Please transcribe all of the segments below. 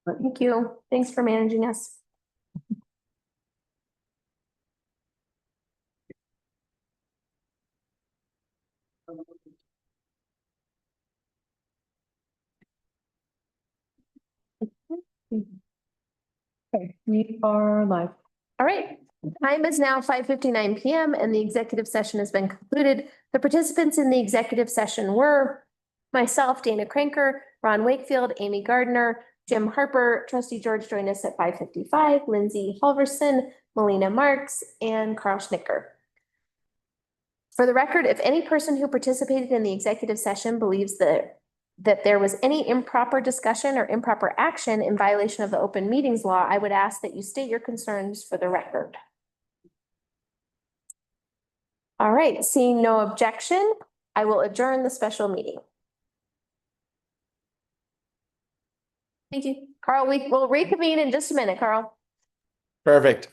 Thank you. Thanks for managing us. Okay, we are live. All right, time is now 5:59 PM and the executive session has been concluded. The participants in the executive session were myself, Dana Cranker, Ron Wakefield, Amy Gardner, Jim Harper, trustee George joined us at 5:55, Lindsay Halverson, Melina Marks, and Carl Schnicker. For the record, if any person who participated in the executive session believes that there was any improper discussion or improper action in violation of the open meetings law, I would ask that you state your concerns for the record. All right, seeing no objection, I will adjourn the special meeting. Thank you. Carl, we will reconvene in just a minute, Carl. Perfect.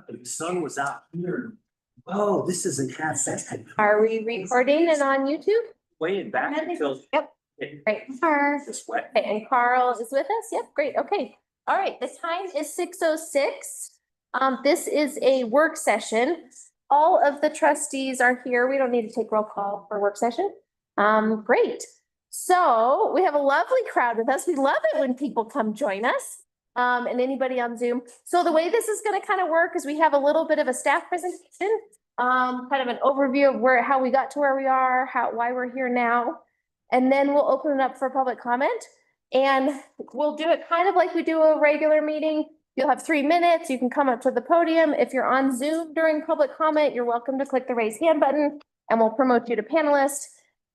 The sun was out here. Oh, this isn't half bad. Are we recording and on YouTube? Way in back until. Yep. It Great. was wet. Okay, and Carl is with us? Yep, great, okay. All right, the time is 6:06. This is a work session. All of the trustees are here. We don't need to take roll call for work session. Great. So we have a lovely crowd with us. We love it when people come join us. And anybody on Zoom. So the way this is gonna kind of work is we have a little bit of a staff presentation, kind of an overview of how we got to where we are, why we're here now. And then we'll open it up for public comment. And we'll do it kind of like we do a regular meeting. You'll have 3 minutes. You can come up to the podium. If you're on Zoom during public comment, you're welcome to click the raise hand button and we'll promote you to panelist.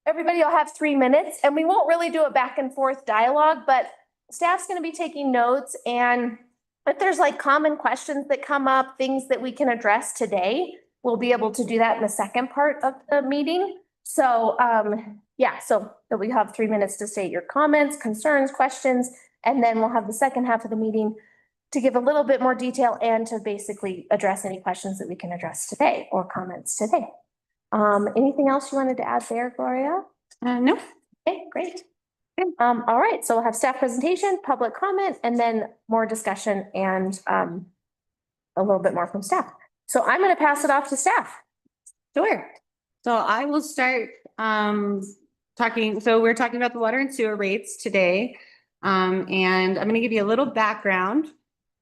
Everybody will have 3 minutes and we won't really do a back and forth dialogue, but staff's going to be taking notes. And if there's like common questions that come up, things that we can address today, we'll be able to do that in the second part of the meeting. So, yeah, so we have 3 minutes to state your comments, concerns, questions, and then we'll have the second half of the meeting to give a little bit more detail and to basically address any questions that we can address today or comments today. Anything else you wanted to add there, Gloria? No. Okay, great. All right, so we'll have staff presentation, public comment, and then more discussion and a little bit more from staff. So I'm going to pass it off to staff. Sure. So I will start talking. So we're talking about the water and sewer rates today. And I'm going to give you a little background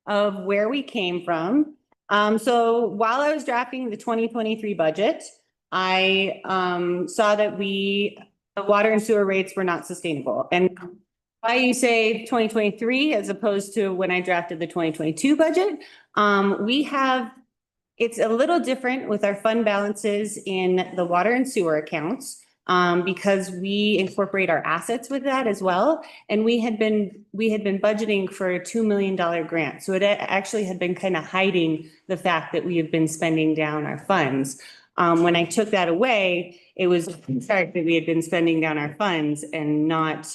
of where we came from. So while I was drafting the 2023 budget, I saw that the water and sewer rates were not sustainable. And why you say 2023 as opposed to when I drafted the 2022 budget, it's a little different with our fund balances in the water and sewer accounts because we incorporate our assets with that as well. And we had been budgeting for a $2 million grant. So it actually had been kind of hiding the fact that we have been spending down our funds. When I took that away, it was the fact that we had been spending down our funds and not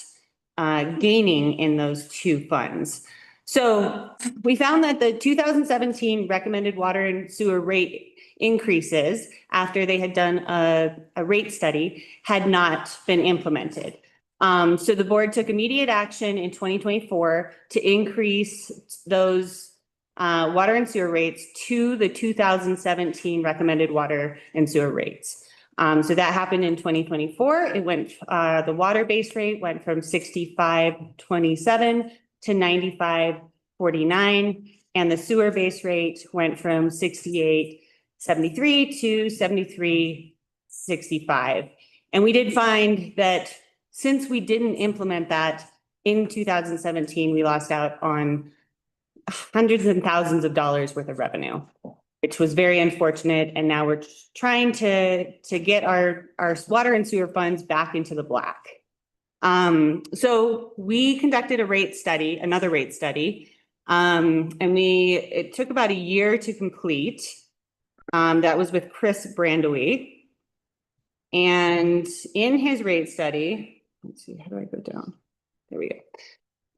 gaining in those two funds. So we found that the 2017 recommended water and sewer rate increases after they had done a rate study had not been implemented. So the board took immediate action in 2024 to increase those water and sewer rates to the 2017 recommended water and sewer rates. So that happened in 2024. It went, the water base rate went from 65.27 to 95.49, and the sewer base rate went from 68.73 to 73.65. And we did find that since we didn't implement that in 2017, we lost out on hundreds and thousands of dollars worth of revenue, which was very unfortunate. And now we're trying to get our water and sewer funds back into the black. So we conducted another rate study, and it took about a year to complete. That was with Chris Brandowy. And in his rate study, let's see, how do I go down? There we go.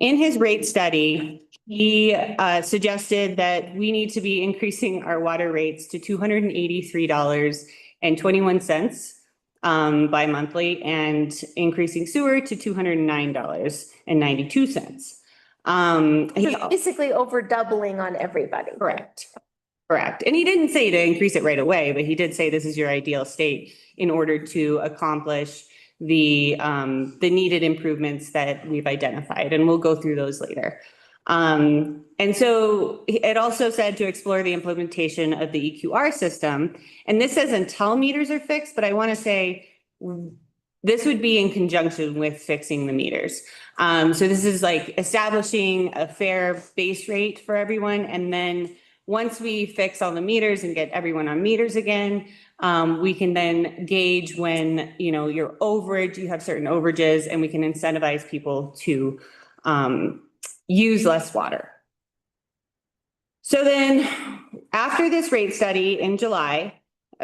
In his rate study, he suggested that we need to be increasing our water rates to $283.21 bi-monthly and increasing sewer to $209.92. Basically over doubling on everybody. Correct. And he didn't say to increase it right away, but he did say this is your ideal state in order to accomplish the needed improvements that we've identified, and we'll go through those later. And so it also said to explore the implementation of the EQR system. And this says until meters are fixed, but I want to say this would be in conjunction with fixing the meters. So this is like establishing a fair base rate for everyone. And then once we fix all the meters and get everyone on meters again, we can then gauge when, you're overage, you have certain overages, and we can incentivize people to use less water. So then after this rate study in July,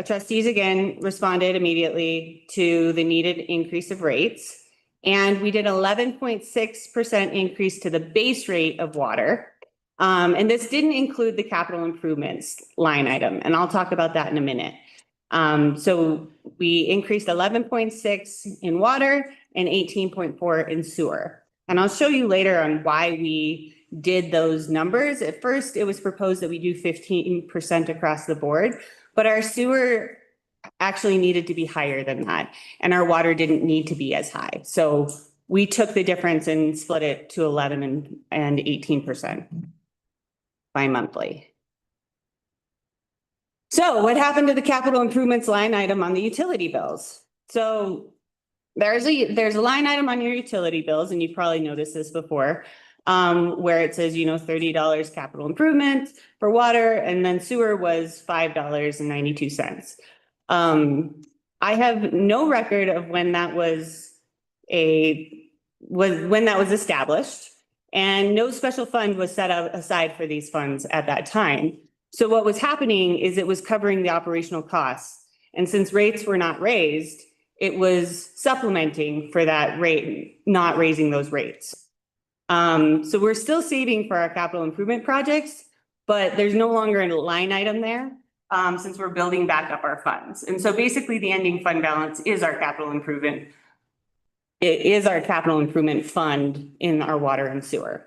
trustees again responded immediately to the needed increase of rates. And we did 11.6% increase to the base rate of water And this didn't include the capital improvements line item, and I'll talk about that in a minute. So we increased 11.6 in water and 18.4 in sewer. And I'll show you later on why we did those numbers. At first, it was proposed that we do 15% across the board, but our sewer actually needed to be higher than that, and our water didn't need to be as high. So we took the difference and split it to 11 and 18% bi-monthly. So what happened to the capital improvements line item on the utility bills? So there's a line item on your utility bills, and you've probably noticed this before, where it says, $30 capital improvement for water, and then sewer was $5.92. I have no record of when that was established, and no special fund was set aside for these funds at that time. So what was happening is it was covering the operational costs. And since rates were not raised, it was supplementing for that rate, not raising those rates. So we're still saving for our capital improvement projects, but there's no longer a line item there, since we're building back up our funds. And so basically the ending fund balance is our capital improvement. It is our capital improvement fund in our water and sewer.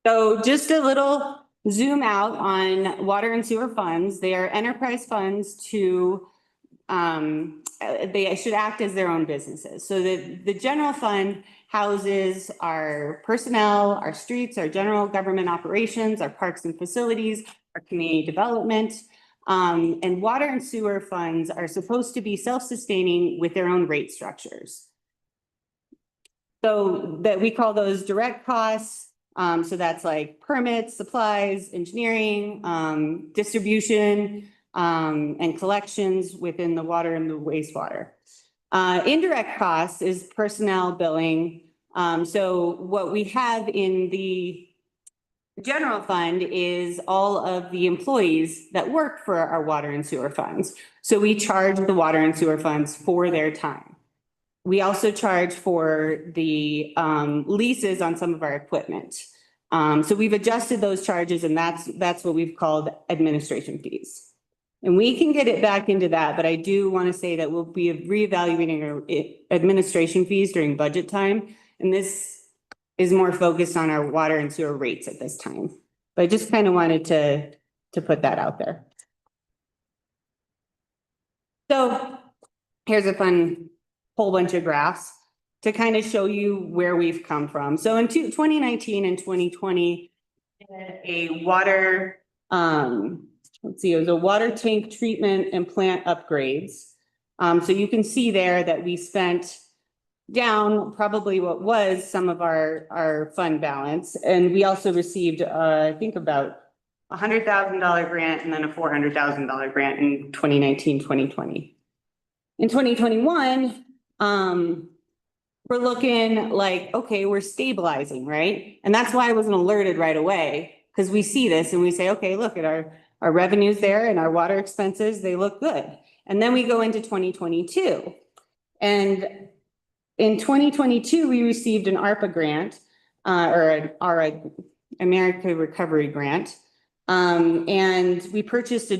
So just a little zoom out on water and sewer funds. They are enterprise funds to, they should act as their own businesses. So the general fund houses our personnel, our streets, our general government operations, our parks and facilities, our community development. And water and sewer funds are supposed to be self-sustaining with their own rate structures. So that we call those direct costs. So that's like permits, supplies, engineering, distribution, and collections within the water and the wastewater. Indirect costs is personnel billing. So what we have in the general fund is all of the employees that work for our water and sewer funds. So we charge the water and sewer funds for their time. We also charge for the leases on some of our equipment. So we've adjusted those charges, and that's what we've called administration fees. And we can get it back into that, but I do want to say that we'll be reevaluating our administration fees during budget time. And this is more focused on our water and sewer rates at this time. But I just kind of wanted to put that out there. So here's a fun whole bunch of graphs to kind of show you where we've come from. So in 2019 and 2020, a water, let's see, it was a water tank treatment and plant upgrades. So you can see there that we spent down probably what was some of our fund balance. And we also received, I think about $100,000 grant and then a $400,000 grant in 2019, 2020. In 2021, we're looking like, okay, we're stabilizing, right? And that's why I wasn't alerted right away, because we see this and we say, okay, look at our revenues there and our water expenses, they look good. And then we go into 2022. And in 2022, we received an ARPA grant, or our America Recovery Grant. And we purchased a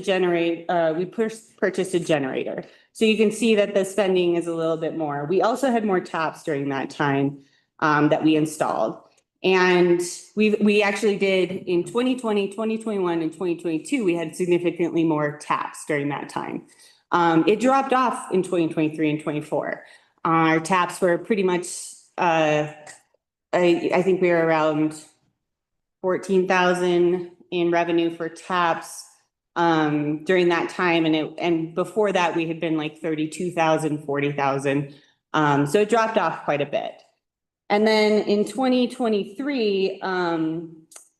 purchased a generator. So you can see that the spending is a little bit more. We also had more taps during that time that we installed. And we actually did in 2020, 2021, and 2022, we had significantly more taps during that time. It dropped off in 2023 and 24. Our taps were pretty much, I think we were around 14,000 in revenue for taps during that time. And before that, we had been like 32,000, 40,000. So it dropped off quite a bit. And then in 2023,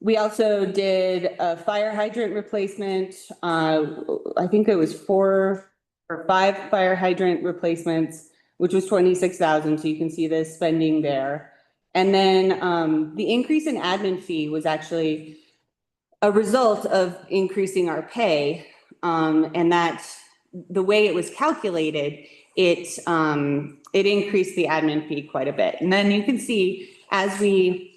we also did a fire hydrant replacement. I think it was 4 or 5 fire hydrant replacements, which was 26,000. So you can see the spending there. And then the increase in admin fee was actually a result of increasing our pay. And that the way it was calculated, it it increased the admin fee quite a bit. And then you can see as we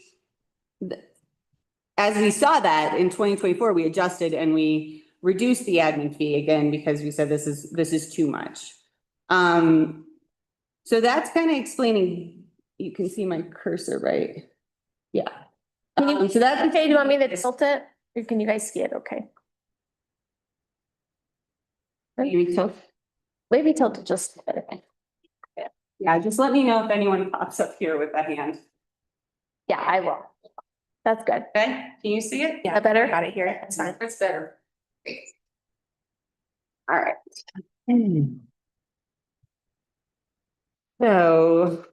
saw that in 2024, we adjusted and we reduced the admin fee again because we said this is too much. So that's kind of explaining, you can see my cursor, right? Yeah. Can you, So that's okay, do you want me to tilt it? Or can you guys see it? Okay. Maybe tilt it just a bit. Yeah, just let me know if anyone pops up here with a hand. Yeah, I will. That's good. Okay, can you see it? Is that better? Got it here. That's fine. That's better. All right. So,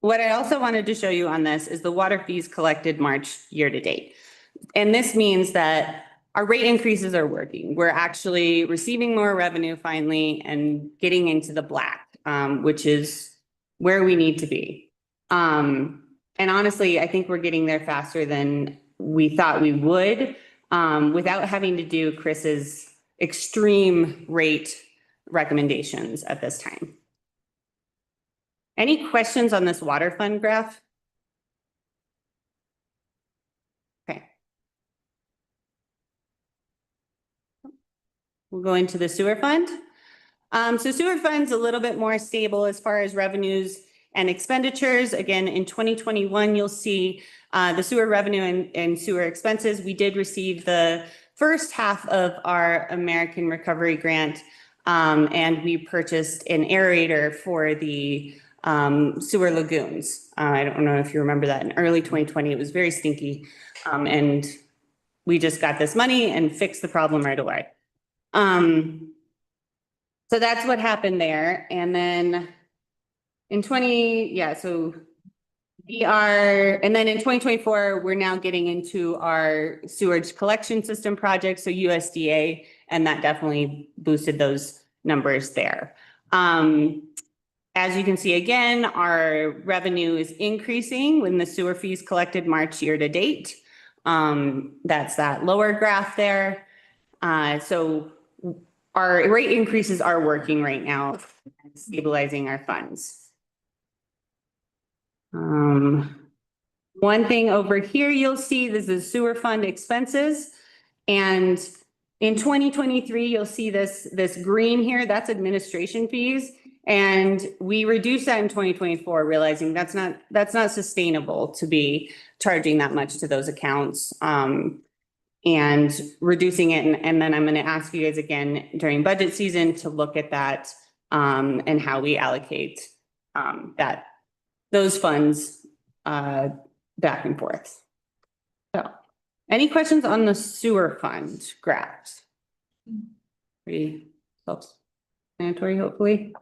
what I also wanted to show you on this is the water fees collected March year to date. And this means that our rate increases are working. We're actually receiving more revenue finally and getting into the black, which is where we need to be. And honestly, I think we're getting there faster than we thought we would, without having to do Chris's extreme rate recommendations at this time. Any questions on this water fund graph? Okay. We'll go into the sewer fund. So sewer fund's a little bit more stable as far as revenues and expenditures. Again, in 2021, you'll see the sewer revenue and sewer expenses. We did receive the first half of our American Recovery Grant, and we purchased an aerator for the sewer lagoons. I don't know if you remember that in early 2020, it was very stinky. And we just got this money and fixed the problem right away. So that's what happened there. And then in and then in 2024, we're now getting into our sewage collection system project, so USDA, and that definitely boosted those numbers there. As you can see, again, our revenue is increasing when the sewer fees collected March year to date. That's that lower graph there. So our rate increases are working right now, stabilizing our funds. One thing over here, you'll see this is sewer fund expenses. And in 2023, you'll see this green here, that's administration fees. And we reduced that in 2024, realizing that's not sustainable to be charging that much to those accounts. And reducing it. And then I'm going to ask you guys again during budget season to look at that and how we allocate those funds back and forth. So any questions on the sewer fund graphs? Pretty self-explanatory, hopefully.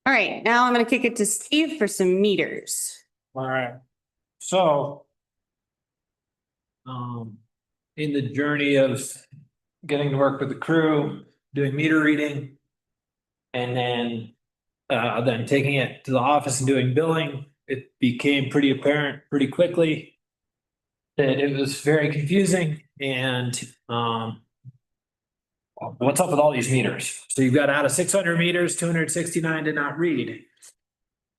All right, now I'm going to kick it to Steve for some meters. All right, so in the journey of getting to work with the crew, doing meter reading, and then taking it to the office and doing billing, it became pretty apparent pretty quickly that it was very confusing. And what's up with all these meters? So you've got out of 600 meters, 269 did not read.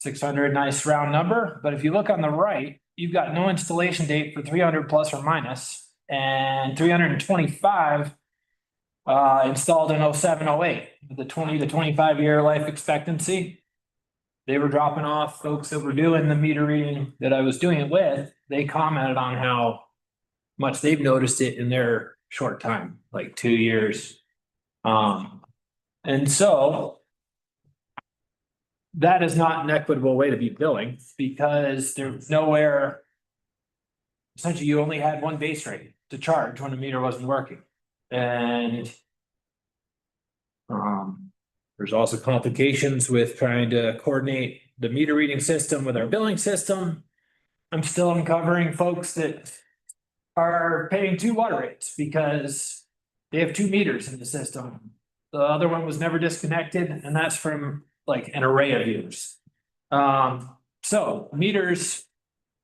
600, nice round number, but if you look on the right, you've got no installation date for 300 plus or minus, and 325 installed in 07, 08, the 20 to 25 year life expectancy. They were dropping off. Folks that were doing the meter reading that I was doing it with, they commented on how much they've noticed it in their short time, like 2 years. And so that is not an equitable way to be billing, because there's nowhere, essentially you only had one base rate to charge when the meter wasn't working. And there's also complications with trying to coordinate the meter reading system with our billing system. I'm still uncovering folks that are paying 2 water rates because they have 2 meters in the system. The other one was never disconnected, and that's from like an array of years. So meters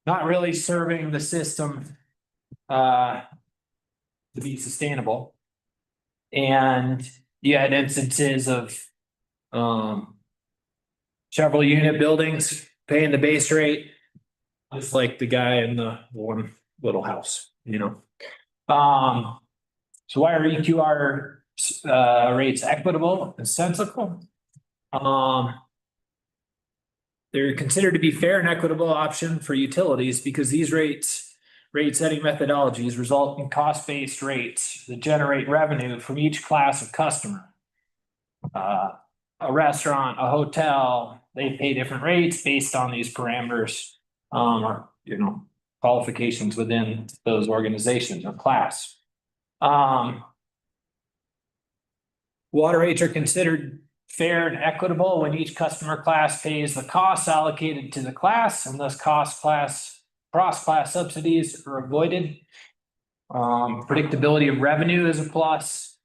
not really serving the system to be sustainable. And you had instances of Several unit buildings paying the base rate, just like the guy in the one little house, you know? So why are EQR rates equitable and sensible? They're considered to be fair and equitable option for utilities because these rate setting methodologies result in cost-based rates that generate revenue from each class of customer. A restaurant, a hotel, they pay different rates based on these parameters, or, you know, qualifications within those organizations or class. Water rates are considered fair and equitable when each customer class pays the costs allocated to the class and thus cross-class subsidies are avoided. Predictability of revenue is a plus.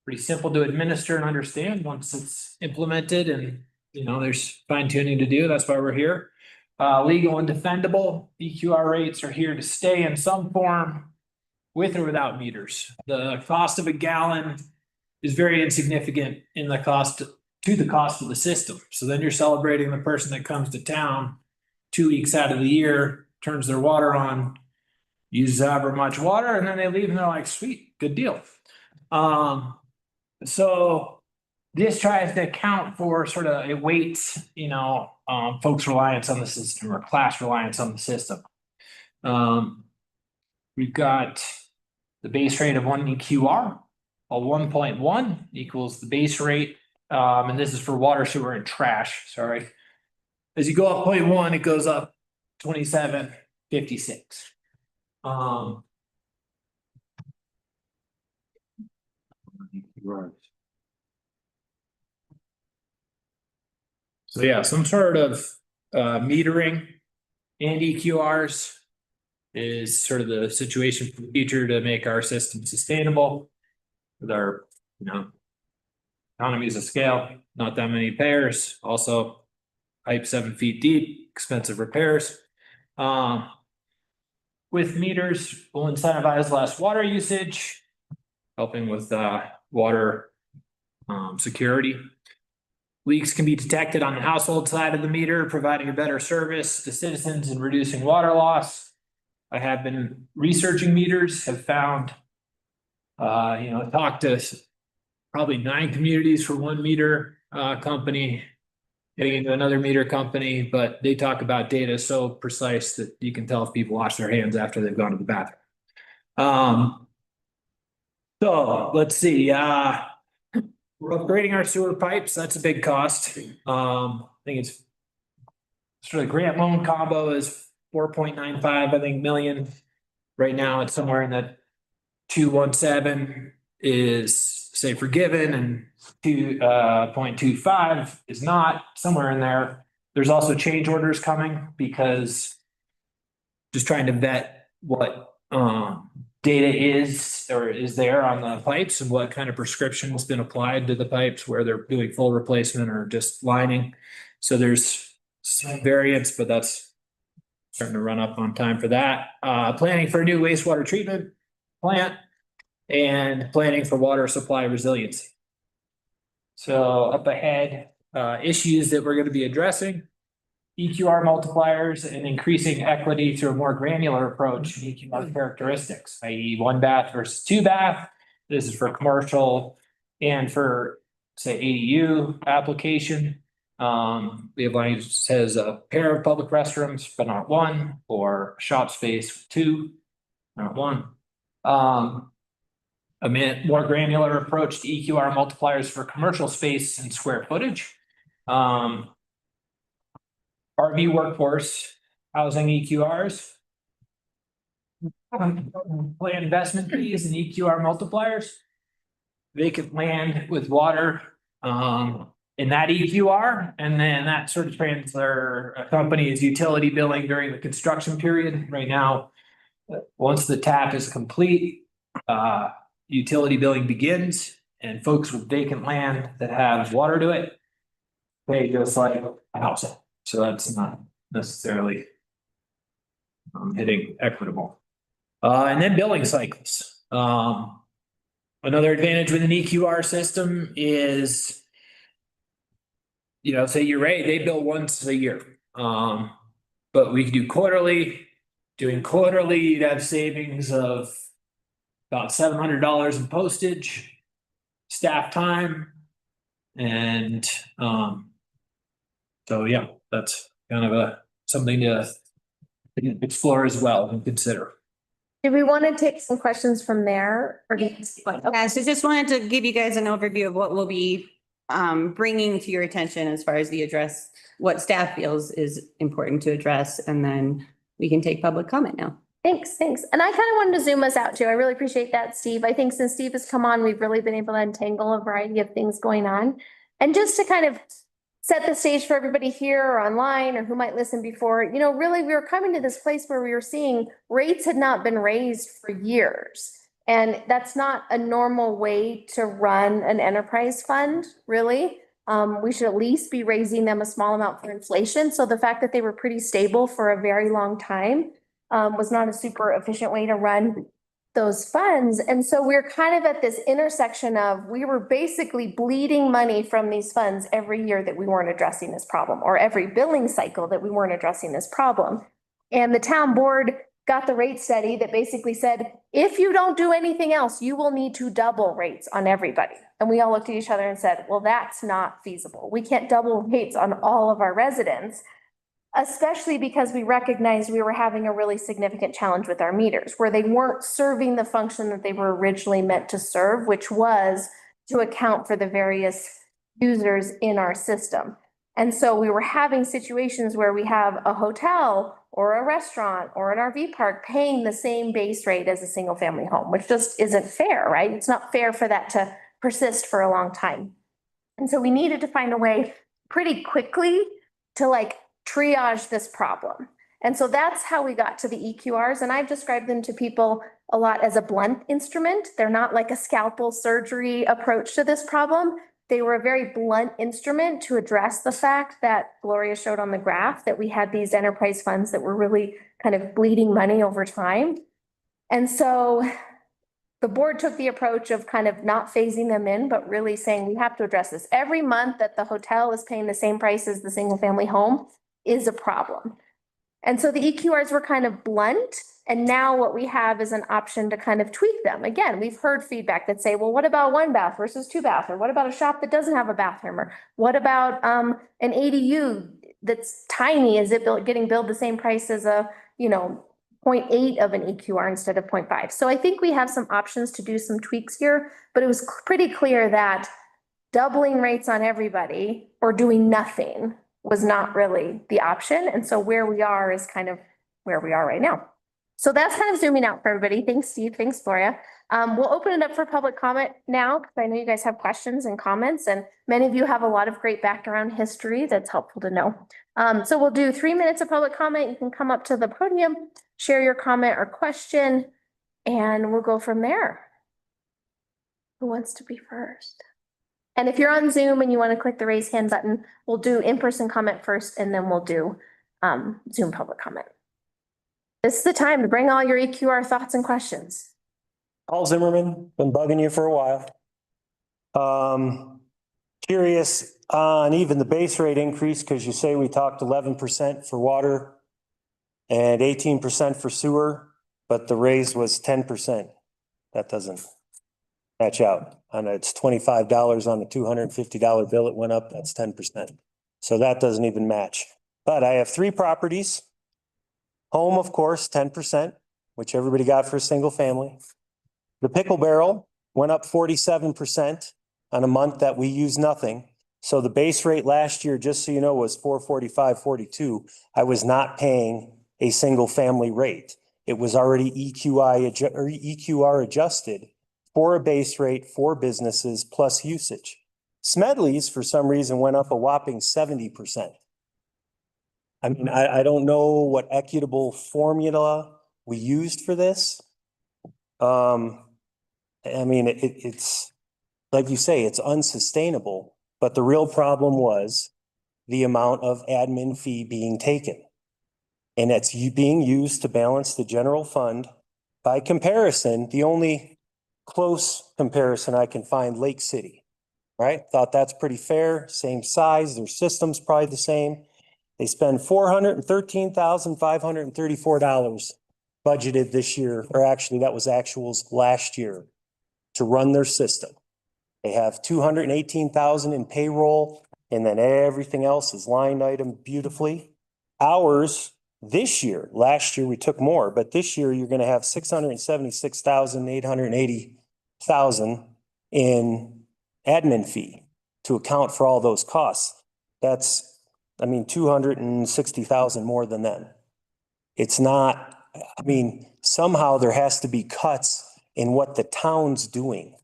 Pretty simple to administer and understand once it's implemented, and you know, there's fine tuning to do. That's why we're here. Legal and defendable. EQR rates are here to stay in some form with or without meters. The cost of a gallon is very insignificant in the cost of the system. So then you're celebrating the person that comes to town 2 weeks out of the year, turns their water on, uses however much water, and then they leave and they're like, sweet, good deal. So this tries to account for sort of a weight, you know, folks' reliance on the system or class reliance on the system. We've got the base rate of 1 EQR. A 1.1 equals the base rate, and this is for water, sewer, and trash, sorry. As you go up 0.1, it goes up 27.56. So yeah, some sort of metering and EQRs is sort of the situation for the future to make our system sustainable. With our, you know, economies of scale, not that many payers, also pipe 7 feet deep, expensive repairs. With meters, we'll incentivize less water usage, helping with water security. Leaks can be detected on the household side of the meter, providing a better service to citizens and reducing water loss. I have been researching meters, have found you know, talked to probably 9 communities for one meter company, getting into another meter company, but they talk about data so precise that you can tell if people wash their hands after they've gone to the bathroom. So let's see, we're upgrading our sewer pipes. That's a big cost. I think it's sort of grant loan combo is 4.95, I think, million. Right now, it's somewhere in the 217 is say forgiven and 2.25 is not, somewhere in there. There's also change orders coming because just trying to vet what data is or is there on the pipes and what kind of prescription has been applied to the pipes, where they're doing full replacement or just lining. So there's some variance, but that's starting to run up on time for that. Planning for a new wastewater treatment plant and planning for water supply resiliency. So up ahead, issues that we're going to be addressing: EQR multipliers and increasing equity through a more granular approach to EQR characteristics, i.e. 1 bath versus 2 bath. This is for commercial and for, say, ADU application. We have language that says a pair of public restrooms, but not one, or shop space with 2, not 1. A more granular approach to EQR multipliers for commercial space and square footage. RV workforce housing EQRs. Land investment fees and EQR multipliers. Vacant land with water in that EQR, and then that sort of transfer accompanies utility billing during the construction period. Right now, once the tap is complete, utility billing begins, and folks with vacant land that have water to it pay just like a house. So that's not necessarily hitting equitable. And then billing cycles. Another advantage with an EQR system is say you're right, they bill once a year. But we could do quarterly. Doing quarterly, you'd have savings of about $700 in postage, staff time. And, so yeah, that's kind of something to explore as well and consider. Do we want to take some questions from there or do you? Yeah, so just wanted to give you guys an overview of what we'll be bringing to your attention as far as the address, what staff feels is important to address, and then we can take public comment now. Thanks. And I kind of wanted to zoom us out too. I really appreciate that, Steve. I think since Steve has come on, we've really been able to untangle a variety of things going on. And just to kind of set the stage for everybody here or online or who might listen before, really we were coming to this place where we were seeing rates had not been raised for years. And that's not a normal way to run an enterprise fund, really. We should at least be raising them a small amount for inflation. So the fact that they were pretty stable for a very long time was not a super efficient way to run those funds. And so we're kind of at this intersection of, we were basically bleeding money from these funds every year that we weren't addressing this problem, or every billing cycle that we weren't addressing this problem. And the town board got the rate study that basically said, if you don't do anything else, you will need to double rates on everybody. And we all looked at each other and said, well, that's not feasible. We can't double rates on all of our residents, especially because we recognized we were having a really significant challenge with our meters, where they weren't serving the function that they were originally meant to serve, which was to account for the various users in our system. And so we were having situations where we have a hotel or a restaurant or an RV park paying the same base rate as a single family home, which just isn't fair, right? It's not fair for that to persist for a long time. And so we needed to find a way pretty quickly to triage this problem. And so that's how we got to the EQRs. And I've described them to people a lot as a blunt instrument. They're not like a scalpel surgery approach to this problem. They were a very blunt instrument to address the fact that Gloria showed on the graph that we had these enterprise funds that were really kind of bleeding money over time. And so the board took the approach of kind of not phasing them in, but really saying we have to address this. Every month that the hotel is paying the same price as the single family home is a problem. And so the EQRs were kind of blunt. And now what we have is an option to kind of tweak them. Again, we've heard feedback that say, well, what about 1 bath versus 2 bath? Or what about a shop that doesn't have a bathroom? Or what about an ADU that's tiny? Is it getting billed the same price as a, 0.8 of an EQR instead of 0.5? So I think we have some options to do some tweaks here, but it was pretty clear that doubling rates on everybody or doing nothing was not really the option. And so where we are is kind of where we are right now. So that's kind of zooming out for everybody. Thanks, Steve. Thanks, Gloria. We'll open it up for public comment now, because I know you guys have questions and comments, and many of you have a lot of great background history that's helpful to know. So we'll do 3 minutes of public comment. You can come up to the podium, share your comment or question, and we'll go from there. Who wants to be first? And if you're on Zoom and you want to click the raise hand button, we'll do in-person comment first, and then we'll do Zoom public comment. This is the time to bring all your EQR thoughts and questions. Paul Zimmerman, been bugging you for a while. Curious on even the base rate increase, because you say we talked 11% for water and 18% for sewer, but the raise was 10%. That doesn't match out. And it's $25 on the $250 bill. It went up, that's 10%. So that doesn't even match. But I have 3 properties. Home, of course, 10%, which everybody got for a single family. The pickle barrel went up 47% on a month that we used nothing. So the base rate last year, just so you know, was $445.42. I was not paying a single family rate. It was already EQR adjusted for a base rate for businesses plus usage. Smedley's, for some reason, went up a whopping 70%. I mean, I don't know what equitable formula we used for this. I mean, it's like you say, it's unsustainable, but the real problem was the amount of admin fee being taken. And it's being used to balance the general fund. By comparison, the only close comparison I can find, Lake City. Right? Thought that's pretty fair, same size, their system's probably the same. They spend $413,534 budgeted this year, or actually that was actuals last year to run their system. They have 218,000 in payroll, and then everything else is line item beautifully. Ours this year, last year we took more, but this year you're gonna have 676,880,000 in admin fee to account for all those costs. That's, I mean, 260,000 more than then. It's not, I mean, somehow there has to be cuts in what the town's doing.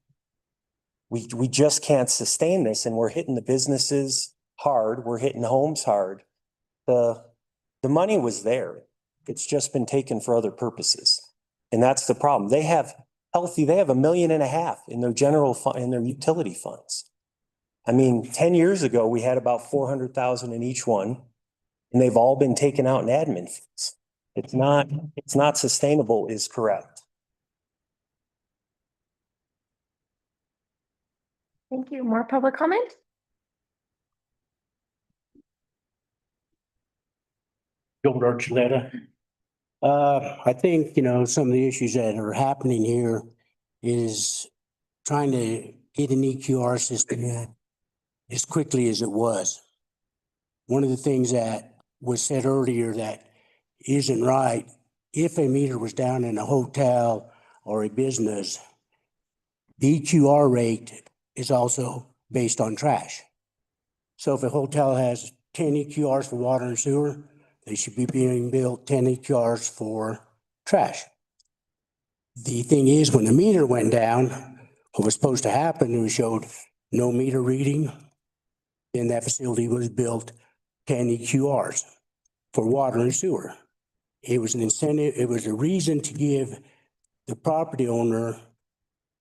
We just can't sustain this, and we're hitting the businesses hard. We're hitting homes hard. The money was there. It's just been taken for other purposes. And that's the problem. They have $1.5 million in their general fund, in their utility funds. I mean, 10 years ago, we had about 400,000 in each one, and they've all been taken out in admin fees. It's not sustainable is correct. Thank you. More public comment? Joe Archuleta. I think, some of the issues that are happening here is trying to get an EQR system in as quickly as it was. One of the things that was said earlier that isn't right, if a meter was down in a hotel or a business, the EQR rate is also based on trash. So if a hotel has 10 EQRs for water and sewer, they should be being billed 10 EQRs for trash. The thing is, when the meter went down, what was supposed to happen, it showed no meter reading. Then that facility was billed 10 EQRs for water and sewer. It was an incentive, it was a reason to give the property owner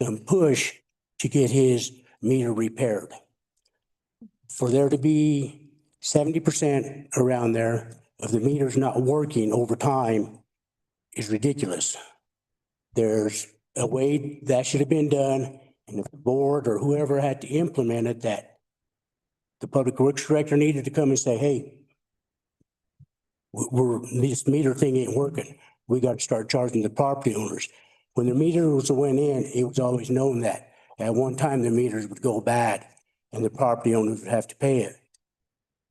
some push to get his meter repaired. For there to be 70% around there of the meters not working over time is ridiculous. There's a way that should have been done, and if the board or whoever had to implement it, that the public works director needed to come and say, hey, this meter thing ain't working. We got to start charging the property owners. When the meters went in, it was always known that at one time the meters would go bad and the property owners would have to pay it.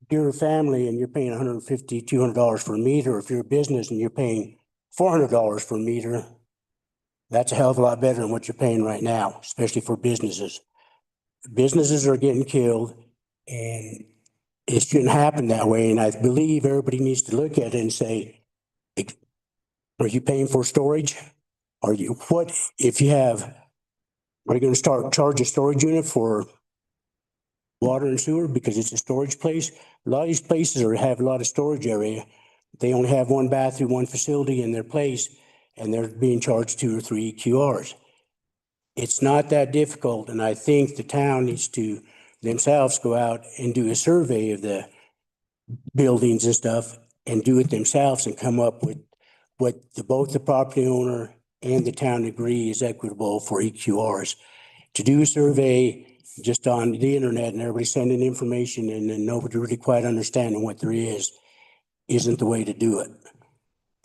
If you're a family and you're paying $150, $200 for a meter, or if you're a business and you're paying $400 for a meter, that's a hell of a lot better than what you're paying right now, especially for businesses. Businesses are getting killed, and it shouldn't happen that way. And I believe everybody needs to look at it and say, are you paying for storage? Are you, what, if you have, are you going to start charging a storage unit for water and sewer because it's a storage place? A lot of these places have a lot of storage area. They only have one bathroom, one facility in their place, and they're being charged 2 or 3 EQRs. It's not that difficult, and I think the town needs to themselves go out and do a survey of the buildings and stuff and do it themselves and come up with what both the property owner and the town agree is equitable for EQRs. To do a survey just on the internet and everybody sending information and then nobody really quite understanding what there is, isn't the way to do it.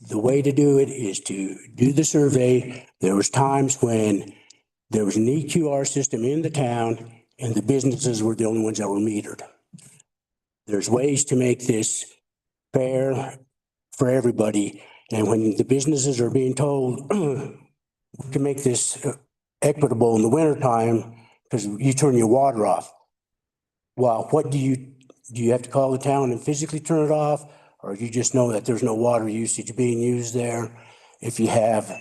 The way to do it is to do the survey. There was times when there was an EQR system in the town and the businesses were the only ones that were metered. There's ways to make this fair for everybody. And when the businesses are being told we can make this equitable in the wintertime because you turn your water off. Well, what do you have to call the town and physically turn it off? Or you just know that there's no water usage being used there? If you have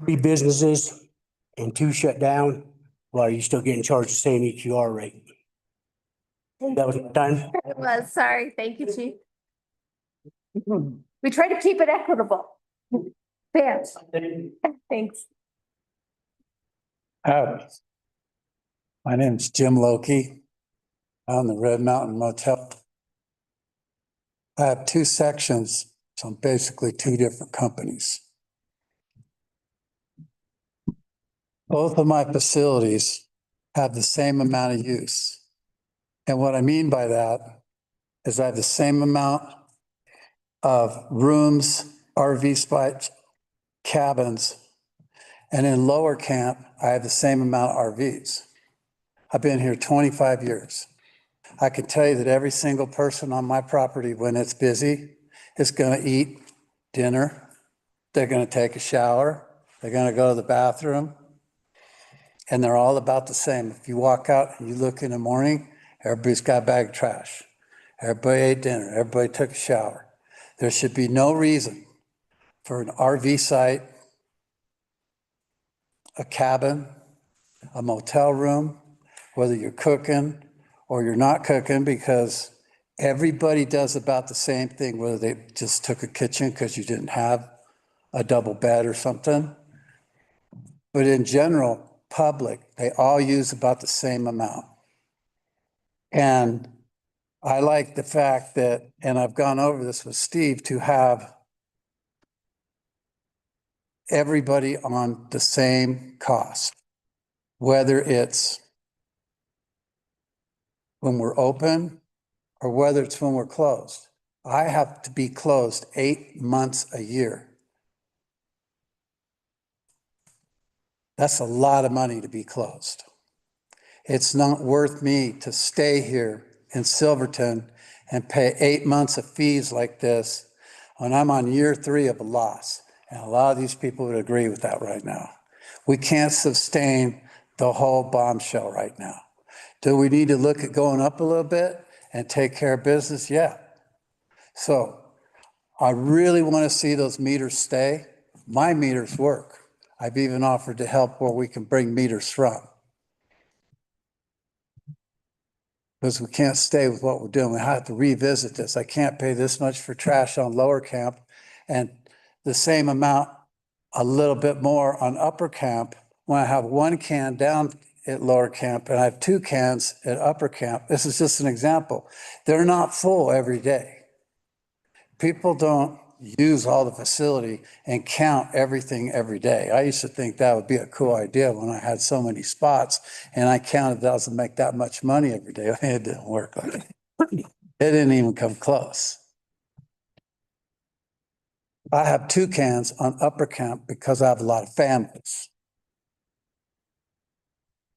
3 businesses and 2 shut down, well, are you still getting charged the same EQR rate? That was my time. It was, sorry. Thank you, Chief. We try to keep it equitable. Fair. Thanks. My name's Jim Loki. On the Red Mountain Motel. I have 2 sections, so basically 2 different companies. Both of my facilities have the same amount of use. And what I mean by that is I have the same amount of rooms, RV spots, cabins, and in lower camp, I have the same amount of RVs. I've been here 25 years. I can tell you that every single person on my property, when it's busy, is going to eat dinner. They're going to take a shower. They're going to go to the bathroom. And they're all about the same. If you walk out and you look in the morning, everybody's got a bag of trash. Everybody ate dinner. Everybody took a shower. There should be no reason for an RV site, a cabin, a motel room, whether you're cooking or you're not cooking, because everybody does about the same thing, whether they just took a kitchen because you didn't have a double bed or something. But in general, public, they all use about the same amount. And I like the fact that, and I've gone over this with Steve, to have everybody on the same cost, whether it's when we're open or whether it's when we're closed. I have to be closed 8 months a year. That's a lot of money to be closed. It's not worth me to stay here in Silverton and pay 8 months of fees like this when I'm on year 3 of a loss. And a lot of these people would agree with that right now. We can't sustain the whole bombshell right now. Do we need to look at going up a little bit and take care of business? Yeah. So I really want to see those meters stay. My meters work. I've even offered to help where we can bring meters from. Because we can't stay with what we're doing. We have to revisit this. I can't pay this much for trash on lower camp and the same amount, a little bit more on upper camp when I have 1 can down at lower camp and I have 2 cans at upper camp. This is just an example. They're not full every day. People don't use all the facility and count everything every day. I used to think that would be a cool idea when I had so many spots and I counted that doesn't make that much money every day. It didn't work like that. It didn't even come close. I have 2 cans on upper camp because I have a lot of families.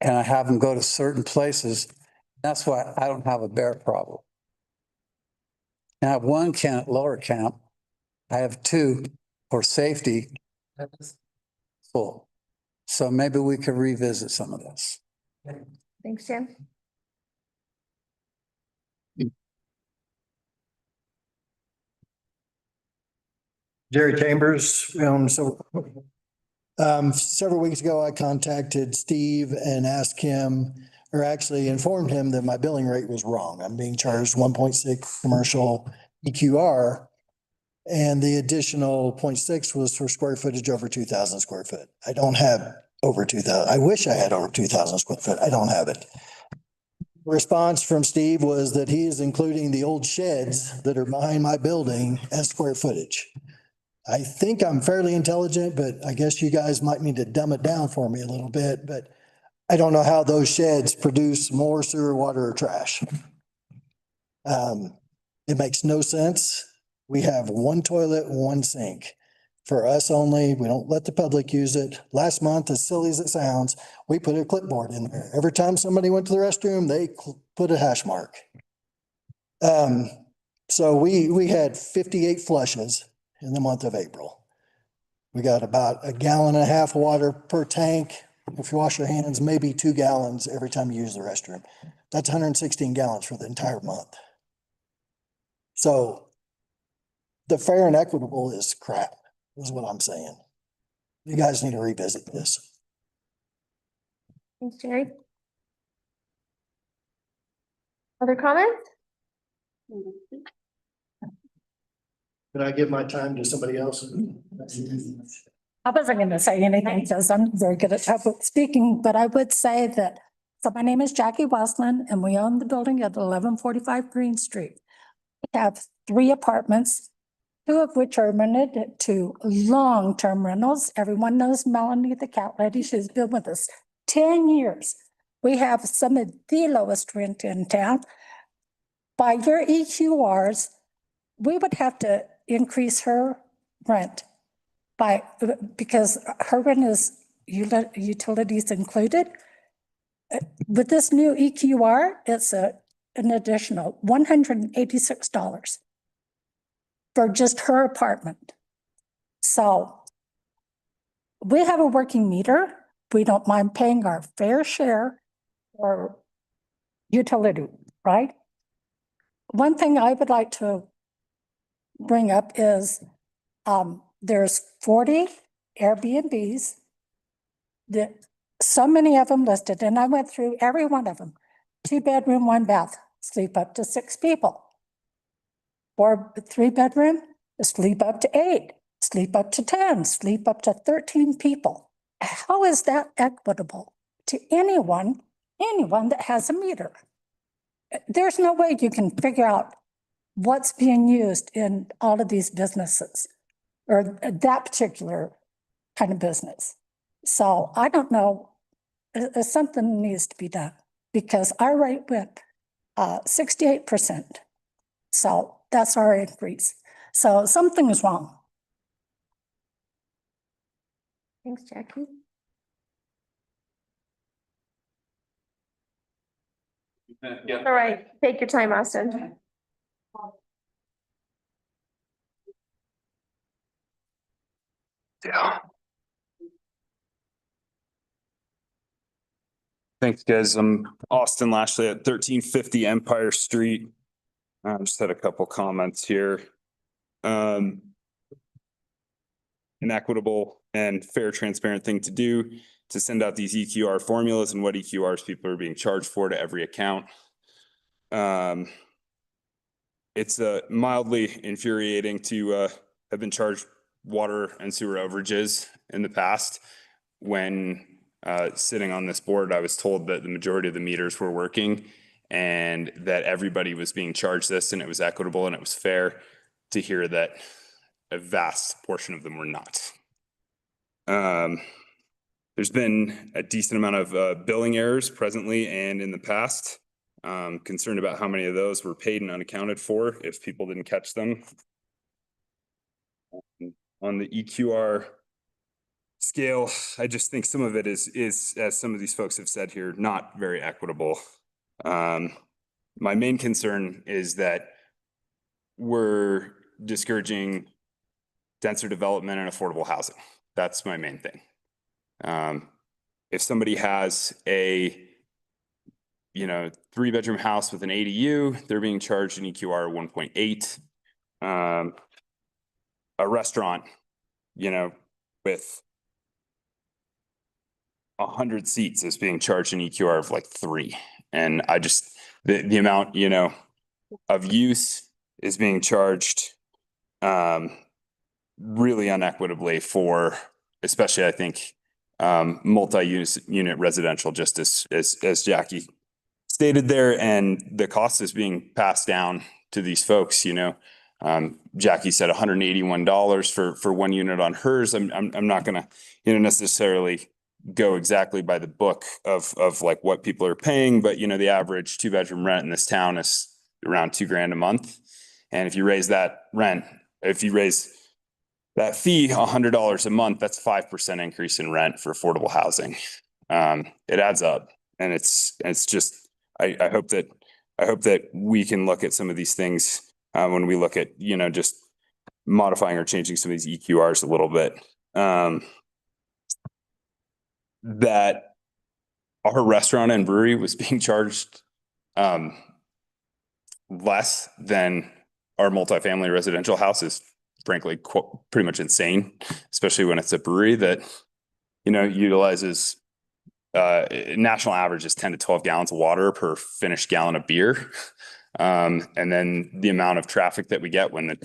And I have them go to certain places. That's why I don't have a bear problem. And I have 1 can at lower camp. I have 2 for safety full. So maybe we could revisit some of this. Thanks, Jim. Jerry Chambers, Several weeks ago, I contacted Steve and asked him, or actually informed him that my billing rate was wrong. I'm being charged 1.6 commercial EQR. And the additional 0.6 was for square footage over 2,000 square foot. I don't have over 2,000. I wish I had over 2,000 square foot. I don't have it. Response from Steve was that he is including the old sheds that are behind my building as square footage. I think I'm fairly intelligent, but I guess you guys might need to dumb it down for me a little bit, but I don't know how those sheds produce more sewer, water, or trash. It makes no sense. We have 1 toilet, 1 sink for us only. We don't let the public use it. Last month, as silly as it sounds, we put a clipboard in there. Every time somebody went to the restroom, they put a hash mark. So we had 58 flushes in the month of April. We got about 1.5 gallons of water per tank. If you wash your hands, maybe 2 gallons every time you use the restroom. That's 116 gallons for the entire month. So the fair and equitable is crap, is what I'm saying. You guys need to revisit this. Thanks, Jerry. Other comments? Can I give my time to somebody else? I wasn't going to say anything because I'm very good at public speaking, but I would say that, so my name is Jackie Westman and we own the building at 1145 Green Street. We have 3 apartments, 2 of which are rented to long-term rentals. Everyone knows Melanie, the cat lady. She's been with us 10 years. We have some of the lowest rent in town. By your EQRs, we would have to increase her rent because her rent is utilities included. With this new EQR, it's an additional $186 for just her apartment. So we have a working meter. We don't mind paying our fair share for utility, right? One thing I would like to bring up is there's 40 Airbnbs that so many of them listed, and I went through every one of them. 2-bedroom, 1-bath, sleep up to 6 people. 3-bedroom, sleep up to 8, sleep up to 10, sleep up to 13 people. How is that equitable to anyone that has a meter? There's no way you can figure out what's being used in all of these businesses or that particular kind of business. So I don't know, something needs to be done because our rate went 68%. So that's our increase. So something is wrong. Thanks, Jackie. All right, take your time, Austin. Yeah. Thanks, guys. I'm Austin Lashley at 1350 Empire Street. I just had a couple comments here. An equitable and fair, transparent thing to do to send out these EQR formulas and what EQRs people are being charged for to every account. It's mildly infuriating to have been charged water and sewer overages in the past. When sitting on this board, I was told that the majority of the meters were working and that everybody was being charged this and it was equitable and it was fair, to hear that a vast portion of them were not. There's been a decent amount of billing errors presently and in the past. Concerned about how many of those were paid and unaccounted for if people didn't catch them. On the EQR scale, I just think some of it is, as some of these folks have said here, not very equitable. My main concern is that we're discouraging denser development and affordable housing. That's my main thing. If somebody has a 3-bedroom house with an ADU, they're being charged an EQR 1.8. A restaurant, with 100 seats is being charged an EQR of like 3. And I just, the amount, of use is being charged really unequitably for, especially I think, multi-unit residential, just as Jackie stated there, and the cost is being passed down to these folks. Jackie said $181 for 1 unit on hers. I'm not gonna necessarily go exactly by the book of like what people are paying, but the average 2-bedroom rent in this town is around $2,000 a month. And if you raise that fee $100 a month, that's 5% increase in rent for affordable housing. It adds up, and it's just, I hope that we can look at some of these things when we look at, just modifying or changing some of these EQRs a little bit. That our restaurant and brewery was being charged less than our multifamily residential house is frankly pretty much insane, especially when it's a brewery that, utilizes national average is 10 to 12 gallons of water per finished gallon of beer. And then the amount of traffic that we get when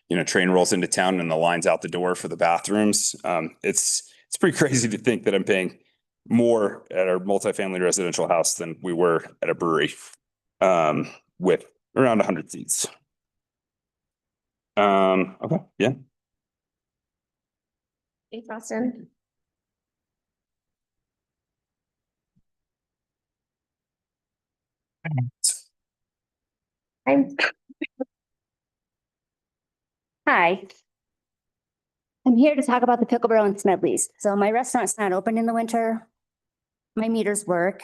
the train rolls into town and the lines out the door for the bathrooms. It's pretty crazy to think that I'm paying more at our multifamily residential house than we were at a brewery, with around 100 seats. Okay, yeah. Thanks, Austin. I'm, Hi. I'm here to talk about the Pickle Barrel and Smedley's. So my restaurant's not open in the winter. My meters work.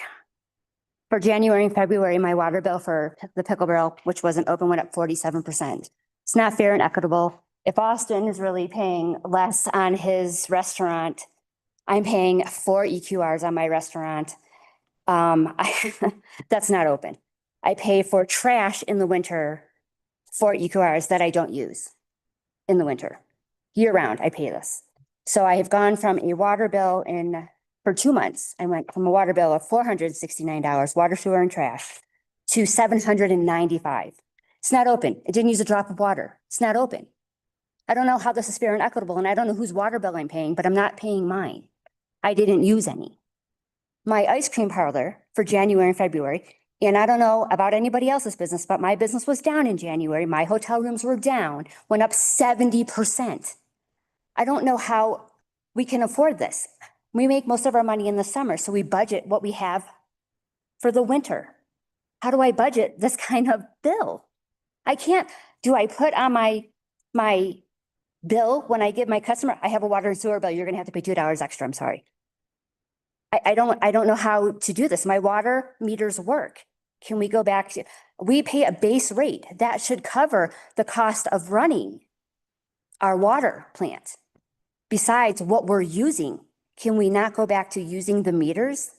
For January and February, my water bill for the Pickle Barrel, which wasn't open, went up 47%. It's not fair and equitable. If Austin is really paying less on his restaurant, I'm paying 4 EQRs on my restaurant. That's not open. I pay for trash in the winter, 4 EQRs that I don't use in the winter. Year round, I pay this. So I have gone from a water bill for 2 months. I went from a water bill of $469, water, sewer, and trash, to $795. It's not open. It didn't use a drop of water. It's not open. I don't know how this is fair and equitable, and I don't know whose water bill I'm paying, but I'm not paying mine. I didn't use any. My ice cream parlor for January and February, and I don't know about anybody else's business, but my business was down in January. My hotel rooms were down, went up 70%. I don't know how we can afford this. We make most of our money in the summer, so we budget what we have for the winter. How do I budget this kind of bill? I can't, do I put on my bill when I give my customer, I have a water and sewer bill, you're gonna have to pay $2 extra, I'm sorry. I don't know how to do this. My water meters work. Can we go back to, we pay a base rate that should cover the cost of running our water plant. Besides what we're using, can we not go back to using the meters?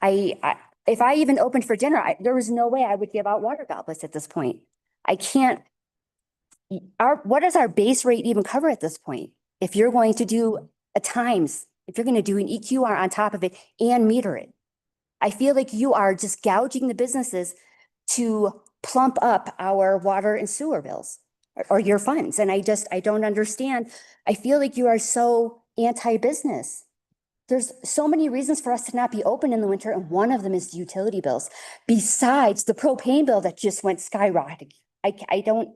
If I even opened for dinner, there was no way I would give out water goblets at this point. I can't. What does our base rate even cover at this point? If you're going to do if you're going to do an EQR on top of it and meter it, I feel like you are just gouging the businesses to plump up our water and sewer bills or your funds. And I don't understand. I feel like you are so anti-business. There's so many reasons for us to not be open in the winter, and one of them is the utility bills. Besides the propane bill that just went skyrocketing. I don't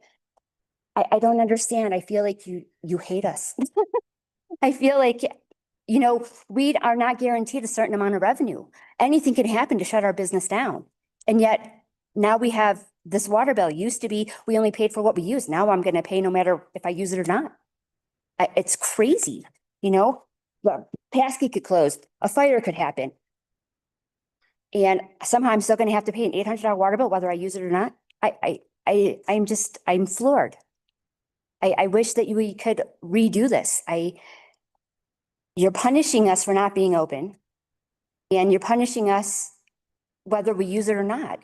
understand. I feel like you hate us. I feel like, we are not guaranteed a certain amount of revenue. Anything can happen to shut our business down. And yet now we have this water bill. Used to be, we only paid for what we use. Now I'm going to pay no matter if I use it or not. It's crazy, The Paskey could close, a fire could happen. And somehow I'm still going to have to pay an $800 water bill, whether I use it or not. I'm floored. I wish that we could redo this. You're punishing us for not being open, and you're punishing us whether we use it or not.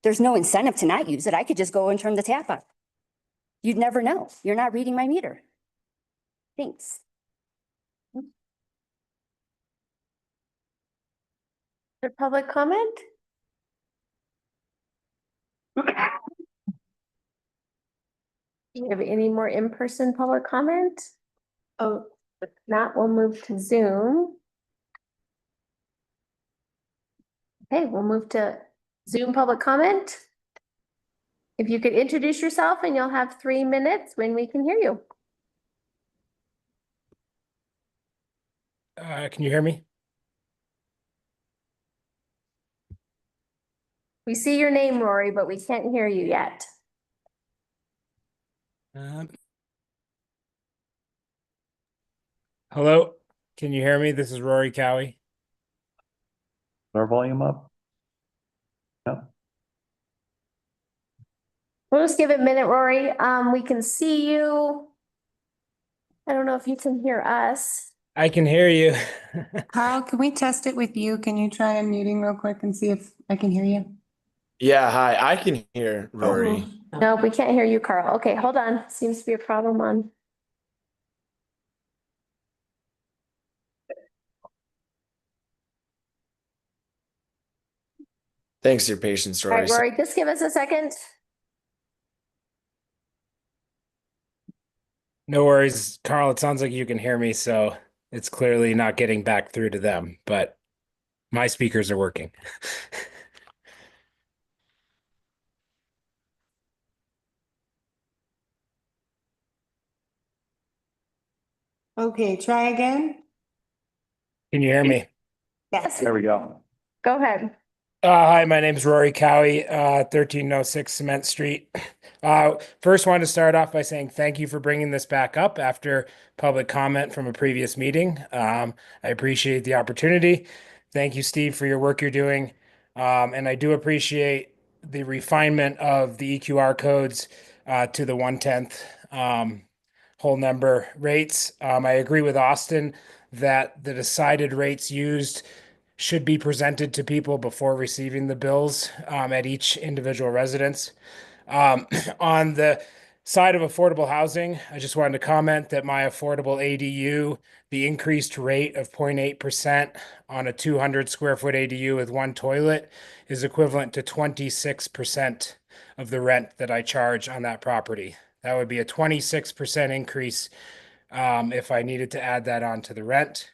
There's no incentive to not use it. I could just go and turn the tap on. You'd never know. You're not reading my meter. Thanks. the public comment? Do you have any more in-person public comment? Oh, if not, we'll move to Zoom. Okay, we'll move to Zoom public comment. If you could introduce yourself, and you'll have 3 minutes when we can hear you. Can you hear me? We see your name, Rory, but we can't hear you yet. Hello, can you hear me? This is Rory Cowie. Our volume up? We'll just give it a minute, Rory. We can see you. I don't know if you can hear us. I can hear you. Carl, can we test it with you? Can you try unmuting real quick and see if I can hear you? Yeah, hi, I can hear Rory. No, we can't hear you, Carl. Okay, hold on. Seems to be a problem on. Thanks for your patience, All Rory. right, Rory, just give us a second. No worries, Carl. It sounds like you can hear me, so it's clearly not getting back through to them, but my speakers are working. Okay, try again. Can you hear me? Yes, There we go. go ahead. Hi, my name's Rory Cowie, 1306 Cement Street. First wanted to start off by saying thank you for bringing this back up after public comment from a previous meeting. I appreciate the opportunity. Thank you, Steve, for your work you're doing. And I do appreciate the refinement of the EQR codes to the 1/10 whole number rates. I agree with Austin that the decided rates used should be presented to people before receiving the bills at each individual residence. On the side of affordable housing, I just wanted to comment that my affordable ADU, the increased rate of 0.8% on a 200 square foot ADU with one toilet is equivalent to 26% of the rent that I charge on that property. That would be a 26% increase if I needed to add that on to the rent.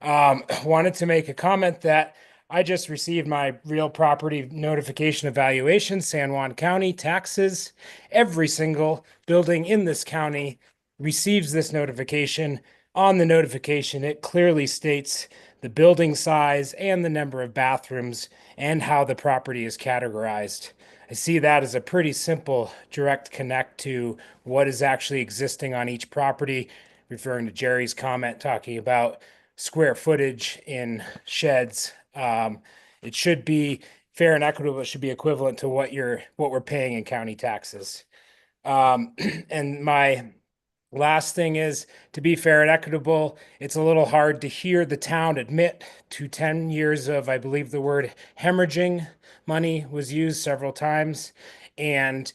Wanted to make a comment that I just received my real property notification evaluation, San Juan County taxes. Every single building in this county receives this notification. On the notification, it clearly states the building size and the number of bathrooms and how the property is categorized. I see that as a pretty simple direct connect to what is actually existing on each property, referring to Jerry's comment talking about square footage in sheds. It should be fair and equitable. It should be equivalent to what we're paying in county taxes. And my last thing is to be fair and equitable. It's a little hard to hear the town admit to 10 years of, I believe the word hemorrhaging money was used several times. And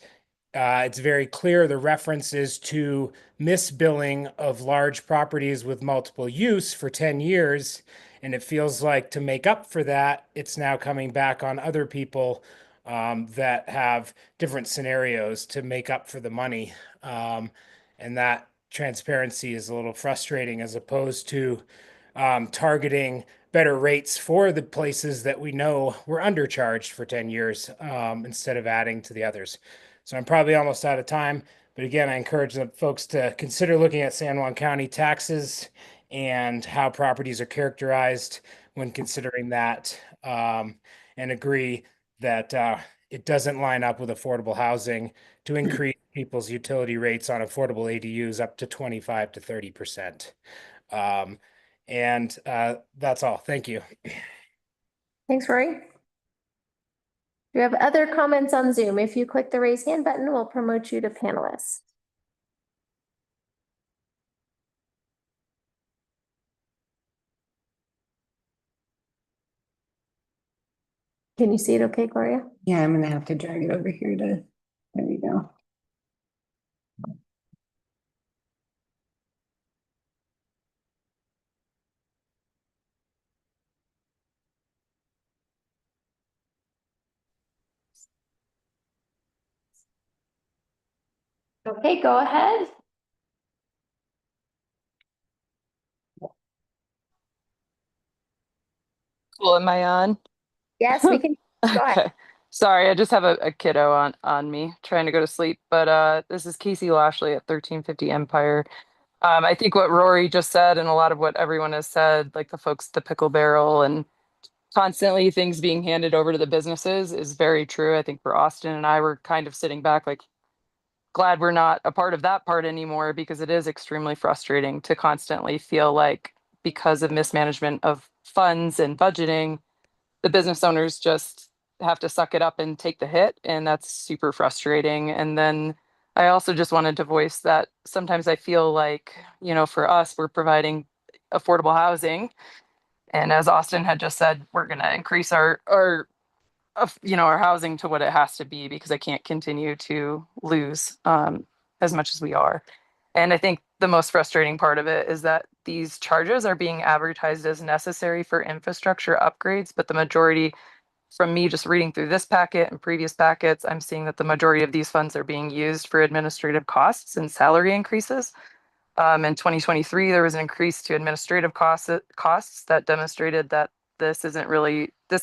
it's very clear the reference is to misbilling of large properties with multiple use for 10 years. And it feels like to make up for that, it's now coming back on other people that have different scenarios to make up for the money. And that transparency is a little frustrating as opposed to targeting better rates for the places that we know were undercharged for 10 years instead of adding to the others. So I'm probably almost out of time. But again, I encourage the folks to consider looking at San Juan County taxes and how properties are characterized when considering that, and agree that it doesn't line up with affordable housing to increase people's utility rates on affordable ADUs up to 25 to 30%. And that's all. Thank you. Thanks, Rory. Do you have other comments on Zoom? If you click the raise hand button, we'll promote you to panelist. Can you see it okay, Gloria? Yeah, I'm gonna have to drag it over here to, there you go. Okay, go ahead. Cool, am I on? Yes, we can. Go ahead. Okay. Sorry, I just have a kiddo on me trying to go to sleep. But this is Casey Lashley at 1350 Empire. I think what Rory just said and a lot of what everyone has said, like the folks at the Pickle Barrel and constantly things being handed over to the businesses is very true. I think for Austin and I were kind of sitting back like glad we're not a part of that part anymore because it is extremely frustrating to constantly feel like because of mismanagement of funds and budgeting, the business owners just have to suck it up and take the hit. And that's super frustrating. And then I also just wanted to voice that sometimes I feel like, for us, we're providing affordable housing. And as Austin had just said, we're going to increase our housing to what it has to be because I can't continue to lose as much as we are. And I think the most frustrating part of it is that these charges are being advertised as necessary for infrastructure upgrades, but the majority, from me just reading through this packet and previous packets, I'm seeing that the majority of these funds are being used for administrative costs and salary increases. In 2023, there was an increase to administrative costs that demonstrated that this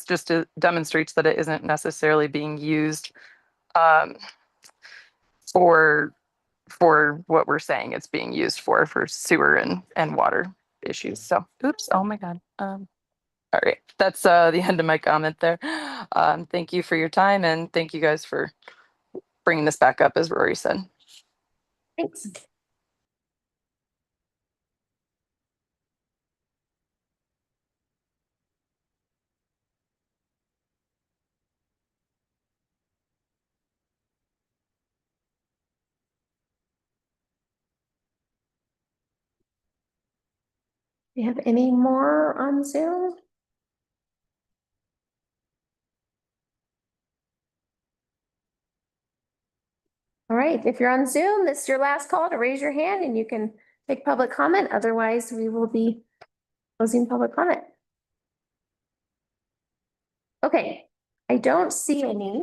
just demonstrates that it isn't necessarily being used for what we're saying it's being used for sewer and water issues. So, oops, oh my God. All right, that's the end of my comment there. Thank you for your time and thank you guys for bringing this back up, as Rory said. Thanks. Do you have any more on Zoom? All right, if you're on Zoom, this is your last call to raise your hand and you can take public comment. Otherwise, we will be closing public comment. Okay, I don't see any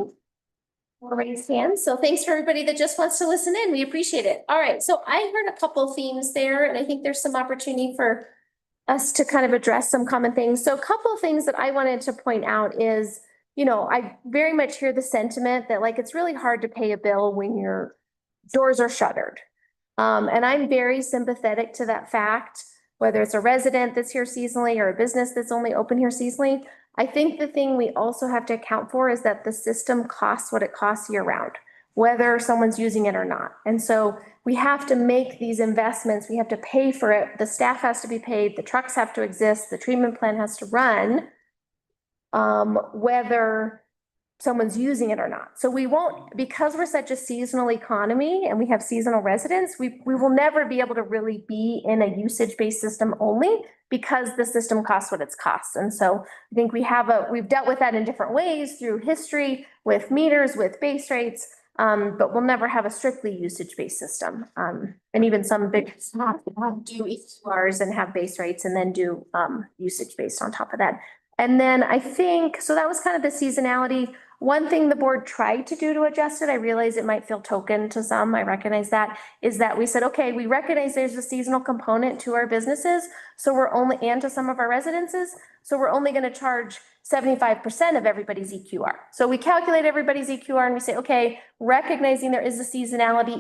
more raised hands. So thanks for everybody that just wants to listen in. We appreciate it. All right, so I heard a couple themes there, and I think there's some opportunity for us to kind of address some common things. So a couple of things that I wanted to point out is, you know, I very much hear the sentiment that like it's really hard to pay a bill when your doors are shuttered. And I'm very sympathetic to that fact, whether it's a resident that's here seasonally or a business that's only open here seasonally. I think the thing we also have to account for is that the system costs what it costs year round, whether someone's using it or not. And so we have to make these investments. We have to pay for it. The staff has to be paid. The trucks have to exist. The treatment plant has to run, whether someone's using it or not. So we won't, because we're such a seasonal economy and we have seasonal residents, we will never be able to really be in a usage-based system only because the system costs what it's costs. And so I think we've dealt with that in different ways through history with meters, with base rates, but we'll never have a strictly usage-based system. And even some big do EQRs and have base rates and then do usage-based on top of that. And then I think, so that was kind of the seasonality. One thing the board tried to do to adjust it, I realize it might feel token to some, I recognize that, is that we said, okay, we recognize there's a seasonal component to our businesses, so we're only, and to some of our residences, so we're only gonna charge 75% of everybody's EQR. So we calculate everybody's EQR and we say, okay, recognizing there is a seasonality,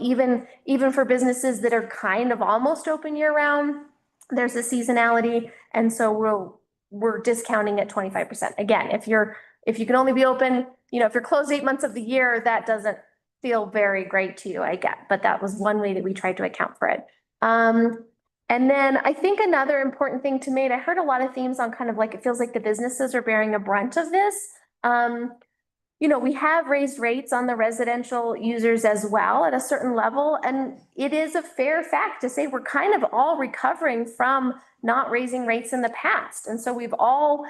even for businesses that are kind of almost open year round, there's a seasonality, and so we're discounting at 25%. Again, if you can only be open, you know, if you're closed 8 months of the year, that doesn't feel very great to you, I get, but that was one way that we tried to account for it. And then I think another important thing to me, I heard a lot of themes on kind of like, it feels like the businesses are bearing a brunt of this. You know, we have raised rates on the residential users as well at a certain level. And it is a fair fact to say we're kind of all recovering from not raising rates in the past. And so we've all,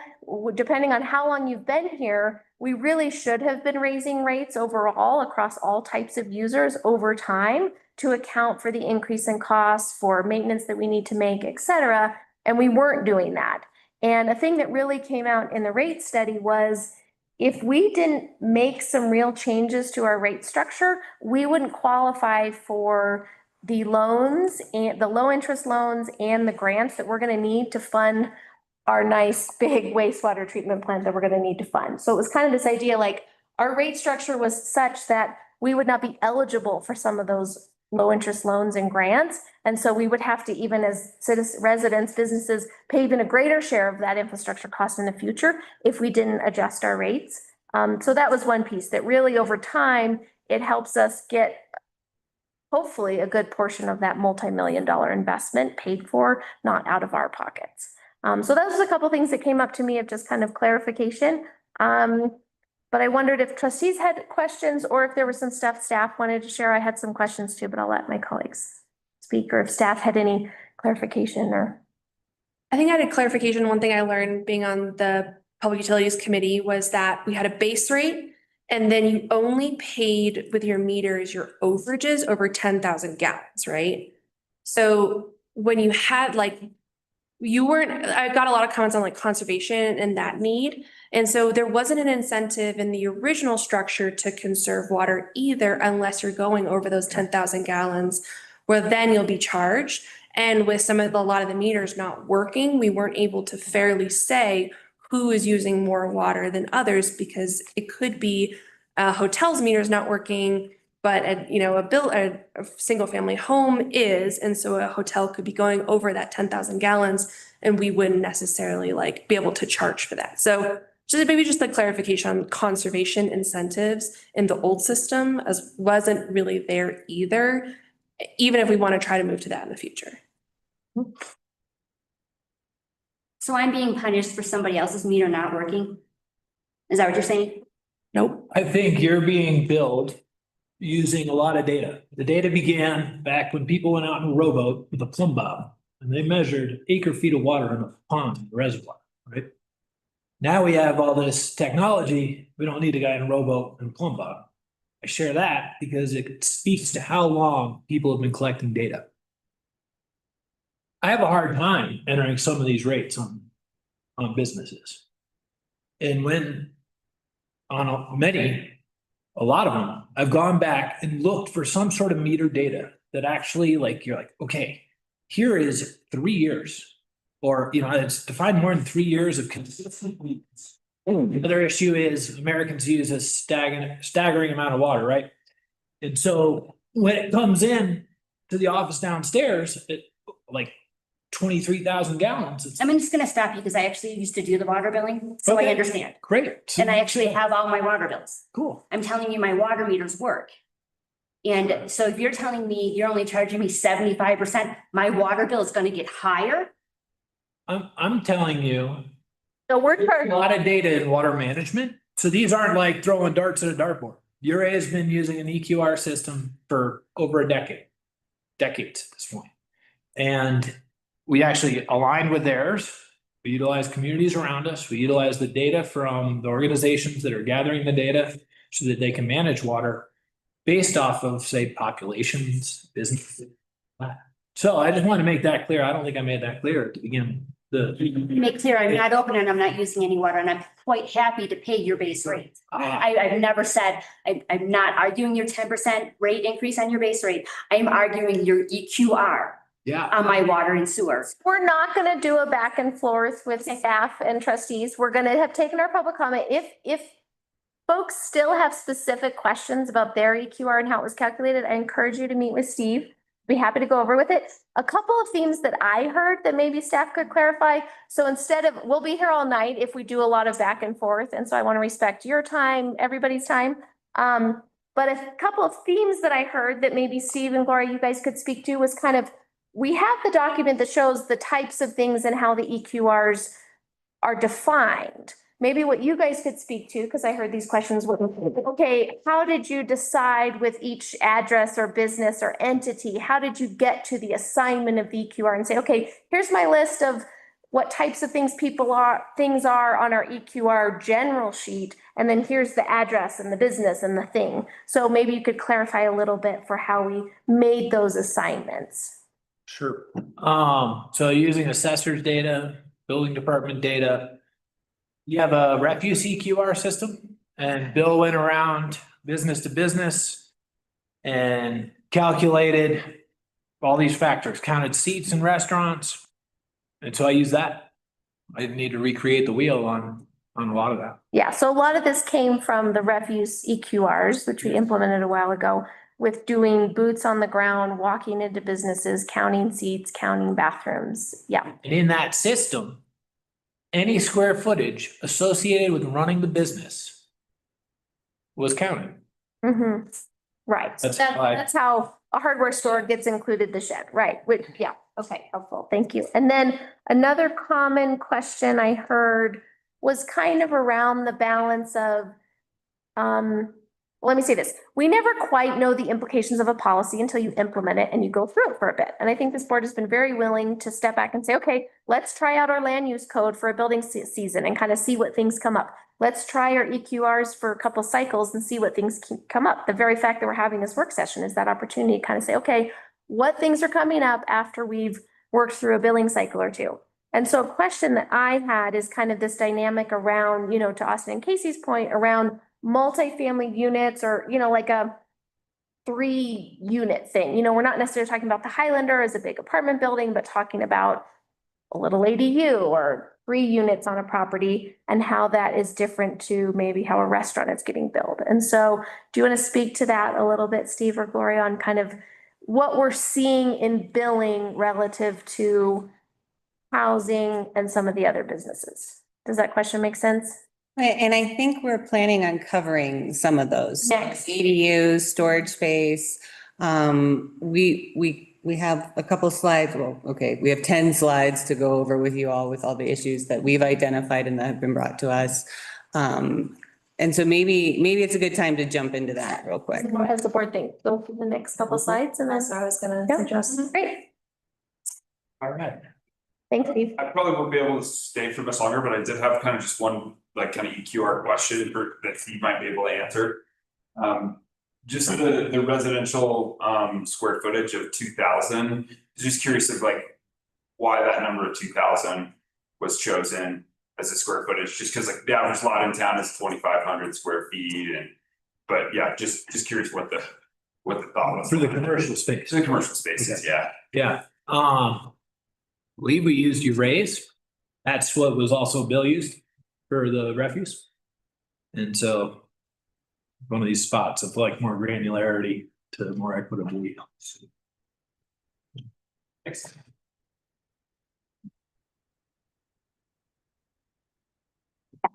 depending on how long you've been here, we really should have been raising rates overall across all types of users over time to account for the increase in costs for maintenance that we need to make, et cetera. And we weren't doing that. And a thing that really came out in the rate study was if we didn't make some real changes to our rate structure, we wouldn't qualify for the loans and the low interest loans and the grants that we're going to need to fund our nice big wastewater treatment plant that we're going to need to fund. So it was kind of this idea like our rate structure was such that we would not be eligible for some of those low interest loans and grants. And so we would have to, even as citizens, residents, businesses, pay even a greater share of that infrastructure cost in the future if we didn't adjust our rates. So that was one piece that really over time, it helps us get hopefully a good portion of that multi-million-dollar investment paid for, not out of our pockets. So those are a couple things that came up to me of just kind of clarification. But I wondered if trustees had questions or if there was some stuff staff wanted to share. I had some questions too, but I'll let my colleagues speak or if staff had any clarification or. I think I had a clarification. One thing I learned being on the Public Utilities Committee was that we had a base rate and then you only paid with your meters your overages over 10,000 gallons, right? So when you had like, I got a lot of comments on like conservation and that need. And so there wasn't an incentive in the original structure to conserve water either, unless you're going over those 10,000 gallons, where then you'll be charged. And with a lot of the meters not working, we weren't able to fairly say who is using more water than others, because it could be a hotel's meters not working, but a single family home is, and so a hotel could be going over that 10,000 gallons and we wouldn't necessarily like be able to charge for that. So Just maybe just the clarification on conservation incentives in the old system as wasn't really there either, even if we want to try to move to that in the future. So I'm being punished for somebody else's meter not working? Is that what you're saying? Nope. I think you're being billed using a lot of data. The data began back when people went out in a rowboat with a plumb bob and they measured acre feet of water in a pond reservoir, right? Now we have all this technology. We don't need a guy in a rowboat and a plumb bob. I share that because it speaks to how long people have been collecting data. I have a hard time entering some of these rates on businesses. And when on a lot of them, I've gone back and looked for some sort of meter data that actually you're like, okay, here is 3 years. Or, it's defined more than 3 years of consistent leaks. Another issue is Americans use a staggering amount of water, right? And so when it comes in to the office downstairs, it 23,000 gallons. I'm just gonna stop you because I actually used to do the water billing, so I Okay. understand. Great. And I actually have all my water bills. Cool. I'm telling you, my water meters work. And so if you're telling me you're only charging me 75%, my water bill is gonna get higher? I'm telling you, So we're a charging, lot of data in water management. So these aren't like throwing darts at a dartboard. URA has been using an EQR system for over a decades at this point. And we actually aligned with theirs. We utilize communities around us. We utilize the data from the organizations that are gathering the data so that they can manage water based off of, say, populations, businesses. So I just want to make that clear. I don't think I made that clear at the beginning. Make clear, I'm not open and I'm not using any water and I'm quite happy to pay your base rate. I've never said, I'm not arguing your 10% rate increase on your base rate. I'm arguing your EQR on my water and sewer. we're not gonna do a back and forth with staff and trustees. We're gonna have taken our public comment. If folks still have specific questions about their EQR and how it was calculated, I encourage you to meet with Steve. Be happy to go over with it. A couple of themes that I heard that maybe staff could clarify. So instead of, we'll be here all night if we do a lot of back and forth. And so I want to respect your time, everybody's time. But a couple of themes that I heard that maybe Steve and Gloria, you guys could speak to was kind of, we have the document that shows the types of things and how the EQRs are defined. Maybe what you guys could speak to, because I heard these questions, okay, how did you decide with each address or business or entity? How did you get to the assignment of the EQR and say, okay, here's my list of what types of things are on our EQR general sheet, and then here's the address and the business and the thing. So maybe you could clarify a little bit for how we made those assignments. Sure. So using assessor's data, building department data, you have a refuse EQR system, and Bill went around business to business and calculated all these factors, counted seats in restaurants. And so I use that. I didn't need to recreate the wheel on a lot of that. Yeah, so a lot of this came from the refuse EQRs, which we implemented a while ago, with doing boots on the ground, walking into businesses, counting seats, counting bathrooms. Yeah. And in that system, any square footage associated with running the business was counted. Mm-hmm. Right. So that's how a hardware store gets included the shed, right? Which, yeah, okay, helpful. Thank you. And then another common question I heard was kind of around the balance of, let me say this. We never quite know the implications of a policy until you implement it and you go through it for a bit. And I think this board has been very willing to step back and say, okay, let's try out our land use code for a building season and kind of see what things come up. Let's try our EQRs for a couple cycles and see what things come up. The very fact that we're having this work session is that opportunity to kind of say, okay, what things are coming up after we've worked through a billing cycle or two? And so a question that I had is kind of this dynamic around, to Austin and Casey's point, around multifamily units or, like a 3-unit thing. We're not necessarily talking about the Highlander as a big apartment building, but talking about a little ADU or 3 units on a property and how that is different to maybe how a restaurant is getting built. And so do you want to speak to that a little bit, Steve or Gloria, on kind of what we're seeing in billing relative to housing and some of the other businesses? Does that question make sense? And I think we're planning on covering some of those. Next. ADUs, storage space. We have a couple slides. Well, okay, we have 10 slides to go over with you all with all the issues that we've identified and that have been brought to us. And so maybe it's a good time to jump into that real quick. What does the board think? Go for the next couple slides and then. That's what I was gonna Yeah. suggest. Great. All right. Thanks, Steve. I probably won't be able to stay for much longer, but I did have kind of just one like kind of EQR question or that Steve might be able to answer. Just the residential square footage of 2,000. Just curious of like why that number of 2,000 was chosen as a square footage, just because like the average lot in town is 2,500 square feet but yeah, just curious what the thought was. For the commercial space. For the commercial spaces, yeah. Yeah, believe we used Urays. That's what was also bill used for the refuse. And so one of these spots of like more granularity to more equitably. Next.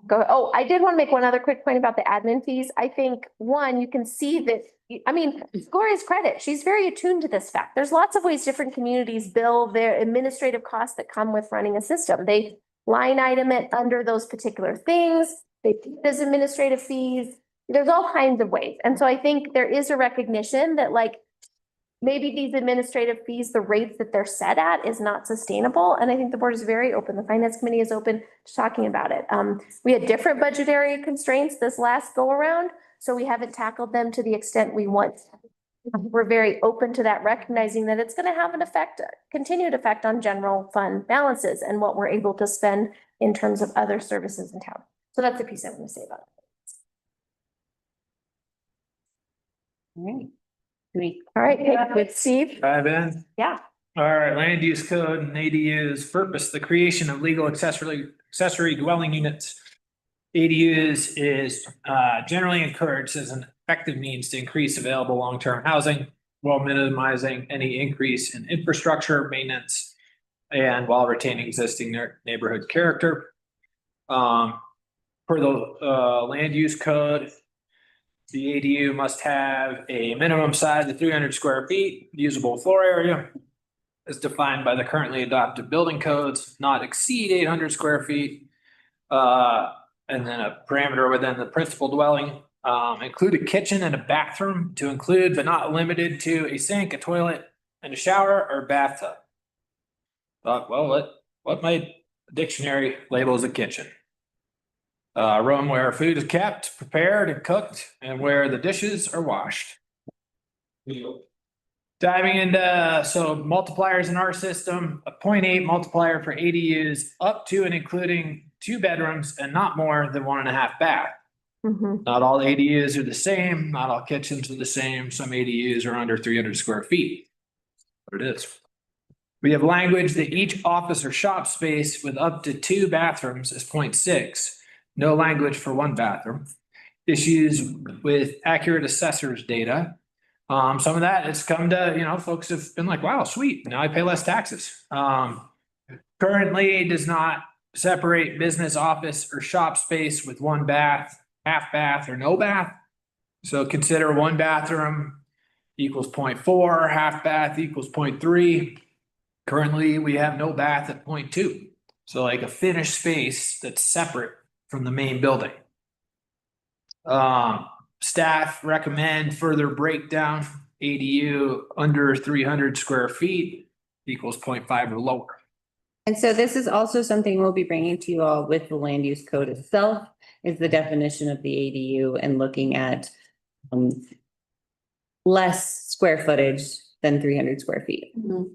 Go, oh, I did want to make one other quick point about the admin fees. I think, one, you can see that, I mean, Gloria's credit, she's very attuned to this fact. There's lots of ways different communities bill their administrative costs that come with running a system. They line item it under those particular things. They pay it as administrative fees. There's all kinds of ways. And so I think there is a recognition that like, maybe these administrative fees, the rates that they're set at is not sustainable. And I think the board is very open. The finance committee is open to talking about it. We had different budgetary constraints this last go around, so we haven't tackled them to the extent we want. We're very open to that, recognizing that it's going to have an effect, continued effect on general fund balances and what we're able to spend in terms of other services in town. So that's the piece I want to say about it. All right. All right, take with Steve. Hi, Ben. Yeah. All right, land use code and ADUs purpose, the creation of legal accessory dwelling units. ADUs is generally encouraged as an effective means to increase available long-term housing while minimizing any increase in infrastructure maintenance and while retaining existing neighborhood character. For the land use code, the ADU must have a minimum size of 300 square feet, usable floor area as defined by the currently adopted building codes, not exceed 800 square feet. And then a parameter within the principal dwelling, include a kitchen and a bathroom to include but not limited to a sink, a toilet, and a shower or bathtub. Well, what my dictionary label as a kitchen? Room where food is kept, prepared and cooked, and where the dishes are washed. Diving into, so multipliers in our system, a 0.8 multiplier for ADUs up to and including 2 bedrooms and not more than 1.5 bath. Not all ADUs are the same, not all kitchens are the same. Some ADUs are under 300 square feet. What it is. We have language that each office or shop space with up to 2 bathrooms is 0.6. No language for 1 bathroom. Issues with accurate assessors data. Some of that has come to, folks have been like, wow, sweet, now I pay less taxes. Currently does not separate business, office, or shop space with 1 bath, half bath, or no bath. So consider 1 bathroom equals 0.4, half bath equals 0.3. Currently, we have no bath at 0.2. So like a finished space that's separate from the main building. Staff recommend further breakdown. ADU under 300 square feet equals 0.5 or lower. And so this is also something we'll be bringing to you all with the land use code itself, is the definition of the ADU and looking at less square footage than 300 square feet. And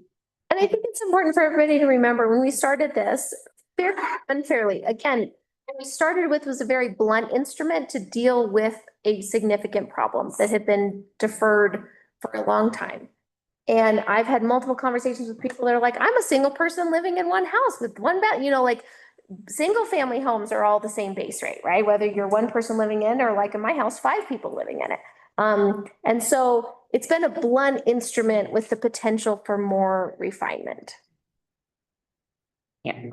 I think it's important for everybody to remember when we started this, fairly unfairly, again, what we started with was a very blunt instrument to deal with a significant problem that had been deferred for a long time. And I've had multiple conversations with people that are like, I'm a single person living in 1 house with 1 bath, like single family homes are all the same base rate, right? Whether you're 1 person living in or like in my house, 5 people living in it. And so it's been a blunt instrument with the potential for more refinement. Yeah.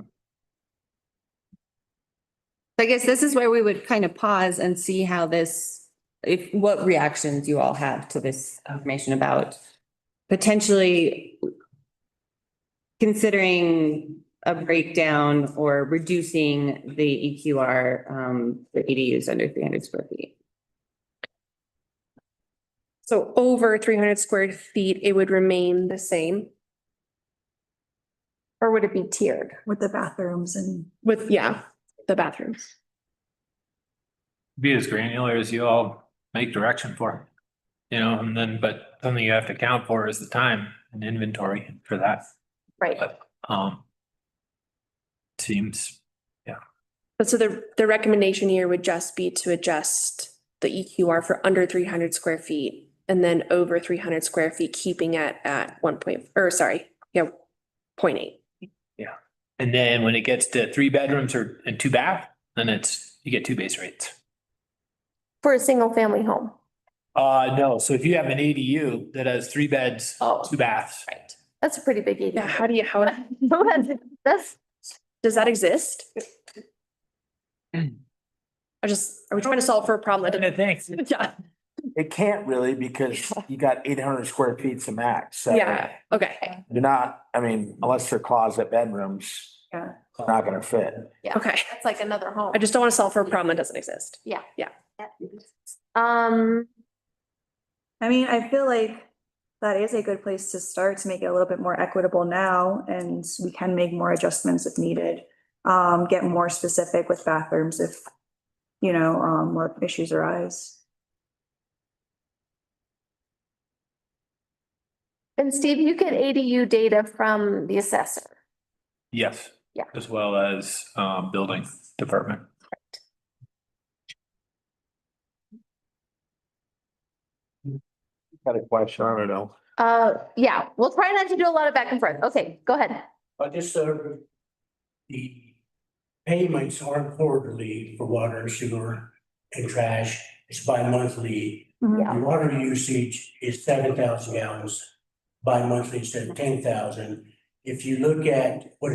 I guess this is where we would kind of pause and see how this, what reactions you all have to this information about potentially considering a breakdown or reducing the EQR for ADUs under 300 square feet. So over 300 square feet, it would remain the same Or would it be tiered? With the bathrooms and. with, yeah, the bathrooms. Be as granular as you all make direction for. You know, and then, but something you have to account for is the time and inventory for that. Right. But, seems, But so the recommendation here would just be to adjust the EQR for under 300 square feet and then over 300 square feet, keeping it at 0.8. yeah. And then when it gets to 3 bedrooms and 2 bath, then you get 2 base rates. For a single family home. No, so if you have an ADU that has 3 beds, 2 baths. Right. That's a pretty big ADU. Yeah, how do you, That's, does that exist? Are we trying to solve for a problem? that Thanks. doesn't- Yeah, It can't really because you got 800 square feet to max. So yeah, okay, you're not, I mean, unless they're closet bedrooms, yeah, it's not gonna fit. yeah. okay. That's like another home. I just don't want to solve for a problem that doesn't exist. Yeah. Yeah. Um, I mean, I feel like that is a good place to start to make it a little bit more equitable now, and we can make more adjustments if needed. Get more specific with bathrooms if, more issues arise. and Steve, you get ADU data from the assessor. Yes. Yeah. As well as, building department. Got a question, I don't know. Yeah, we'll try not to do a lot of back and forth. Okay, go ahead. But just the payments aren't quarterly for water and sewer and trash, it's bi-monthly. Yeah. Your water usage is 7,000 gallons bi-monthly instead of 10,000. If you look at what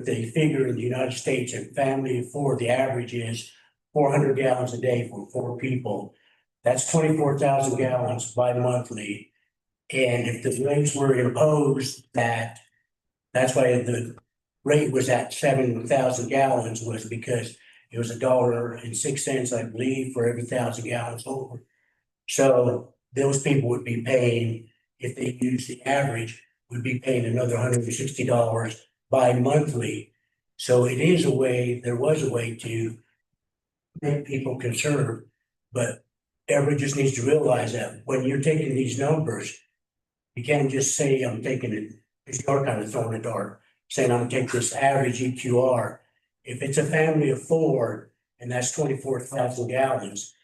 the figure in the United States and family of 4, the average is 400 gallons a day for 4 people. That's 24,000 gallons bi-monthly. And if the rates were imposed that's why the rate was at 7,000 gallons, was because it was $1.06, I believe, for every 1,000 gallons over. So those people would be paying, if they use the average, would be paying another $160 bi-monthly. So it is there was a way to make people conserve, but everyone just needs to realize that when you're taking these numbers, you can't just say, I'm taking it, because you're kind of throwing a dart, saying I'm gonna take this average EQR. If it's a family of 4 and that's 24,000 gallons,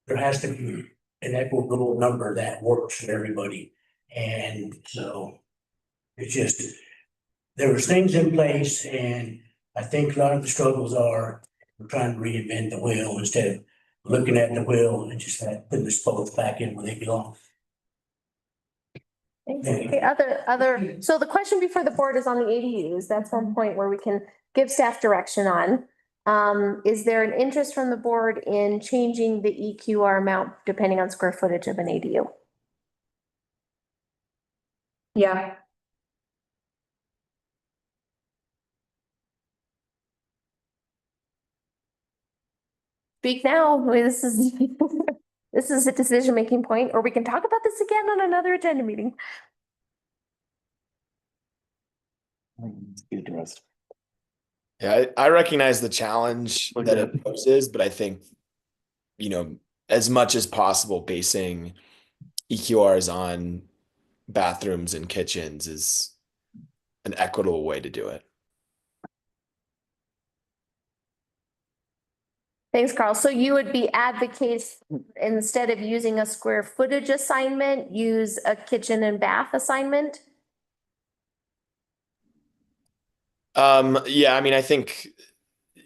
there has to be an equitable number that works for everybody. And so it's just, there was things in place, and I think a lot of the struggles are we're trying to reinvent the wheel instead of looking at the wheel and just putting the spokes back in where they belong. Okay, so the question before the board is on the ADUs. That's one point where we can give staff direction on. Is there an interest from the board in changing the EQR amount depending on square footage of an ADU? Yeah. Speak now. I mean, this is this is a decision-making point, or we can talk about this again on another agenda meeting. Yeah, I recognize the challenge that it poses, but I think, as much as possible, basing EQRs on bathrooms and kitchens is an equitable way to do it. Thanks, Carl. So you would be advocates, instead of using a square footage assignment, use a kitchen and bath assignment? Yeah, I mean, I think,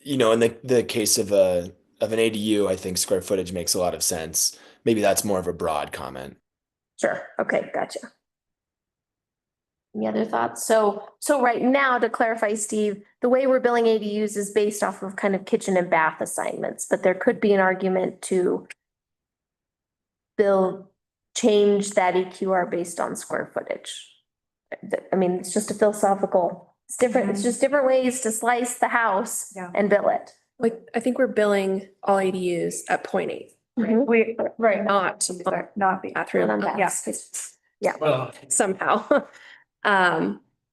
in the case of an ADU, I think square footage makes a lot of sense. Maybe that's more of a broad comment. Sure. Okay, gotcha. Any other thoughts? So right now, to clarify, Steve, the way we're billing ADUs is based off of kind of kitchen and bath assignments, but there could be an argument to change that EQR based on square footage. I mean, it's just a philosophical, it's different, it's just different ways to slice the house and bill it. Like, I think we're billing all ADUs at 0.8. Mhm. We, right, Not not the. bathroom. Yeah. Well, Somehow.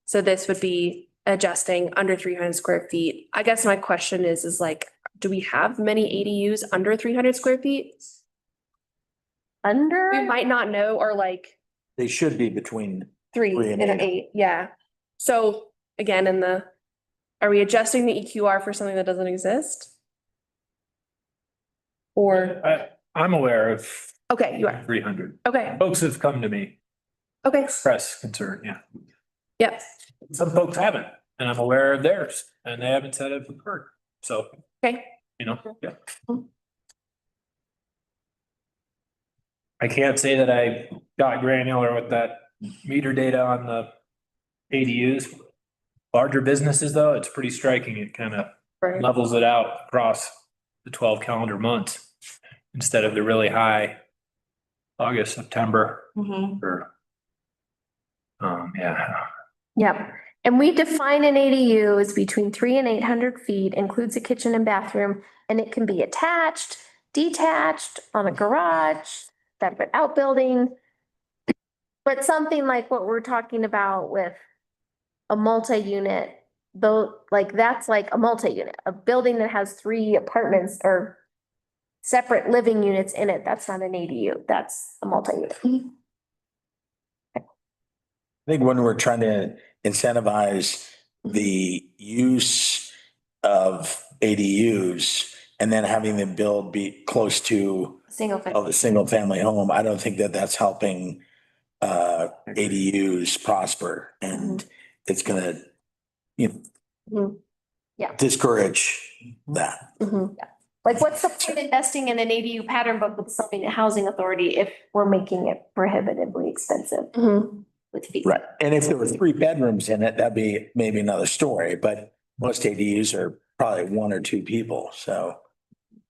So this would be adjusting under 300 square feet. I guess my question is like, do we have many ADUs under 300 square feet? We Under, might not know, or like They should be between, 3 3 and and an 8, yeah. So again, are we adjusting the EQR for something that doesn't exist? Or, I'm aware of okay, you are, 300. okay, Folks have come to me, okay, express concern, yeah. yep. Some folks haven't, and I'm aware of theirs, and they haven't said it occurred. So, Okay. you know, yeah. I can't say that I got granular with that meter data on the ADUs. Larger businesses, though, it's pretty striking. It kind of Right. levels it out across the 12 calendar months instead of the really high August, September, or yeah. yep. And we define an ADU as between 300 and 800 feet, includes a kitchen and bathroom, and it can be attached, detached, on a garage, separate outbuilding. But something like what we're talking about with a multi-unit, though, like that's like a multi-unit, a building that has 3 apartments or separate living units in it. That's not an ADU. That's a multi-unit. I think when we're trying to incentivize the use of ADUs and then having them build be close to Single family. a single family home, I don't think that that's helping ADUs prosper, and it's gonna, Yeah. discourage that. Like, what's the point of investing in an ADU pattern book with something housing authority if we're making it prohibitively expensive with fees? Right. And if there were 3 bedrooms in it, that'd be maybe another story, but most ADUs are probably 1 or 2 people. So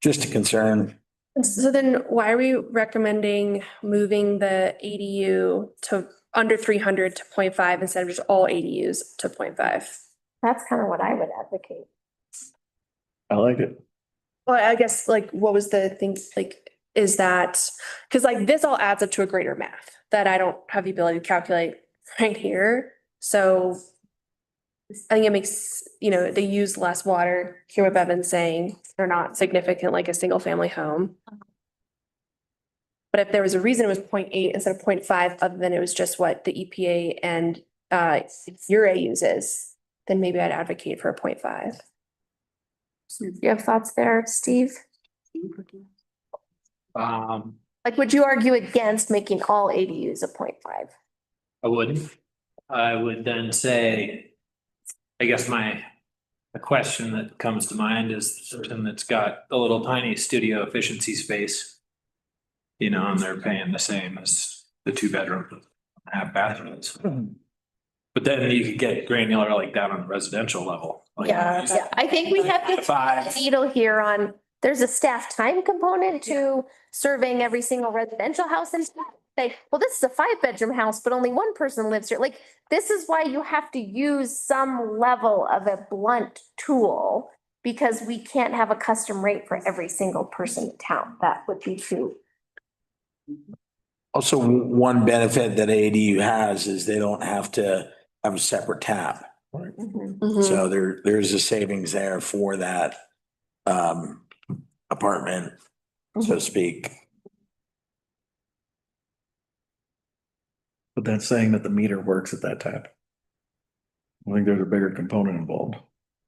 just a concern. So then why are we recommending moving the ADU to under 300 to 0.5 instead of just all ADUs to 0.5? That's kind of what I would advocate. I like it. Well, I guess like, what was the thing, like, is that, because like this all adds up to a greater math that I don't have the ability to calculate right here. So I think it makes, they use less water. Hear what Bevan's saying. They're not significant like a single family home. But if there was a reason it was 0.8 instead of 0.5, other than it was just what the EPA and URA uses, then maybe I'd advocate for a 0.5. You have thoughts there, Steve? I Like, would you argue against making all ADUs a 0.5? wouldn't. I would then say, I guess the question that comes to mind is the person that's got a little tiny studio efficiency space. And they're paying the same as the 2-bedroom, half bathrooms. But then you could get granular like down on the residential level. Like, Yeah, I think we have to Five. needle here on, there's a staff time component to surveying every single residential house and say, well, this is a 5-bedroom house, but only 1 person lives here. Like, this is why you have to use some level of a blunt tool, because we can't have a custom rate for every single person in town. That would be true. Also, one benefit that ADU has is they don't have to have a separate tap. So there's a savings there for that apartment, so to speak. But that's saying that the meter works at that tap. I think there's a bigger component involved.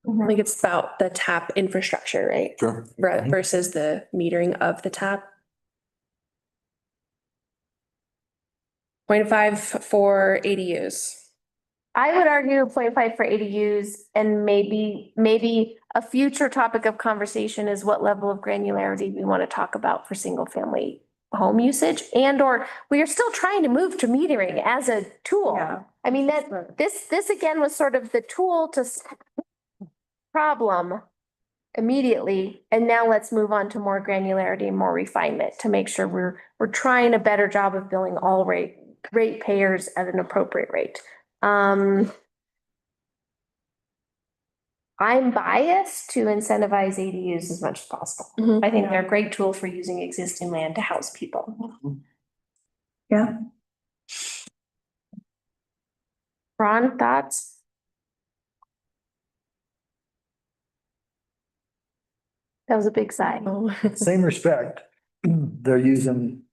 I think it's about the tap infrastructure, right? Sure. Versus the metering of the tap. 0.5 for ADUs. I would argue 0.5 for ADUs, and maybe a future topic of conversation is what level of granularity we want to talk about for single family home usage, and or we are still trying to move to metering as a tool. I mean, this again was sort of the tool to problem immediately. And now let's move on to more granularity and more refinement to make sure we're trying a better job of billing all rate payers at an appropriate rate. I'm biased to incentivize ADUs as much as possible. I think they're a great tool for using existing land to house people. Yeah. Ron, thoughts? That was a big sigh. Same respect, they're using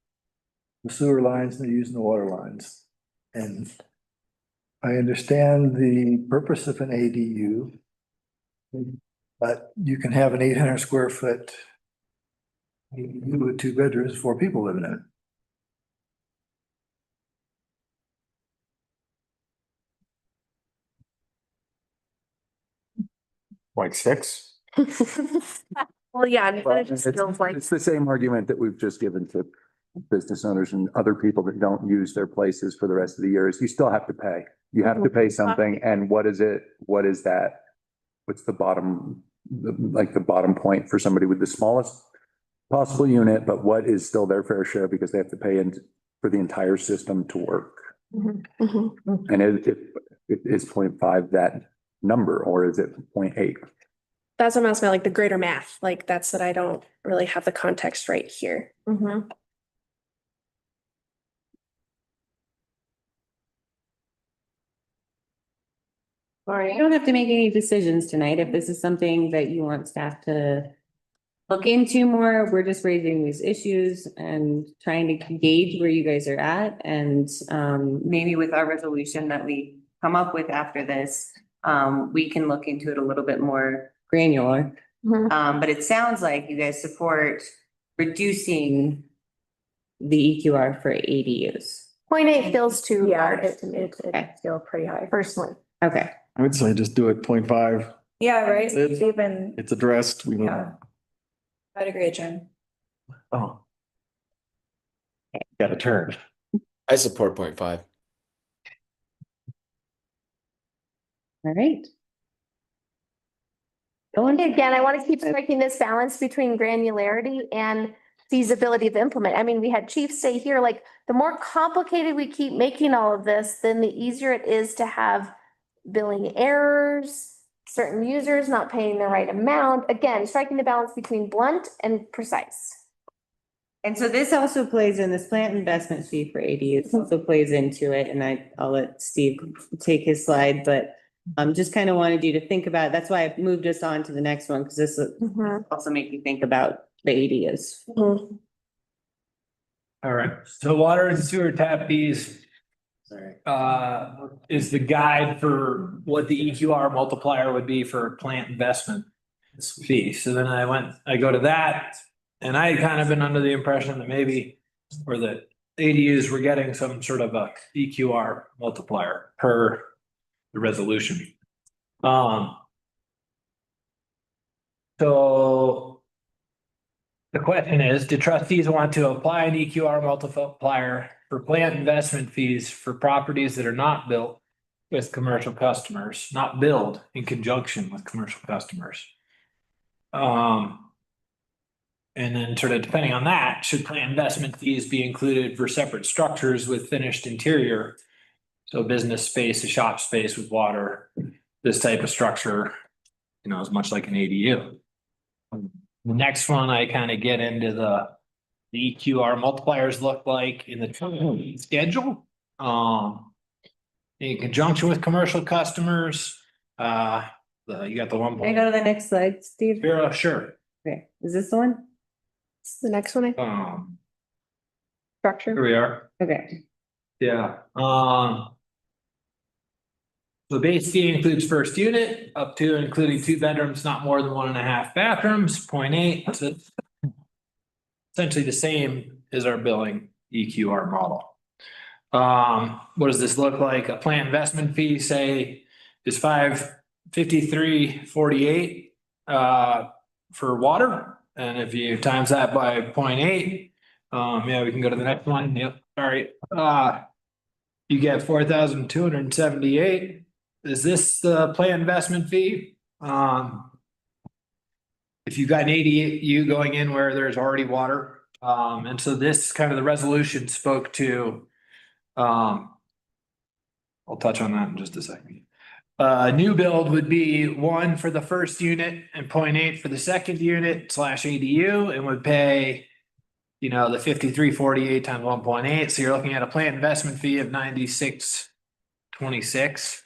the sewer lines, they're using the water lines. And I understand the purpose of an ADU. But you can have an 800 square foot ADU with 2 bedrooms, 4 people living in it. Like 6? Well, yeah, and it Well, just feels like. It's the same argument that we've just given to business owners and other people that don't use their places for the rest of the year is you still have to pay. You have to pay something. And what is it? What is that? What's the bottom, like the bottom point for somebody with the smallest possible unit, but what is still their fair share because they have to pay in for the entire system to work? And it is 0.5 that number, or is it 0.8? That's what I'm asking about, like the greater math, like that's that I don't really have the context right here. You don't have to make any decisions tonight. If this is something that you want staff to look into more, we're just raising these issues and trying to gauge where you guys are at. And maybe with our resolution that we come up with after this, we can look into it a little bit more granular. But it sounds like you guys support reducing the EQR for ADUs. 0.8 feels too Yeah, hard to me, it's still pretty high. personally. Okay. I would say just do it 0.5. Yeah, right. It's- Even, It's addressed. We yeah. I'd agree, Jen. Oh. Got a turn. I support 0.5. All right. Again, I want to keep striking this balance between granularity and feasibility of implement. I mean, we had Chief say here, like, the more complicated we keep making all of this, then the easier it is to have billing errors, certain users not paying the right amount. Again, striking the balance between blunt and precise. And so this also plays in this plant investment fee for ADUs also plays into it. And I'll let Steve take his slide, but just kind of wanted you to think about it. That's why I moved us on to the next one, because this will also make you think about the ADUs. All right, so water and sewer tap fees is the guide for what the EQR multiplier would be for plant investment fee. So then I go to that, and I had kind of been under the impression that maybe, or that ADUs were getting some sort of a EQR multiplier per the resolution. So the question is, do trustees want to apply an EQR multiplier for plant investment fees for properties that are not built with commercial customers, not billed in conjunction with commercial customers? And then sort of depending on that, should plant investment fees be included for separate structures with finished interior? So business space, a shop space with water, this type of structure, is much like an ADU. The next one, I kind of get into the EQR multipliers look like in the schedule. In conjunction with commercial customers, you got the one. Can I go to the next slide, Steve? Yeah, sure. Okay, is this the one? It's the next one. Structure. Here we are. Okay. Yeah. The base fee includes first unit up to and including 2 bedrooms, not more than 1.5 bathrooms, 0.8. So essentially the same as our billing EQR model. What does this look like? A plant investment fee, say, is $553.48 for water. And if you times that by 0.8, yeah, we can go to the next one. Yep, sorry. you get 4,278. Is this the planned investment fee? If you've got an ADU going in where there's already water, and so this kind of the resolution spoke to, I'll touch on that in just a second. New build would be 1 for the first unit and 0.8 for the second unit / ADU, and would pay, the 5348 times 1.8. So you're looking at a planned investment fee of 96.26.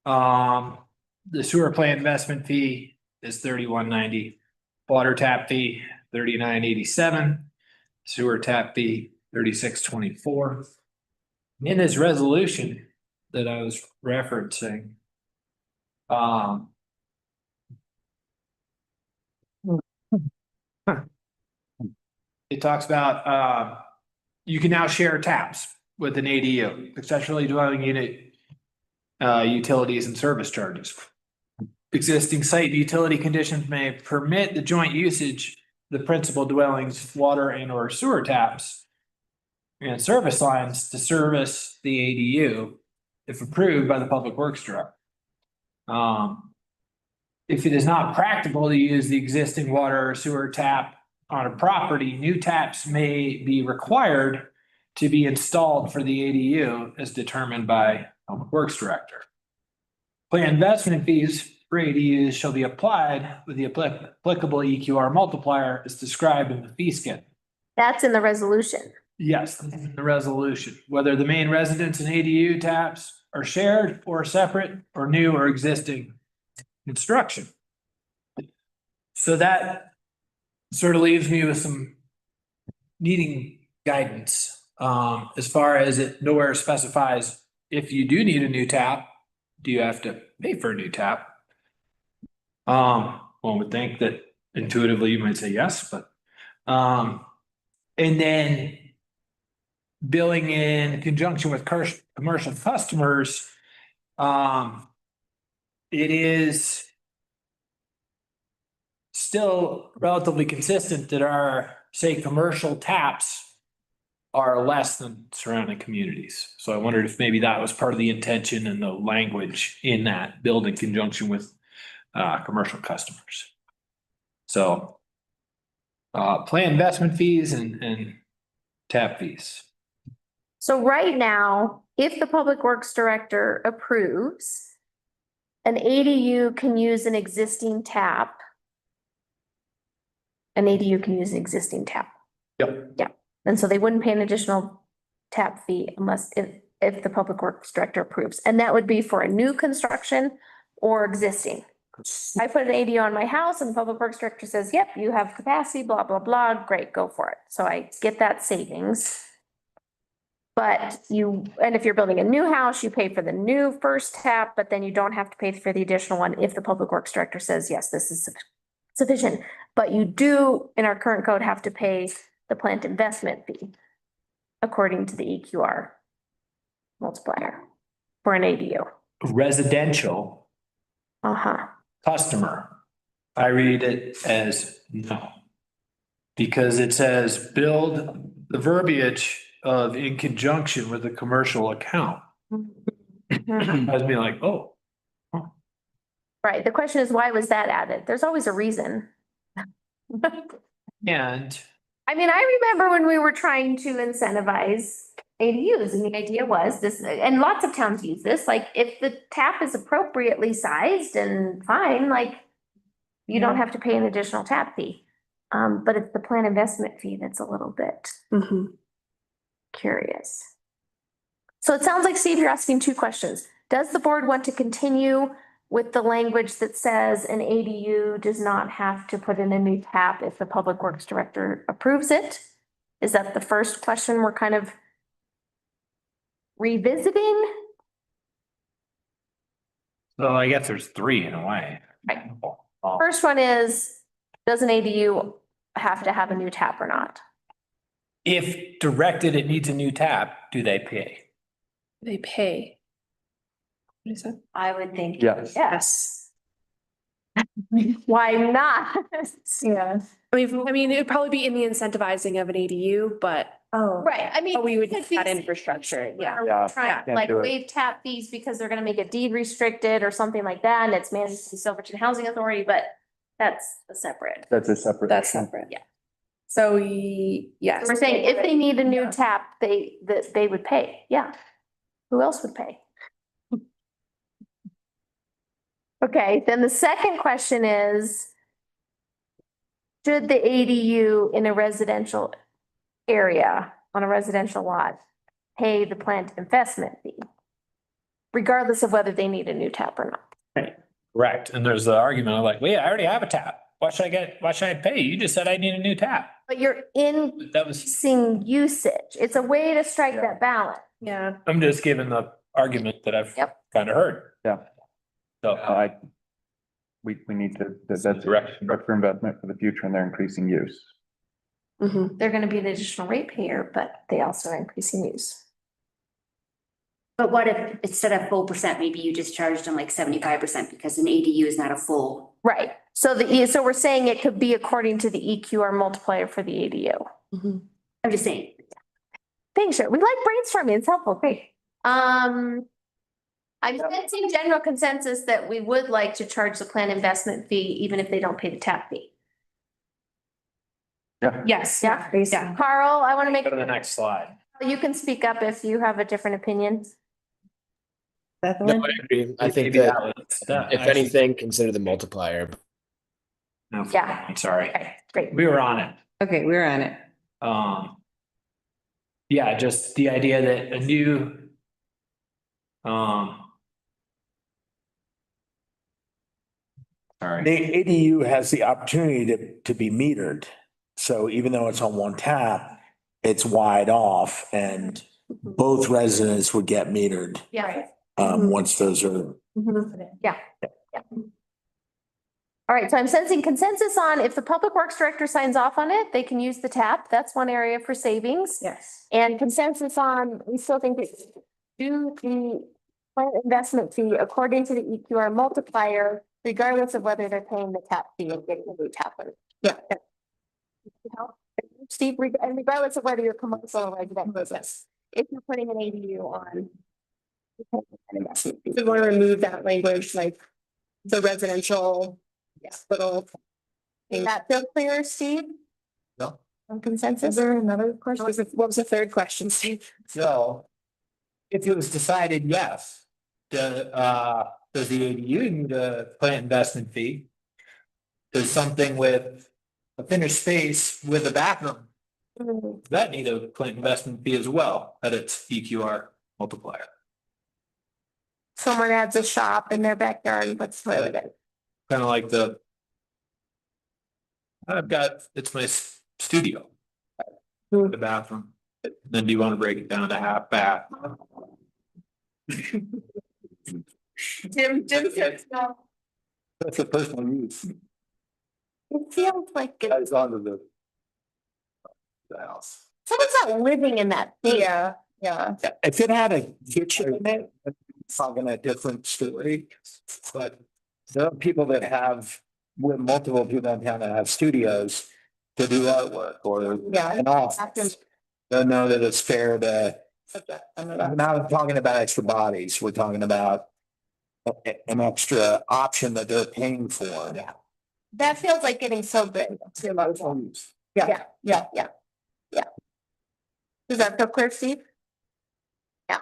The sewer plant investment fee is 31.90. Water tap fee 39.87. Sewer tap fee 36.24. In this resolution that I was referencing, it talks about you can now share taps with an ADU, accessory dwelling unit, utilities and service charges. Existing site utility conditions may permit the joint usage of the principal dwellings, water and or sewer taps and service lines to service the ADU if approved by the Public Works Director. If it is not practical to use the existing water or sewer tap on a property, new taps may be required to be installed for the ADU as determined by Public Works Director. Planned investment fees for ADUs shall be applied with the applicable EQR multiplier as described in the fee schedule. That's in the resolution. Yes, the resolution, whether the main residence and ADU taps are shared or separate or new or existing construction. So that sort of leaves me with some needing guidance. As far as it nowhere specifies if you do need a new tap, do you have to pay for a new tap? One would think that intuitively you might say yes, but and then billing in conjunction with commercial customers, it is still relatively consistent that our, say, commercial taps are less than surrounding communities. So I wondered if maybe that was part of the intention and the language in that build in conjunction with commercial customers. So planned investment fees and tap fees. So right now, if the Public Works Director approves, an ADU can use an existing tap. An ADU can use an existing tap. Yep. Yeah. And so they wouldn't pay an additional tap fee unless if the Public Works Director approves. And that would be for a new construction or existing. I put an ADU on my house and the Public Works Director says, yep, you have capacity, blah, blah, blah. Great, go for it. So I get that savings. But and if you're building a new house, you pay for the new first tap, but then you don't have to pay for the additional one if the Public Works Director says, yes, this is sufficient. But you do, in our current code, have to pay the plant investment fee according to the EQR multiplier for an ADU. Residential customer, I read it as no. Because it says build the verbiage of in conjunction with a commercial account. I'd be like, oh. Right. The question is, why was that added? There's always a reason. And I mean, I remember when we were trying to incentivize ADUs and the idea was this, and lots of towns use this, like if the tap is appropriately sized and fine, like you don't have to pay an additional tap fee. But it's the plan investment fee that's a little bit curious. So it sounds like, Steve, you're asking two questions. Does the board want to continue with the language that says an ADU does not have to put in a new tap if the Public Works Director approves it? Is that the first question we're kind of revisiting? so I guess there's three in a way. Right. First one is, does an ADU have to have a new tap or not? If directed it needs a new tap, do they pay? They pay. What is that? I would think Yes. yes. Why not? Yeah. I mean, it would probably be in the incentivizing of an ADU, but Oh. Right, I mean. But we would could need be that infrastructure, yeah. Yeah, Trying, can't like do it. waive tap fees because they're gonna make it deed restricted or something like that, and it's managed by the Silverton Housing Authority, but that's a separate. That's a separate. That's issue. separate. Yeah. So yes. We're saying if they need a new tap, they would pay, yeah. Who else would pay? Okay, then the second question is, should the ADU in a residential area, on a residential lot, pay the planned investment fee? Regardless of whether they need a new tap or not. Correct. And there's the argument of like, well, yeah, I already have a tap. Why should I pay? You just said I need a new tap. But you're That was, increasing usage. It's a way to strike that balance. Yeah. I'm just giving the argument that I've Yep. kind of heard. Yeah. So We need to, that's direct for investment for the future and they're increasing use. They're gonna be an additional ratepayer, but they also are increasing use. But what if instead of full percent, maybe you just charged them like 75% because an ADU is not a full. Right, so so we're saying it could be according to the EQR multiplier for the ADU. I'm just saying. Thanks, sure, we like brainstorming, it's helpful, great. I'm sensing general consensus that we would like to charge the plan investment fee even if they don't pay the tap fee. Yes. Yeah, Yeah. Carl, I want to make, Go to the next slide. you can speak up if you have a different opinion. No, I agree. I think Maybe that was- if actually- anything, consider the multiplier. No, Yeah. I'm sorry. Okay, great. We were on it. Okay, we're on it. Yeah, just the idea that a new, sorry. The ADU has the opportunity to be metered. So even though it's on one tap, it's wide off and both residents would get metered, Yeah. once those are. Yeah. All right, so I'm sensing consensus on if the public works director signs off on it, they can use the tap. That's one area for savings. Yes. And consensus on, we still think that do the plan investment fee according to the EQR multiplier, regardless of whether they're paying the tap fee and getting a new tap. Yeah. Steve, and regardless of whether you're commercial or residential business, if you're putting an ADU on. We want to remove that language, like the residential. Yes. Little. Does that feel clear, Steve? No. On consensus? Is there another question? What was the third question, Steve? So if it was decided, yes, does the ADU need a plant investment fee? Does something with a finished space with a bathroom, that need a plant investment fee as well at its EQR multiplier? Someone adds a shop in their backyard and puts toilet in. Kind of like it's my studio. The bathroom, then do you want to break it down to half bath? Jim says no. That's a personal use. It feels like That is onto the house. someone's not living in that thing. Yeah. If it had a kitchen in it, it's talking a different story. But there are people that have, with multiple people in town that have studios to do artwork or an office. Don't know that it's fair to, I'm not talking about extra bodies, we're talking about an extra option that they're paying for. That feels like getting so big. Yeah. Does that feel clear, Steve? Yeah.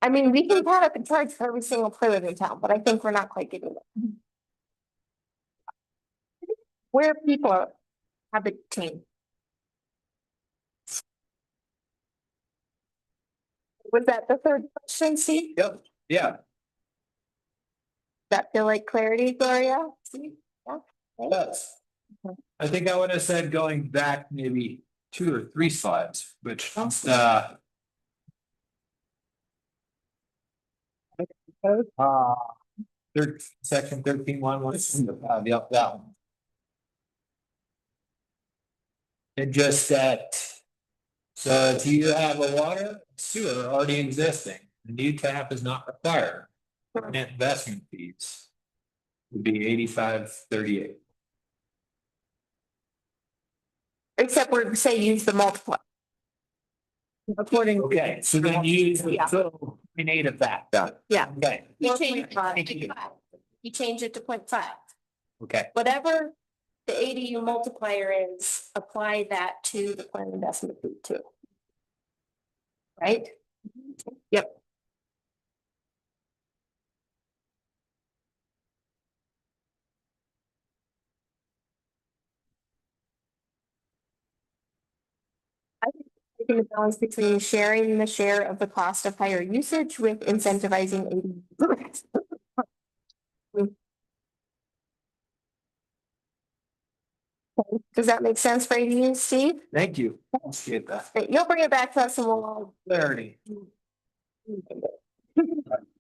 I mean, we can pad up and charge for every single toilet in town, but I think we're not quite getting it. Where people are habiting. Was that the third question, Steve? Yep, yeah. Does that feel like clarity, Gloria? Yes. I think I would have said going back maybe 2 or 3 slides, which section 13.1 was that one. It just said, so if you have a water sewer already existing, the new tap is not required. Net investment fees would be 85.38. Except we're say use the multiplier. according. Okay, so then you, Yeah. so we need of that. Yeah. Yeah. Okay, You change it to 0.5. You change it to 0.5. okay. Whatever the ADU multiplier is, apply that to the planned investment fee too. Right? Yep. I think taking the balance between sharing the share of the cost of higher usage with incentivizing ADU. Does that make sense for you, Steve? Thank you. Appreciate that. You'll bring it back to us and we'll all. Clarity.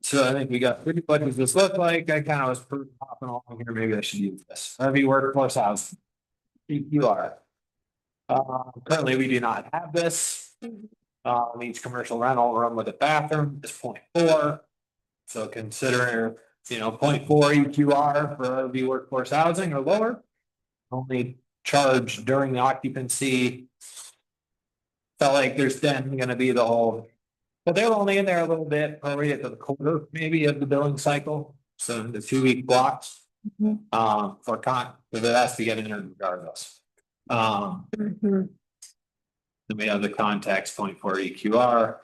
So I think we got pretty much what this look like. I kind of was hopping along here. Maybe I should use this. RV workforce housing. EQR. Currently, we do not have this. Each commercial rental run with a bathroom is 0.4. So consider, 0.4 EQR for RV workforce housing or lower. Only charge during the occupancy. Felt like there's then gonna be the whole, well, they're only in there a little bit, probably at the quarter maybe of the billing cycle. So the 2-week blocks. For it has to get in there regardless. Then we have the context 0.4 EQR.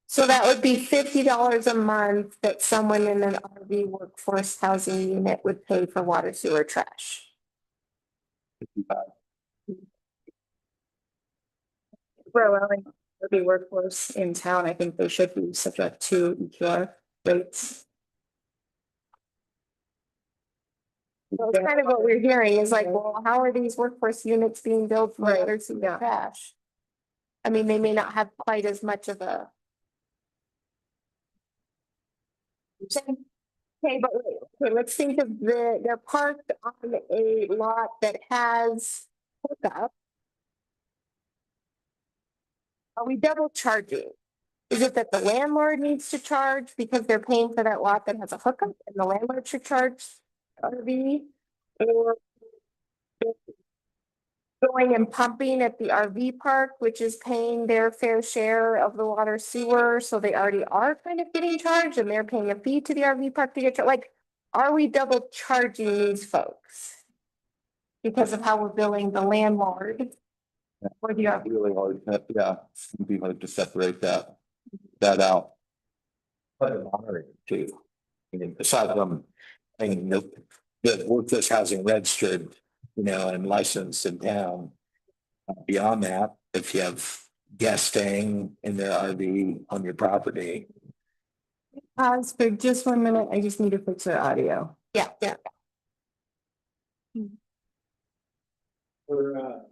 So that would be $50 a month that someone in an RV workforce housing unit would pay for water, sewer, trash. We're allowing RV workforce in town. I think they should be subject to EQR rates. So it's kind of what we're hearing is like, well, how are these workforce units being billed for Right, water, sewer, yeah. trash? I mean, they may not have quite as much of a. Okay, but wait, okay, let's think of they're parked on a lot that has hookup. Are we double charging? Is it that the landlord needs to charge because they're paying for that lot that has a hookup and the landlord should charge RV? Or going and pumping at the RV park, which is paying their fair share of the water sewer, so they already are kind of getting charged and they're paying a fee to the RV park to get charged. Like, are we double charging these folks? Because of how we're billing the landlord or the RV? Really hard, yeah, it's gonna be hard to separate that out. But monitoring too. I mean, aside from, I mean, the workforce housing registered, and licensed in town. Beyond that, if you have guests staying in their RV on your property. Pause for just 1 minute. I just need to fix our audio. Yeah, yeah. For,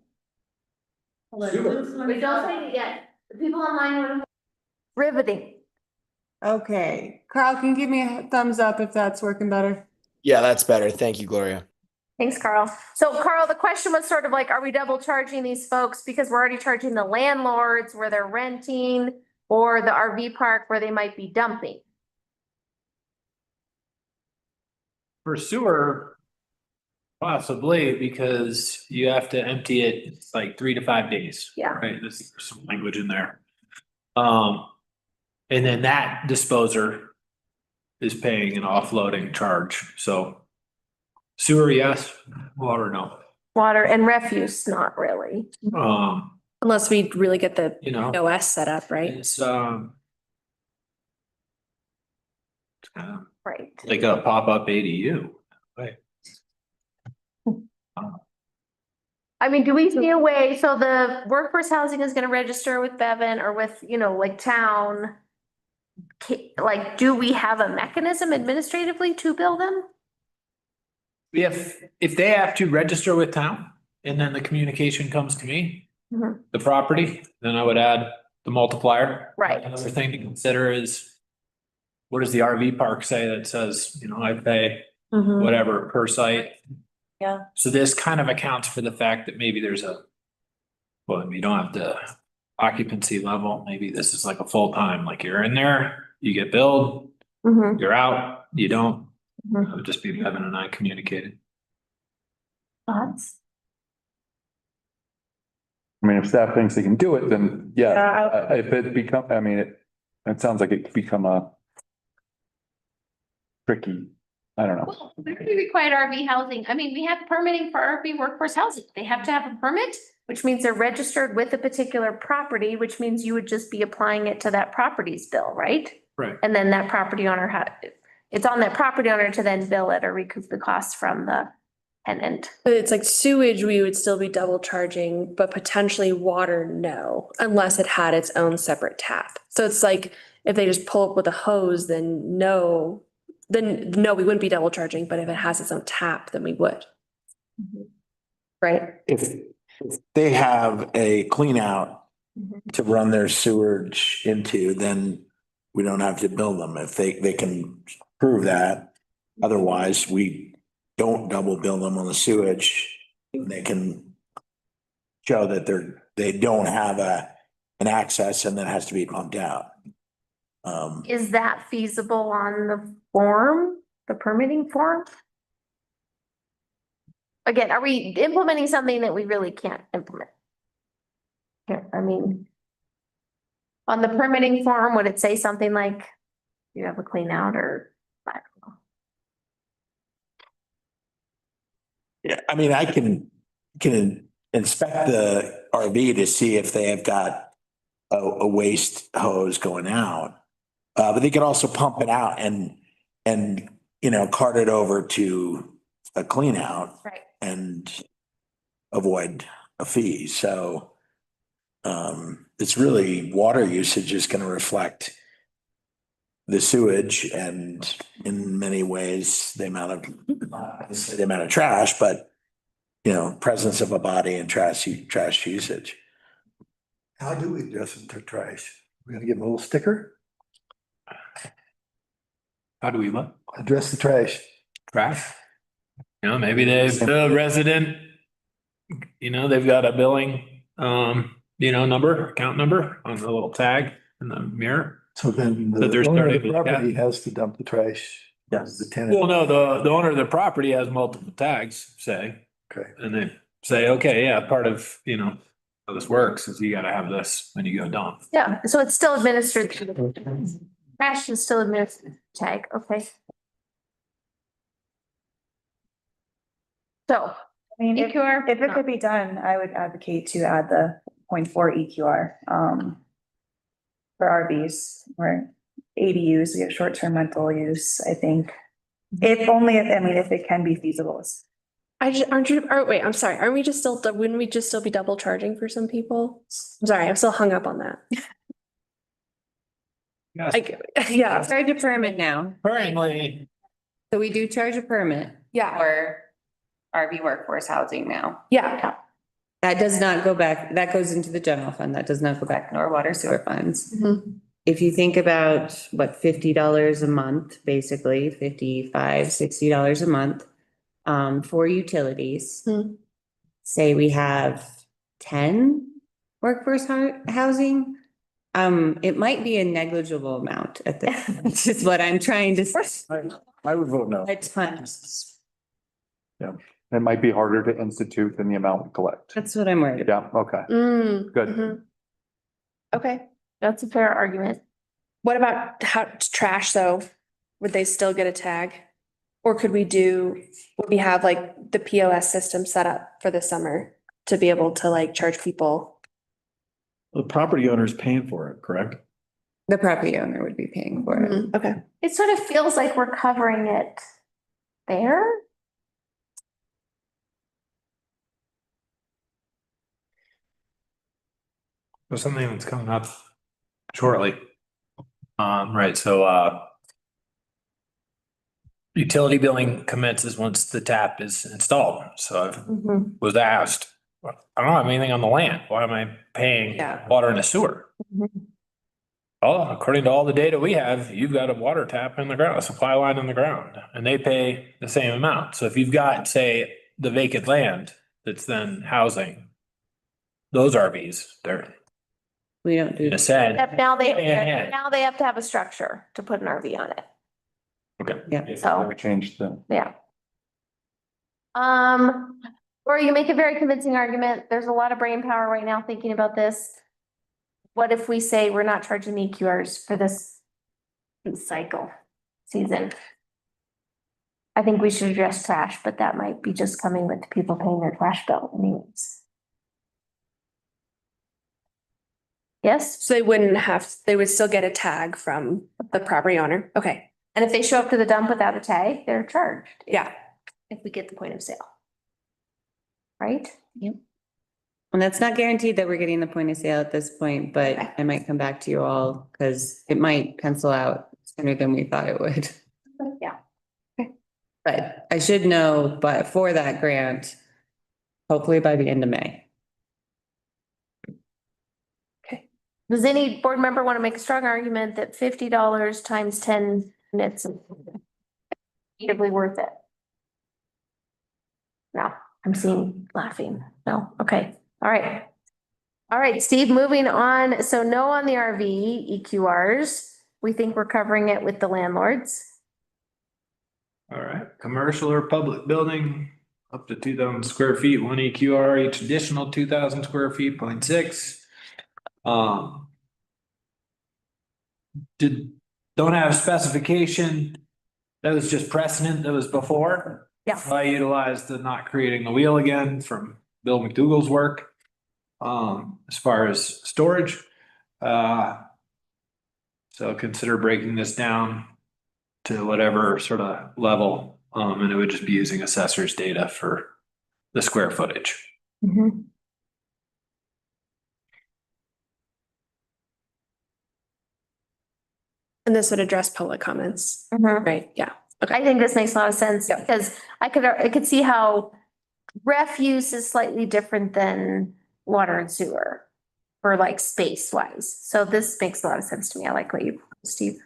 We don't say it yet. The people online. Riveting. Okay, Carl, can you give me a thumbs up if that's working better? Yeah, that's better. Thank you, Gloria. Thanks, Carl. So Carl, the question was sort of like, are we double charging these folks because we're already charging the landlords where they're renting or the RV park where they might be dumping? For sewer, possibly because you have to empty it like 3 to 5 days. Yeah. Right, there's some language in there. And then that disposer is paying an offloading charge, so. Sewer, yes, water, no. Water and refuse, not really. Unless we really get the OS set up, right? It's kind of Right. like a pop-up ADU. Right. I mean, do we see a way, so the workforce housing is gonna register with Bevan or with, like town? Like, do we have a mechanism administratively to bill them? If they have to register with town and then the communication comes to me, Mhm. the property, then I would add the multiplier. Right. Another thing to consider is what does the RV park say that says, I pay whatever per site? Yeah. So this kind of accounts for the fact that maybe there's well, you don't have the occupancy level. Maybe this is like a full-time, like you're in there, you get billed, you're out, you don't. It would just be Bevan and I communicated. Thoughts? I mean, if staff thinks they can do it, then yeah, Yeah, if it become, I mean, it sounds like it could become a tricky, I don't know. Well, we required RV housing. I mean, we have permitting for RV workforce housing. They have to have a permit, which means they're registered with a particular property, which means you would just be applying it to that property's bill, right? Right. And then that property owner it's on that property owner to then bill it or recoup the costs from the tenant. But it's like sewage, we would still be double charging, but potentially water, no, unless it had its own separate tap. So it's like, if they just pull up with a hose, then no, we wouldn't be double charging, but if it has its own tap, then we would. Right? If they have a clean out to run their sewage into, then we don't have to bill them if they can prove that. Otherwise, we don't double bill them on the sewage. They can show that they don't have an access and that has to be pumped out. Is that feasible on the form, the permitting form? Again, are we implementing something that we really can't implement? Yeah, I mean, on the permitting form, would it say something like you have a clean out or I don't know? Yeah, I mean, I can inspect the RV to see if they have got a waste hose going out. But they could also pump it out and, cart it over to a clean out. Right. And avoid a fee. So, it's really water usage is going to reflect the sewage and in many ways, the amount of trash, but presence of a body and trash usage. How do we address the trash? We're gonna give them a little sticker, How do we what? address the trash. Trash? Maybe the resident, they've got a billing, number, account number on the little tag in the mirror. So then That the they're owner of starting the to look at. property has to dump the trash. Yes. The tenant. Well, no, the owner of the property has multiple tags, say, Okay. and they say, okay, yeah, part of, how this works is you gotta have this when you go dump. Yeah, so it's still administered. Trash is still administered tag, okay. So, I mean, if EQR? it could be done, I would advocate to add the 0.4 EQR, for RVs or ADUs, we have short-term rental use, I think. If only, if it can be feasible. Wait, I'm sorry, wouldn't we just still be double charging for some people? I'm sorry, I'm still hung up on that. Yeah, Charge a permit now. Currently, So we do charge a permit yeah, for RV workforce housing now. yeah. That does not go back, that goes into the general fund. That does not go back into our water sewer funds. Mhm. If you think about $50 a month, basically $55-$60 a month, for utilities. Hmm. Say we have 10 workforce housing, it might be a negligible amount at this, this is what I'm trying to say. I would vote no. A ton. Yeah, it might be harder to institute than the amount we collect. That's what I'm worried about. Yeah, okay, Mm, good. mhm. Okay, That's a fair argument. what about trash though? Would they still get a tag? Or would we have like the POS system set up for the summer to be able to like charge people? the property owner is paying for it, correct? The property owner would be paying for it. Mhm, okay. It sort of feels like we're covering it there. There's something that's coming up shortly. Right, utility billing commences once the tap is installed, so I was asked, I don't have anything on the land, why am I paying Yeah. water and a sewer? Oh, according to all the data we have, you've got a water tap in the ground, a supply line in the ground, and they pay the same amount. So if you've got, say, the vacant land that's then housing those RVs, We don't do. in a sense. Except now Yeah. now they have to have a structure to put an RV on it. Okay. Yeah. So, We changed the. yeah. Or you make a very convincing argument. There's a lot of brain power right now thinking about this. What if we say we're not charging the EQRs for this cycle season? I think we should address trash, but that might be just coming with people paying their trash bill anyways. Yes? So they would still get a tag from the property owner. Okay, And if they show up to the dump without a tag, they're charged. yeah. If we get the point of sale. Right? And that's not guaranteed that we're getting the point of sale at this point, but I might come back to you all because it might pencil out sooner than we thought it would. Yeah. But I should know, but for that grant, hopefully by the end of May. Does any board member want to make a strong argument that $50 times 10 units is easily worth it? No, I'm seeing laughing. No, okay, all right. All right, Steve, moving on. So no on the RV EQRs. We think we're covering it with the landlords. All right, commercial or public building, up to 2,000 square feet, 1 EQR, each additional 2,000 square feet, 0.6. Don't have specification. That was just precedent that was before. Yeah. I utilized the not creating the wheel again from Bill McDougall's work. As far as storage. So consider breaking this down to whatever sort of level. And it would just be using assessor's data for the square footage. Mm-hmm. And this would address public comments, right? Yeah. I think this makes a lot of sense because I could see how refuse is slightly different than water and sewer for like space wise. So this makes a lot of sense to me. I like what you, Steve.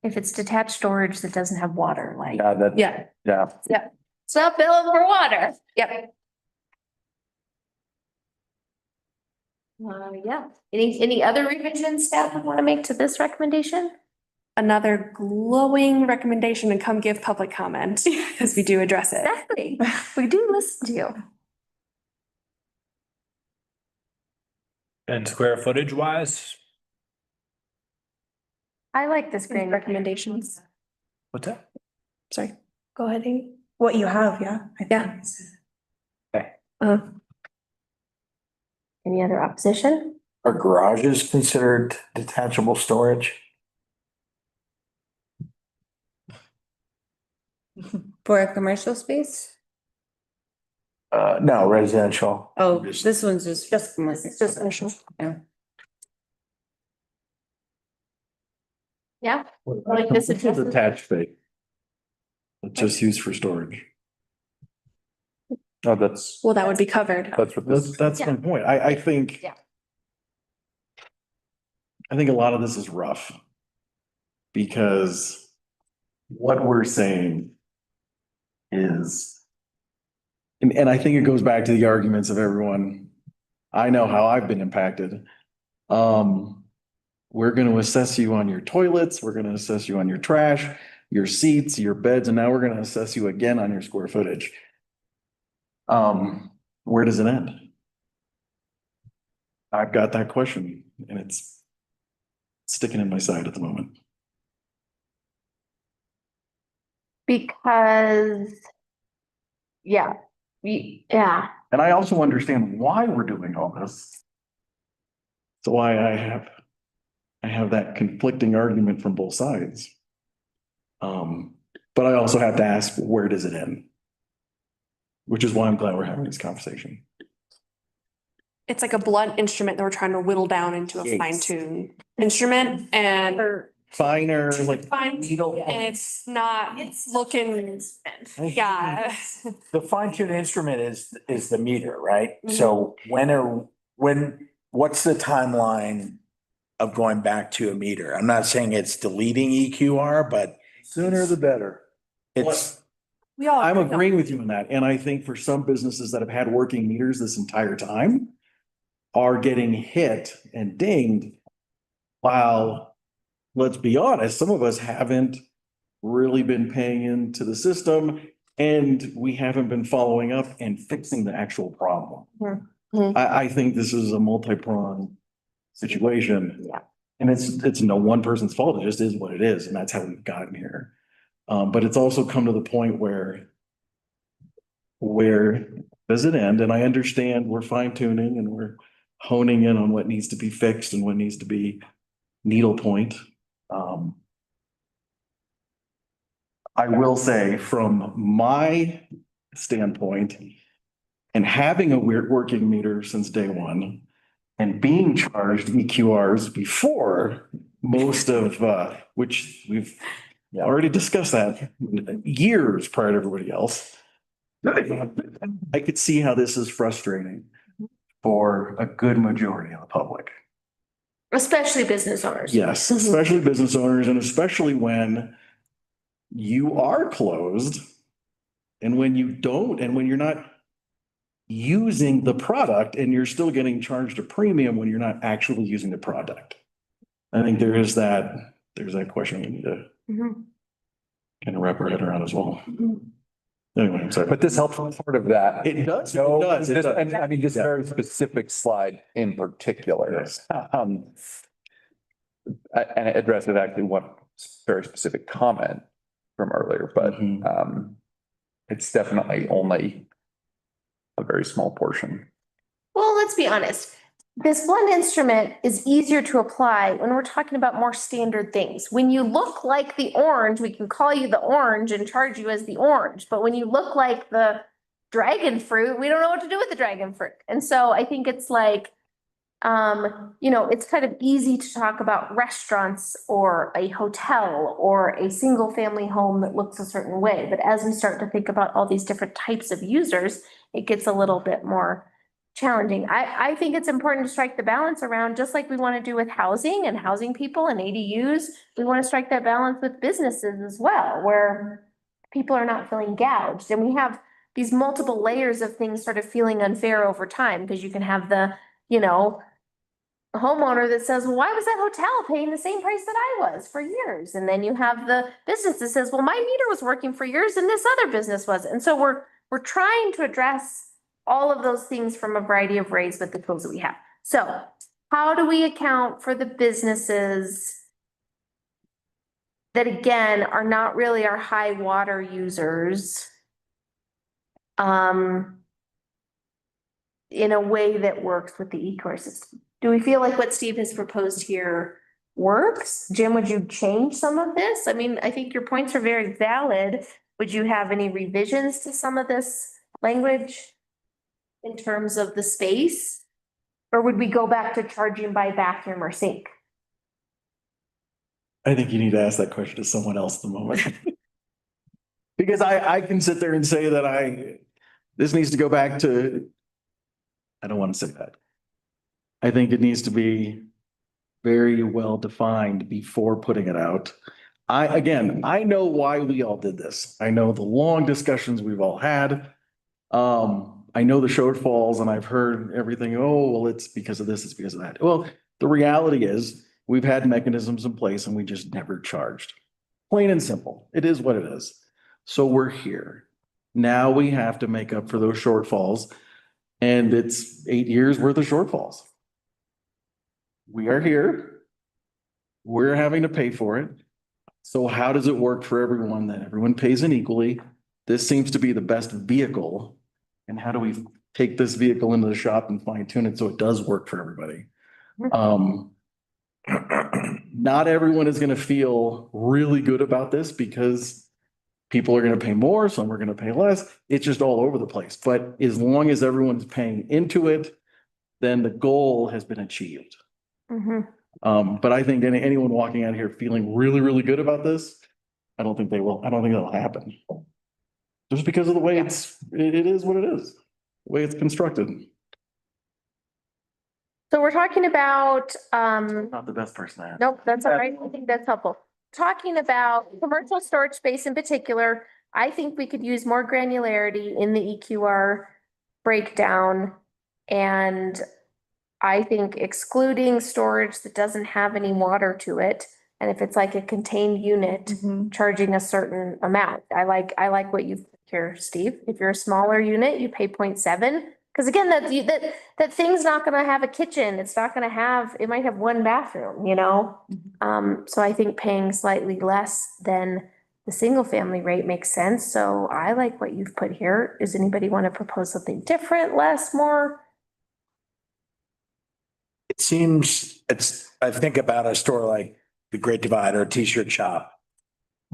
If it's detached storage that doesn't have water, like. Yeah. It's not billing for water. Yep. Yeah. Any other revisions staff would want to make to this recommendation? Another glowing recommendation and come give public comment as we do address it. Exactly. We do listen to you. And square footage wise, I like this Great green recommendations. what's that? Sorry. Go ahead, Amy. What you have, yeah. Yeah. Any other opposition? Are garages considered detachable storage? For a commercial space? No, residential. Oh, this one's just commercial. Yeah. Yeah. Like this It's addresses- attached space. It's just used for storage. Oh, that's, Well, that would be covered. that's what this. That's my point. I think. Yeah. I think a lot of this is rough. Because what we're saying is. And I think it goes back to the arguments of everyone. I know how I've been impacted. We're gonna assess you on your toilets, we're gonna assess you on your trash, your seats, your beds, and now we're gonna assess you again on your square footage. Where does it end? I've got that question and it's sticking in my side at the moment. Because. Yeah. Yeah. And I also understand why we're doing all this. So why I have that conflicting argument from both sides. But I also have to ask, where does it end? Which is why I'm glad we're having this conversation. It's like a blunt instrument that we're trying to whittle down into a Yes. fine-tuned instrument and Finer, like fine, needle. and it's not, it's looking, yeah. The fine tuned instrument is the meter, right? So what's the timeline of going back to a meter? I'm not saying it's deleting EQR, but Sooner the better. it's, I'm agreeing with you on that. And I think for some businesses that have had working meters this entire time are getting hit and dinged while, let's be honest, some of us haven't really been paying into the system and we haven't been following up and fixing the actual problem. I think this is a multi-pronged situation. Yeah. And it's no one person's fault. It just is what it is. And that's how we've gotten here. But it's also come to the point where does it end? And I understand we're fine tuning and we're honing in on what needs to be fixed and what needs to be needlepoint. I will say from my standpoint and having a weird working meter since day one and being charged EQRs before most of, which we've already discussed that years prior to everybody else. I could see how this is frustrating for a good majority of the public. Especially business owners. Yes, especially business owners and especially when you are closed and when you don't, and when you're not using the product and you're still getting charged a premium when you're not actually using the product. I think there's that question we need to kind of wrap our head around as well. Anyway, I'm sorry. But this helps part of that. It does. No, It does. and I mean, this very specific slide in particular. Yes. And it addresses actually one very specific comment from earlier, but it's definitely only a very small portion. Well, let's be honest. This blend instrument is easier to apply when we're talking about more standard things. When you look like the orange, we can call you the orange and charge you as the orange. But when you look like the dragon fruit, we don't know what to do with the dragon fruit. And so I think it's like, it's kind of easy to talk about restaurants or a hotel or a single family home that looks a certain way. But as we start to think about all these different types of users, it gets a little bit more challenging. I think it's important to strike the balance around, just like we want to do with housing and housing people and ADUs. We want to strike that balance with businesses as well, where people are not feeling gouged. And we have these multiple layers of things sort of feeling unfair over time, because you can have the, homeowner that says, well, why was that hotel paying the same price that I was for years? And then you have the business that says, well, my meter was working for years and this other business was. And so we're trying to address all of those things from a variety of ways with the tools that we have. So how do we account for the businesses that, again, are not really our high water users in a way that works with the EQR system? Do we feel like what Steve has proposed here works? Jim, would you change some of this? I mean, I think your points are very valid. Would you have any revisions to some of this language in terms of the space? Or would we go back to charging by bathroom or sink? I think you need to ask that question to someone else at the moment. Because I can sit there and say that this needs to go back to, I don't want to say that. I think it needs to be very well defined before putting it out. I know why we all did this. I know the long discussions we've all had. I know the shortfalls and I've heard everything. Oh, well, it's because of this, it's because of that. Well, the reality is we've had mechanisms in place and we just never charged. Plain and simple. It is what it is. So we're here. Now we have to make up for those shortfalls, and it's 8 years worth of shortfalls. We are here. We're having to pay for it. So how does it work for everyone that everyone pays in equally? This seems to be the best vehicle. And how do we take this vehicle into the shop and fine tune it so it does work for everybody? Not everyone is going to feel really good about this because people are going to pay more, some are going to pay less. It's just all over the place. But as long as everyone's paying into it, then the goal has been achieved. But I think anyone walking out here feeling really, really good about this, I don't think they will. I don't think that'll happen. Just because of the way it is what it is, the way it's constructed. So we're talking about, Not the best person to ask. nope, that's all right. I think that's helpful. Talking about commercial storage space in particular, I think we could use more granularity in the EQR breakdown. And I think excluding storage that doesn't have any water to it And if it's like a contained unit, charging a certain amount. I like what you've here, Steve. If you're a smaller unit, you pay 0.7. Because again, that thing's not gonna have a kitchen. It's not gonna have, it might have one bathroom, you know? So I think paying slightly less than the single family rate makes sense. So I like what you've put here. Does anybody want to propose something different, less, more? It seems, I think about a store like the Great Divide or a t-shirt shop.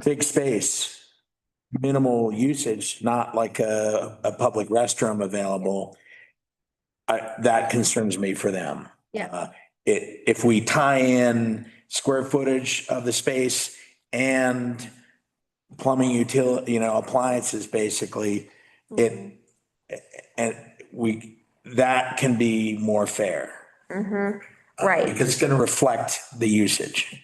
Big space, minimal usage, not like a public restroom available. That concerns me for them. Yeah. If we tie in square footage of the space and plumbing utility, appliances, basically, that can be more fair. Right. Because it's gonna reflect the usage.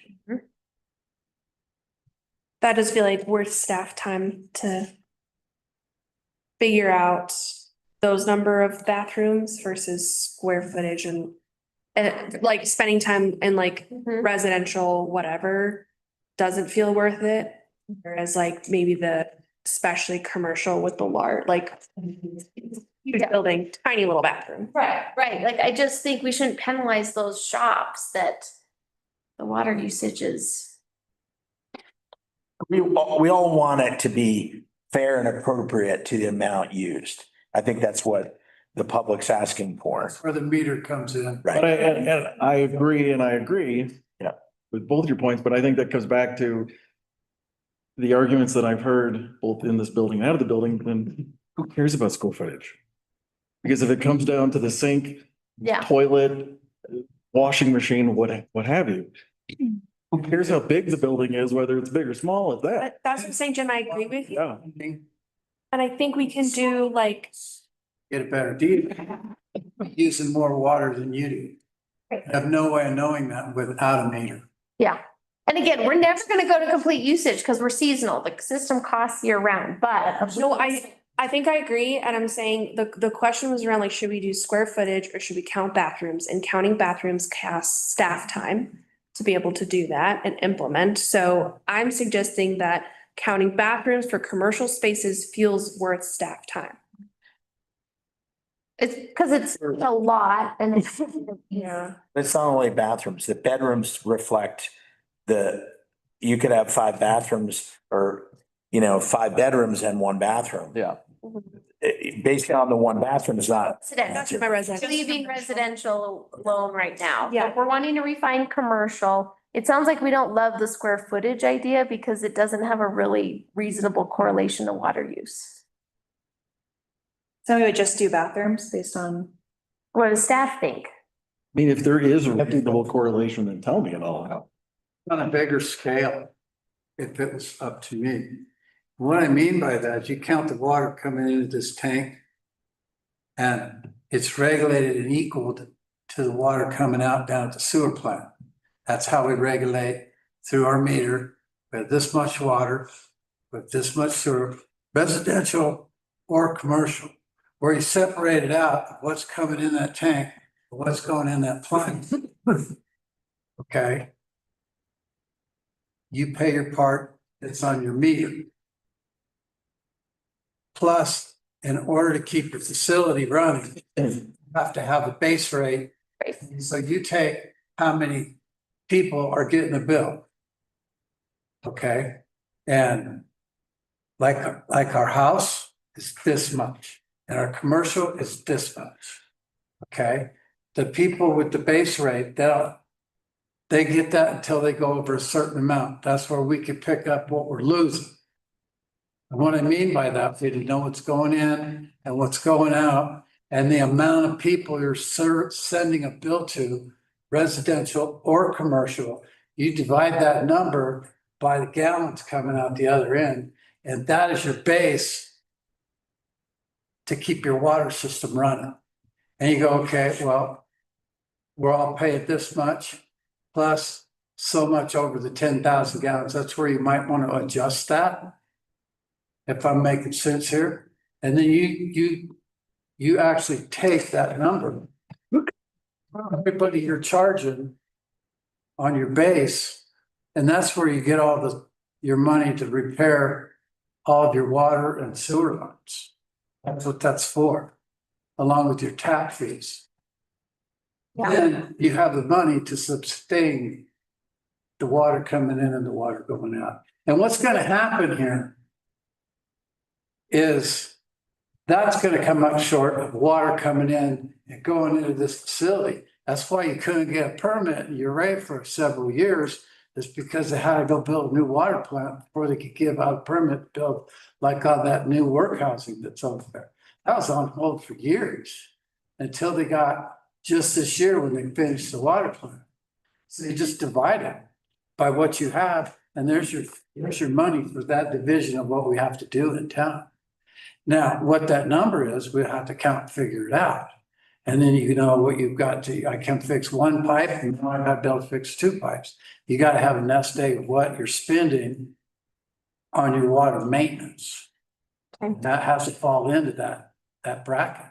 That does feel like worth staff time to figure out those number of bathrooms versus square footage and like spending time in like residential, whatever, doesn't feel worth it. Whereas like maybe the especially commercial with the large, like huge building, tiny little bathroom. Right. Like, I just think we shouldn't penalize those shops that the water usage is. We all want it to be fair and appropriate to the amount used. I think that's what the public's asking for. Where the meter comes in. Right. But I agree Yeah. with both your points, but I think that comes back to the arguments that I've heard both in this building and out of the building, then who cares about square footage? Because if it comes down to the sink, Yeah. toilet, washing machine, what have you, who cares how big the building is, whether it's big or small at that? But that's what I'm saying, Jim, I agree with you. Yeah. And I think we can do like, Get a better deal. Using more water than you do. I have no way of knowing that without a meter. Yeah. And again, we're never gonna go to complete usage because we're seasonal. The system costs year round, but. no, I think I agree. And I'm saying the question was around like, should we do square footage or should we count bathrooms? And counting bathrooms costs staff time to be able to do that and implement. So I'm suggesting that counting bathrooms for commercial spaces feels worth staff time. It's because it's a lot and it's, yeah. It's not only bathrooms, the bedrooms reflect you could have 5 bathrooms or, 5 bedrooms and 1 bathroom. Yeah. Based on the 1 bathroom is not. That's my residential. Leaving residential alone right now. Yeah. If we're wanting to refine commercial, it sounds like we don't love the square footage idea because it doesn't have a really reasonable correlation to water use. So we would just do bathrooms based on. What does staff think? I mean, if there is a reasonable correlation, then tell me it all. On a bigger scale, if it was up to me. What I mean by that, you count the water coming into this tank and it's regulated and equal to the water coming out down at the sewer plant. That's how we regulate through our meter, with this much water, with this much sewer, residential or commercial, where you separate it out, what's coming in that tank, what's going in that plant. Okay. You pay your part, it's on your meter. Plus, in order to keep your facility running, you have to have a base rate. So you take how many people are getting a bill. Okay, and like our house is this much, and our commercial is this much. Okay, the people with the base rate, they get that until they go over a certain amount. That's where we can pick up what we're losing. And what I mean by that, we to know what's going in and what's going out, and the amount of people you're sending a bill to, residential or commercial. You divide that number by the gallons coming out the other end, and that is your base to keep your water system running. And you go, okay, well, we're all paying this much plus so much over the 10,000 gallons. That's where you might want to adjust that, if I'm making sense here. And then you actually take that number. Everybody you're charging on your base And that's where you get all your money to repair all of your water and sewer lines. That's what that's for, along with your tap fees. Then you have the money to sustain the water coming in and the water going out. And what's gonna happen here is that's gonna come up short of water coming in and going into this facility. That's why you couldn't get a permit, and you're right, for several years, is because they had to go build a new water plant before they could give out a permit to build like on that new work housing that's over there. That was on hold for years until they got just this year when they finished the water plant. So you just divide it by what you have, and there's your money for that division of what we have to do in town. Now, what that number is, we have to count and figure it out. And then you know what you've got to, I can fix one pipe and I might not be able to fix two pipes. You got to have a nest egg of what you're spending on your water maintenance. That has to fall into that bracket.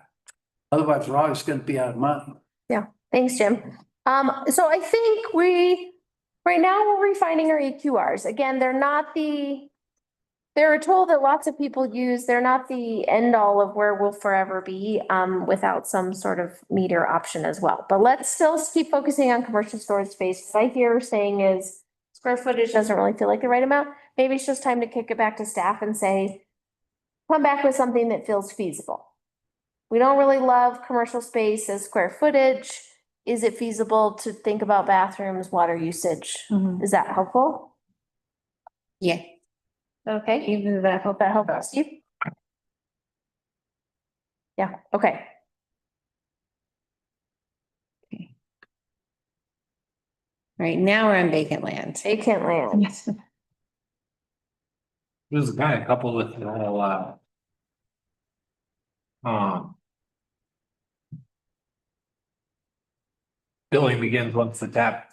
Otherwise, we're always going to be out of money. Yeah, thanks, Jim. So I think right now we're refining our EQRs. Again, they're a tool that lots of people use. They're not the end all of where we'll forever be, without some sort of meter option as well. But let's still keep focusing on commercial storage space. What I hear saying is square footage doesn't really feel like the right amount. Maybe it's just time to kick it back to staff and say, come back with something that feels feasible. We don't really love commercial space as square footage. Is it feasible to think about bathrooms, water usage? Is that helpful? Yeah. Okay, even that helps, Steve? Yeah, okay. Right, now we're on vacant land. Vacant land. There's a kind of couple with the whole, billing begins once the tap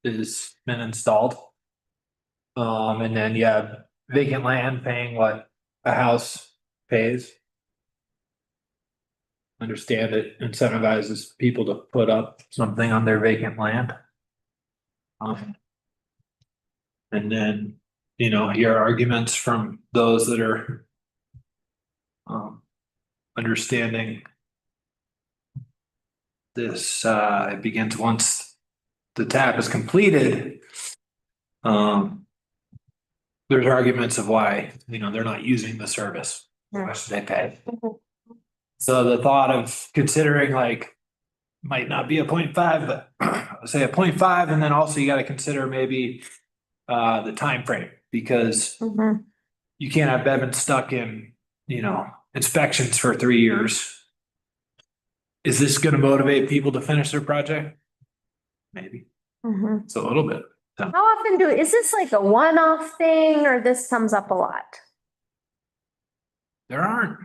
is been installed. And then you have vacant land paying what a house pays. Understand it incentivizes people to put up something on their vacant land. And then, you know, hear arguments from those that are understanding this, it begins once the tap is completed. There's arguments of why, you know, they're not using the service, how much they pay. So the thought of considering like, might not be a 0.5, but say a 0.5, and then also you got to consider maybe the time frame, because you can't have Bevan stuck in, you know, inspections for 3 years. Is this going to motivate people to finish their project? Maybe. It's a little bit. So. How often is this like a one-off thing, or this comes up a lot? There aren't.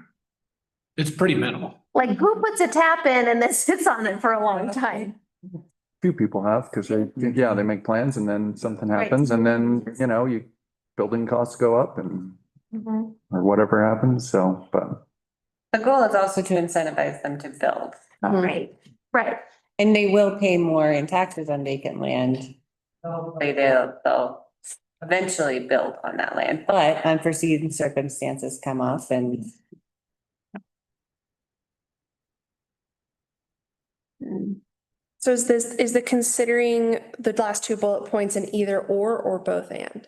It's pretty minimal. Like, who puts a tap in and then sits on it for a long time? Few people have, because they make plans and then something happens and then, you know, building costs go up and or whatever happens, so, but. The goal is also to incentivize them to build. Right. And they will pay more in taxes on vacant land. Hopefully they'll eventually build on that land, but unforeseen circumstances come up and. So is the considering the last two bullet points an either or both and?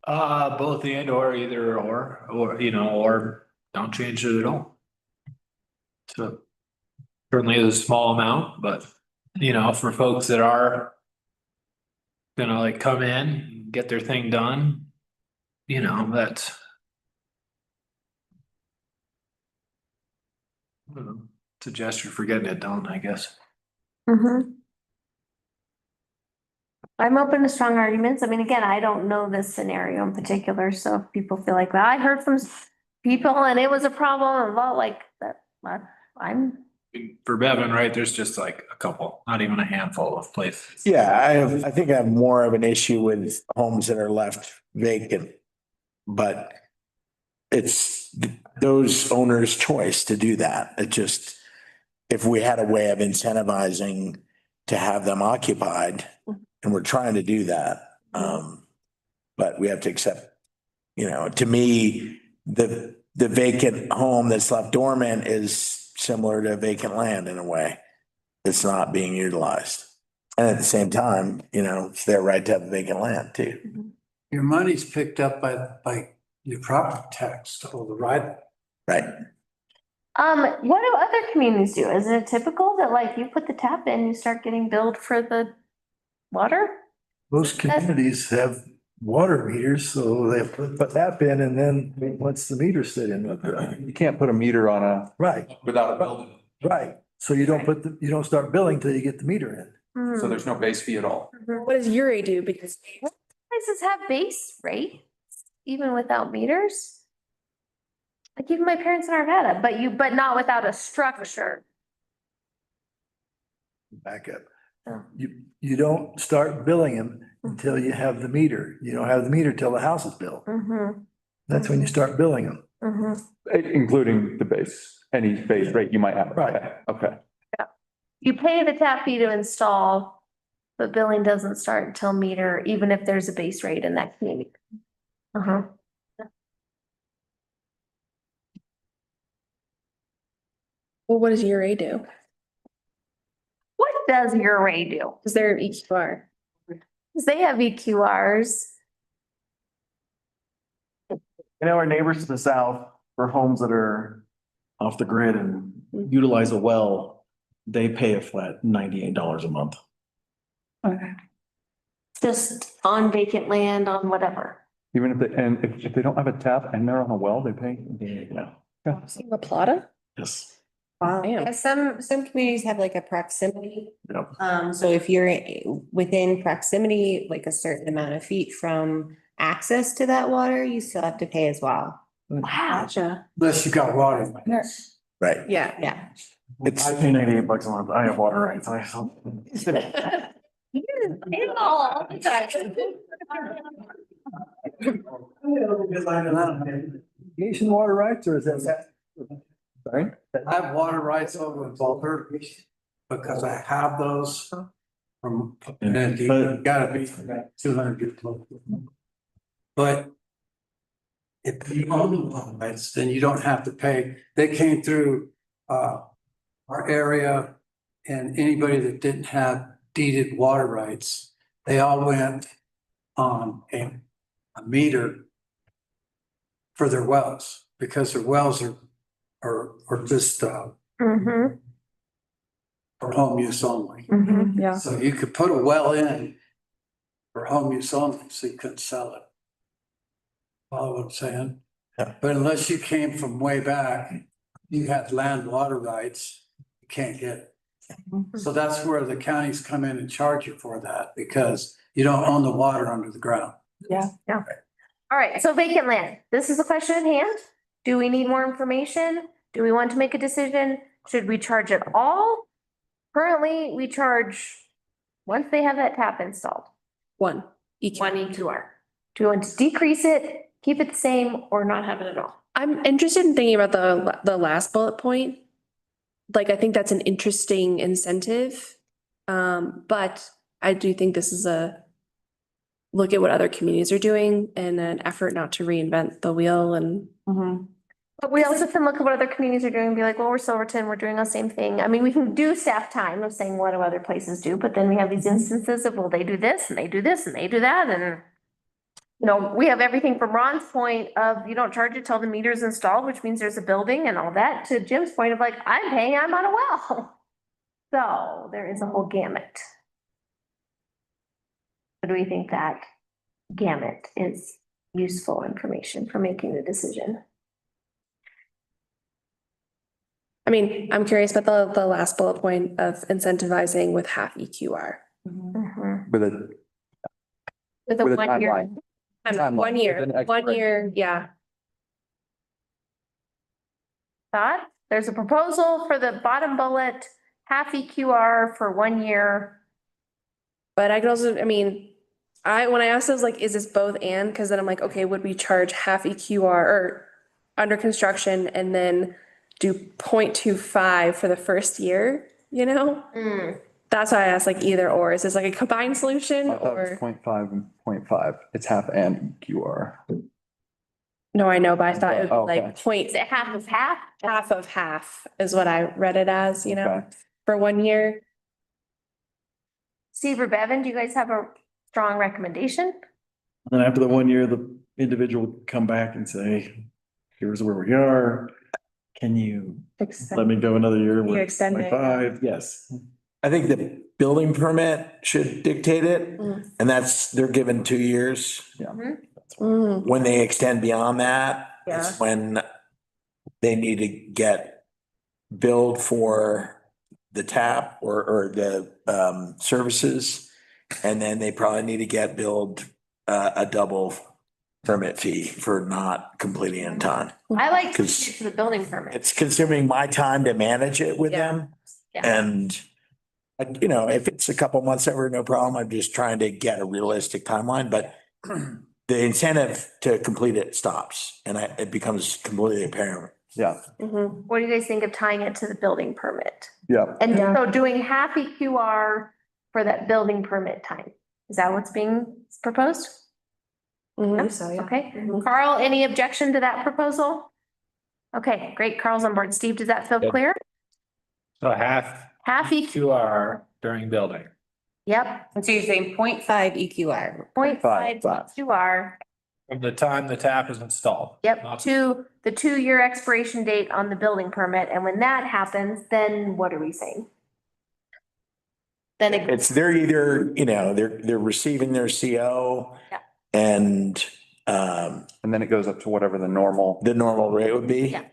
Both and or either or, you know, or don't change it at all. So certainly is a small amount, but you know, for folks that are gonna like come in, get their thing done, you know, that's. I don't know, it's a gesture for getting it done, I guess. I'm open to strong arguments. I mean, again, I don't know this scenario in particular, so if people feel like, well, I heard from people and it was a problem, and well, like that, I'm. For Bevan, right, there's just like a couple, not even a handful of places. Yeah, I think I have more of an issue with homes that are left vacant. But it's those owners' choice to do that. It just, if we had a way of incentivizing to have them occupied, And we're trying to do that. But we have to accept, to me, the vacant home that's left dormant is similar to vacant land in a way. It's not being utilized. And at the same time, it's their right to have vacant land too. Your money's picked up by your property tax or the right. Right. What do other communities do? Is it typical that like you put the tap in, you start getting billed for the water? Most communities have water meters, so they put tap in and then once the meter sit in. You can't put a meter on a. Right, Without a building. right. So you don't you don't start billing till you get the meter in. So there's no base fee at all. What does URA do? Because Places have base rates, even without meters. Like even my parents in Arvada, but not without a structure. Back up. Oh. You don't start billing them until you have the meter. You don't have the meter till the house is built. That's when you start billing them. Including the base, any base rate you might have. Right. Okay. You pay the tap fee to install, but billing doesn't start until meter, even if there's a base rate in that community. well, what does URA do? What does your Ray do? Is there EQR? Because they have EQRs. Our neighbors to the south, for homes that are off the grid and utilize a well, they pay a flat $98 a month. Okay. Just on vacant land, on whatever. Even if they don't have a tap and they're on a well, they pay. Yeah. La Plata? Yes. Wow. Damn. Yeah, some communities have like a proximity. Yep. So if you're within proximity, like a certain amount of feet from access to that water, you still have to pay as well. Wow. Gotcha. Unless you got water. Right. Yeah. Yeah. I pay $98 a month. I have water rights. Irrigation water rights or is that? Sorry? I have water rights over in Boulder because I have those from, and then you gotta be for that 200. But if you own the water rights, then you don't have to pay. They came through our area, and anybody that didn't have deeded water rights, they all went on a meter for their wells because their wells are just for home use only. Yeah. So you could put a well in for home use only, so you couldn't sell it. Follow what I'm saying? Yeah. But unless you came from way back, you had land water rights, you can't get it. So that's where the counties come in and charge you for that because you don't own the water under the ground. Yeah. All right, so vacant land. This is the question at hand. Do we need more information? Do we want to make a decision? Should we charge it all? Currently, we charge, once they have that tap installed, One. one EQR. Do we want to decrease it, keep it the same, or not have it at all? I'm interested in thinking about the last bullet point. Like, I think that's an interesting incentive. But I do think this is a look at what other communities are doing and an effort not to reinvent the wheel and. But we also can look at what other communities are doing and be like, well, we're Silverton, we're doing the same thing. I mean, we can do staff time of saying what do other places do, but then we have these instances of, well, they do this and they do this and they do that. And, we have everything from Ron's point of you don't charge it till the meter's installed, which means there's a building and all that, to Jim's point of like, I'm paying, I'm on a well. So there is a whole gamut. But do we think that gamut is useful information for making the decision? I mean, I'm curious about the last bullet point of incentivizing with half EQR. With a With a 1 year. timeline. Timeline. 1 year, With an 1 year, yeah. Thought, there's a proposal for the bottom bullet, half EQR for 1 year. But I could also, I mean, when I asked, I was like, is this both and? Because then I'm like, okay, would we charge half EQR or under construction and then do 0.25 for the first year, That's why I asked like either or. Is this like a combined solution I thought it was or? 0.5 and 0.5. It's half and EQR. No, I know, but I thought it would be Okay. like point, Is it half of half? half of half is what I read it as, you know, Okay. for 1 year. Steve or Bevan, do you guys have a strong recommendation? And after the 1 year, the individual would come back and say, here's where we are. Can you let me go another year You with extend it. 0.5? Yes. I think the building permit should dictate it, Mm. and they're given 2 years. Mm. When they extend beyond that, Yeah. it's when they need to get billed for the tap or the services. And then they probably need to get billed a double permit fee for not completing in time. I like to Because get to the building permit. it's consuming my time to manage it with Yeah. them. Yeah. And, you know, if it's a couple months over, no problem. I'm just trying to get a realistic timeline, but the incentive to complete it stops and it becomes completely apparent. Yeah, Mhm. What do you guys think of tying it to the building permit? yeah. And so doing half EQR for that building permit time. Is that what's being proposed? Mhm. So, yeah. Okay. Carl, any objection to that proposal? Okay, great. Carl's on board. Steve, does that feel Good. clear? So half Half EQ, EQR during building. yep, So you're saying 0.5 EQR. 0.5 EQR, From the time the tap is installed. yep, Not- to the 2-year expiration date on the building permit. And when that happens, then what are we saying? Then it, It's, they're either, you know, they're receiving their CO Yeah. and And then it goes up to whatever the normal. rate would be. Yeah.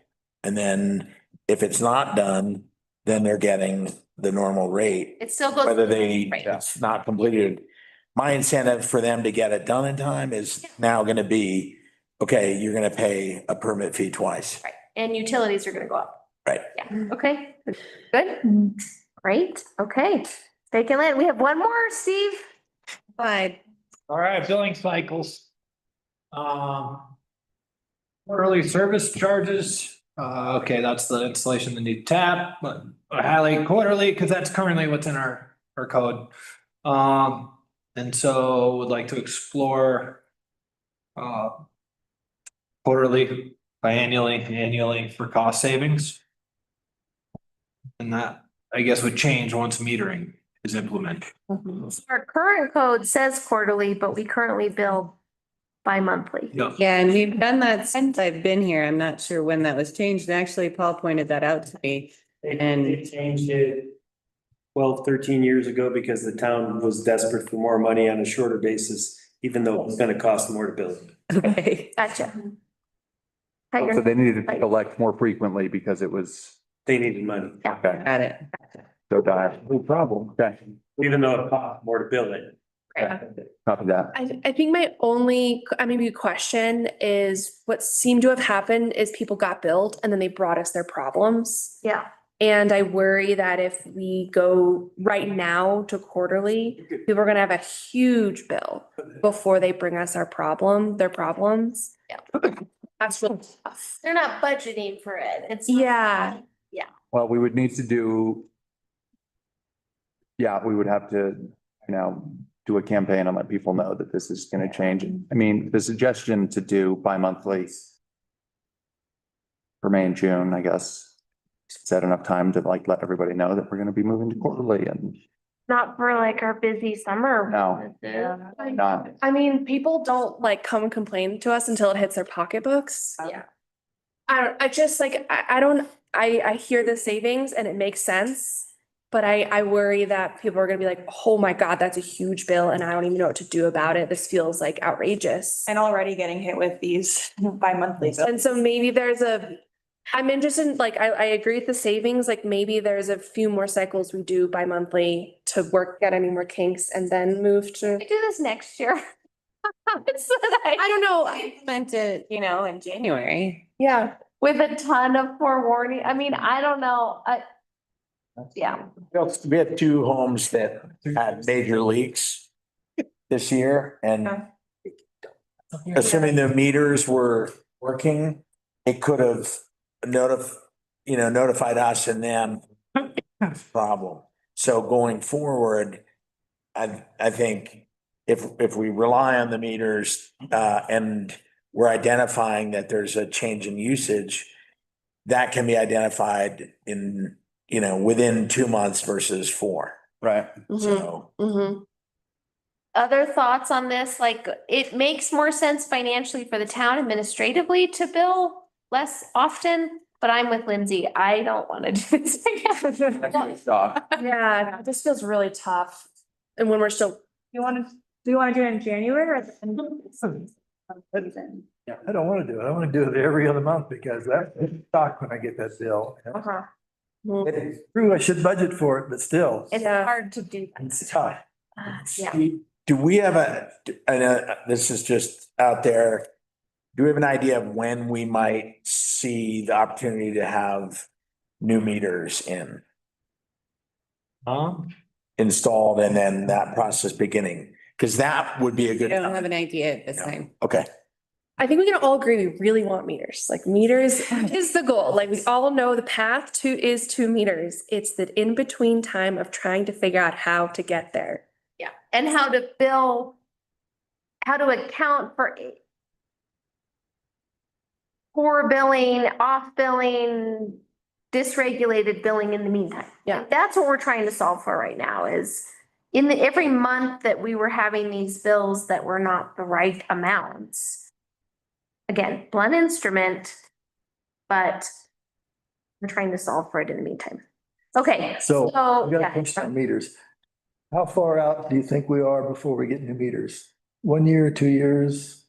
And then if it's not done, then they're getting the normal rate, it still goes. whether they, Right. it's not completed. My incentive for them to get it done in time is now gonna be, okay, you're gonna pay a permit fee twice. Right, and utilities are gonna go up. Right. Yeah, okay, good, great, okay. Vacant land, we have one more, Steve? Fine. All right, billing cycles. Quarterly service charges, okay, that's the installation of the new tap, but I highlight quarterly because that's currently what's in our code. And so would like to explore quarterly, annually for cost savings. And that, I guess, would change once metering is implemented. Our current code says quarterly, but we currently bill bi-monthly. Yeah. Yeah, and we've done that since I've been here. I'm not sure when that was changed. And actually, Paul pointed that out to me. And They changed it 12, 13 years ago because the town was desperate for more money on a shorter basis, even though it was gonna cost more to build. okay. Gotcha. So they needed to collect more frequently because it was. They needed money, Okay, Got it. so dire. No problem. Okay, even though it cost more to build it. copy that. I think my only, maybe question is what seemed to have happened is people got billed and then they brought us their problems. Yeah, And I worry that if we go right now to quarterly, people are gonna have a huge bill before they bring us their problems. Yeah. That's really tough. they're not budgeting for it, it's. Yeah. Well, we would need to do. Yeah, we would have to, do a campaign and let people know that this is gonna change. I mean, the suggestion to do bi-monthly. For May and June, I guess. Set enough time to let everybody know that we're gonna be moving to quarterly and Not for like our busy summer. No. not. I mean, people don't come and complain to us until it hits their pocketbooks. Yeah. I hear the savings and it makes sense. But I worry that people are gonna be like, oh my God, that's a huge bill and I don't even know what to do about it. This feels like outrageous. And already getting hit with these bi-monthly bills. And so maybe I'm interested in, I agree with the savings, maybe there's a few more cycles we do bi-monthly to work out any more kinks and then move to. We do this next year. I don't know. Implement it, in January. Yeah. With a ton of forewarning, I mean, I don't know, yeah. We had 2 homes that had major leaks this year and assuming the meters were working, it could have notified us and them problem. So going forward, I think if we rely on the meters, and we're identifying that there's a change in usage, that can be identified in, within 2 months versus 4. Right. So, Other thoughts on this? Like, it makes more sense financially for the town administratively to bill less often, but I'm with Lindsay. I don't want to do this again. Yeah, this feels really tough. And when we're still, Do you want to do it in January or? Yeah, I don't want to do it. I want to do it every other month because that's shocked when I get that bill. Uh-huh. It's true, I should budget for it, but still, It's hard to do. it's tough. Yeah. do we have I know this is just out there. Do we have an idea of when we might see the opportunity to have new meters installed and then that process beginning? Because that would be a I good. don't have an idea at this time. Okay. I think we can all agree we really want meters. Like meters is the goal. Like we all know the path is 2 meters. It's the in between time of trying to figure out how to get there. Yeah, and how to bill, how to account for poor billing, off billing, dysregulated billing in the meantime. Yeah. That's what we're trying to solve for right now is every month that we were having these bills that were not the right amounts. Again, blunt instrument, but we're trying to solve for it in the meantime. Okay, So I've got a yeah. question on meters. How far out do you think we are before we get new meters? 1 year, 2 years?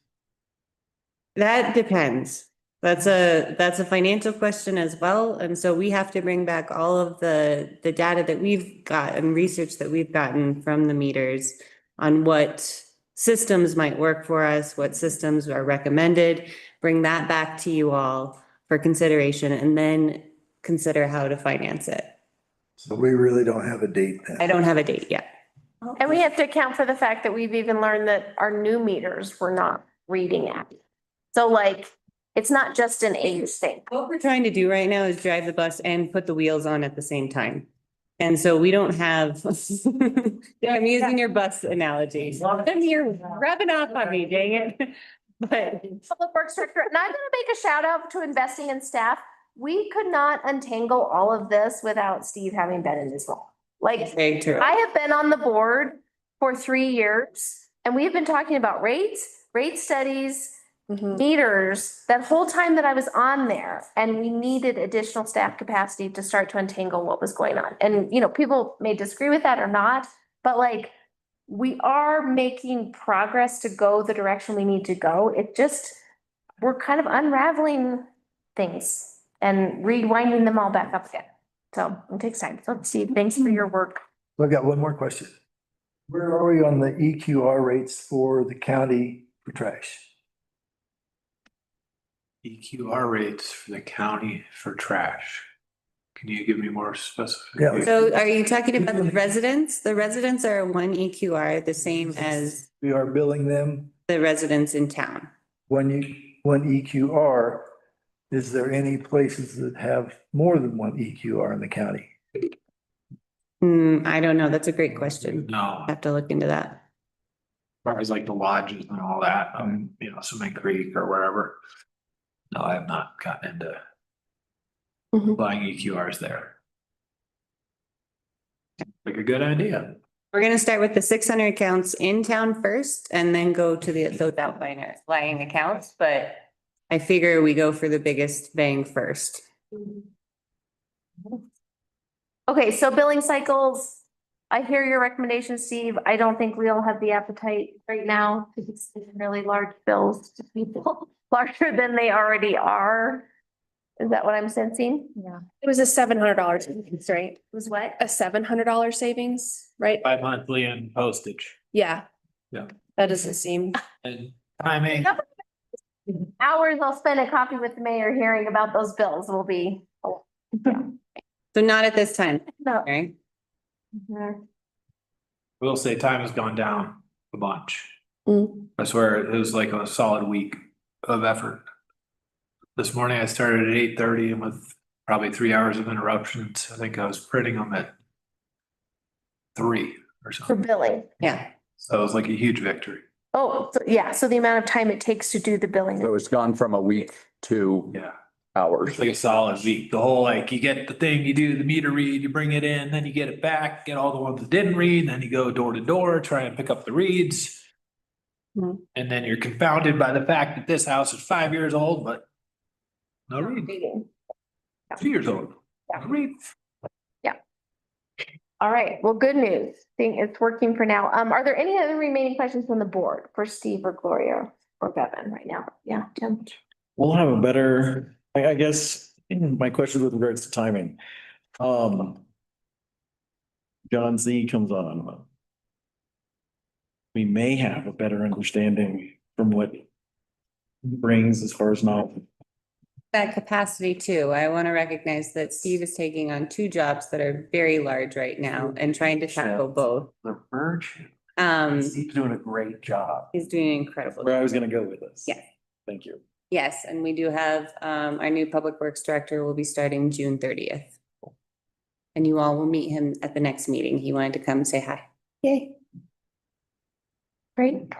That depends. That's a financial question as well. And so we have to bring back all of the data that we've got and research that we've gotten from the meters on what systems might work for us, what systems are recommended, bring that back to you all for consideration and then consider how to finance it. So we really don't have a date then. I don't have a date yet. And we have to account for the fact that we've even learned that our new meters were not reading it. So like, it's not just an age thing. What we're trying to do right now is drive the bus and put the wheels on at the same time. And so we don't have, I'm using your bus analogy. You're rubbing off on me, dang it. But Public Works Director, and I'm gonna make a shout out to investing in staff. We could not untangle all of this without Steve having been in this role. Like, very true. I have been on the board for 3 years and we have been talking about rates, rate studies, meters, that whole time that I was on there, and we needed additional staff capacity to start to untangle what was going on. And, people may disagree with that or not, but like, we are making progress to go the direction we need to go. It just, we're kind of unraveling things and rewinding them all back up again. So it takes time. So Steve, thanks for your work. I've got one more question. Where are we on the EQR rates for the county for trash? EQR rates for the county for trash. Can you give me more specific? Yeah. So are you talking about the residents? The residents are 1 EQR, the same as We are billing them the residents in town. one EQR. Is there any places that have more than 1 EQR in the county? I don't know. That's a great question. No, Have to look into that. as far as like the lodges and all that, Cement Creek or wherever. No, I have not gotten into buying EQRs there. Like a good idea. We're gonna start with the 600 accounts in town first and then go to those outlying accounts, but I figure we go for the biggest bang first. Okay, so billing cycles. I hear your recommendation, Steve. I don't think we all have the appetite right now to give really large bills to people, larger than they already are. Is that what I'm sensing? Yeah. It was a $700 savings, right? It was what? A $700 savings, right? Bi-monthly and postage. Yeah. Yeah. That doesn't seem. And timing. Hours I'll spend at coffee with the mayor hearing about those bills will be. So not at this time. No. Okay. We'll say time has gone down a bunch. Mm. I swear it was like a solid week of effort. This morning I started at 8:30 and with probably 3 hours of interruptions. I think I was printing them at 3 or For something. billing. Yeah. So it was like a huge victory. Oh, so, yeah, so the amount of time it takes to do the billing. So it's gone from a week to Yeah. hours. It's like a solid week. The whole, like, you get the thing, you do the meter read, you bring it in, then you get it back, get all the ones that didn't read, then you go door to door, try and pick up the reads. Hmm. And then you're confounded by the fact that this house is 5 years old, but no read. Reading. 2 years old. No read. All right, well, good news. Think it's working for now. Are there any other remaining questions from the board for Steve or Gloria or Bevan right now? Yeah, Tim? We'll have a better, I guess, my question with regards to timing. John Z comes on. We may have a better understanding from what he brings as far as knowledge. That capacity too. I want to recognize that Steve is taking on 2 jobs that are very large right now and trying to tackle both. The Birch, He's doing a great job. doing an incredible. Where I was gonna go with this. Yeah. Thank you. Yes, and we do have, our new public works director will be starting June 30th. And you all will meet him at the next meeting. He wanted to come and say hi. Yay. Great.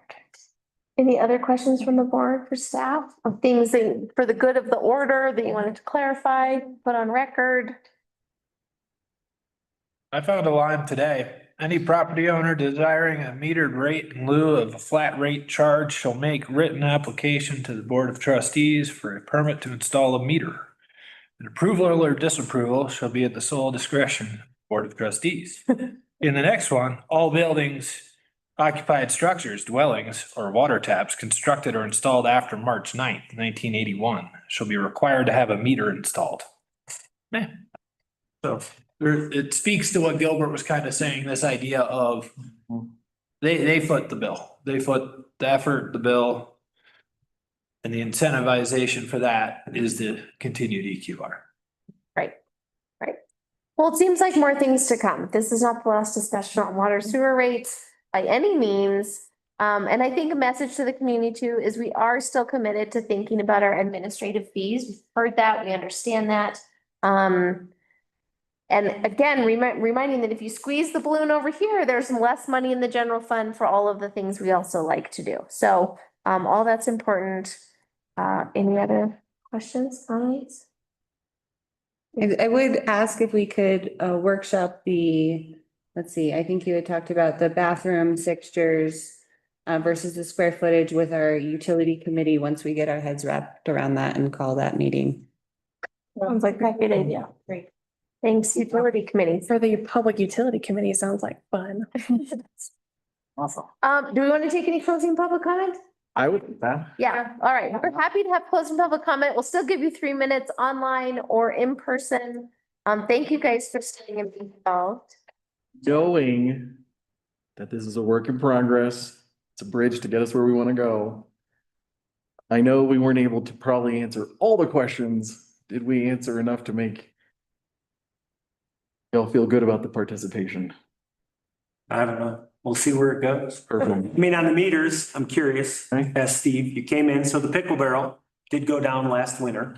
Any other questions from the board for staff of things that, for the good of the order that you wanted to clarify, put on record? I found a line today. Any property owner desiring a metered rate in lieu of a flat rate charge shall make written application to the Board of Trustees for a permit to install a meter. An approval or disapproval shall be at the sole discretion of the Board of Trustees. In the next one, all buildings, occupied structures, dwellings, or water taps constructed or installed after March 9th, 1981 shall be required to have a meter installed. Yeah. So it speaks to what Gilbert was kind of saying, this idea of they foot the bill. They foot the effort, the bill. And the incentivization for that is the continued EQR. Right, right. Well, it seems like more things to come. This is not the last discussion on water sewer rates by any means. And I think a message to the community too is we are still committed to thinking about our administrative fees. We've heard that, we understand that. And again, reminding that if you squeeze the balloon over here, there's less money in the general fund for all of the things we also like to do. So all that's important. Any other questions, comments? I would ask if we could workshop the, let's see, I think you had talked about the bathroom fixtures versus the square footage with our utility committee once we get our heads wrapped around that and call that meeting. Sounds like a good idea. Great. Thanks, utility committee. For the public utility committee, sounds like fun. Awesome. Do we want to take any closing public comment? I would, Yeah, all right. We're happy to have closing public comment. We'll still give you 3 minutes online or in person. Thank you guys for staying involved. knowing that this is a work in progress, it's a bridge to get us where we want to go. I know we weren't able to probably answer all the questions. Did we answer enough to make y'all feel good about the participation? I don't know. We'll see where it goes. Perfect. I mean, on the meters, I'm curious, as Steve, you came in, so the pickle barrel did go down last winter,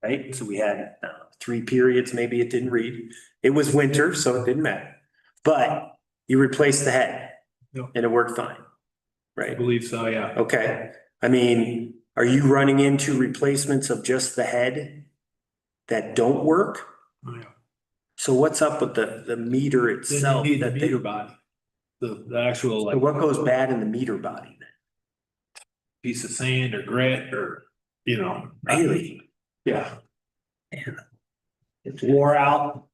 right? So we had 3 periods, maybe it didn't read. It was winter, so it didn't matter. But you replaced the head Yeah. and it worked fine, I right? believe so, yeah. Okay. I mean, are you running into replacements of just the head that don't work? Oh, yeah. So what's up with the meter Then itself? you need the that they- meter body. The actual So like what goes bad in the meter body then? piece of sand or grit or, you know. Really? Yeah. It's wore out?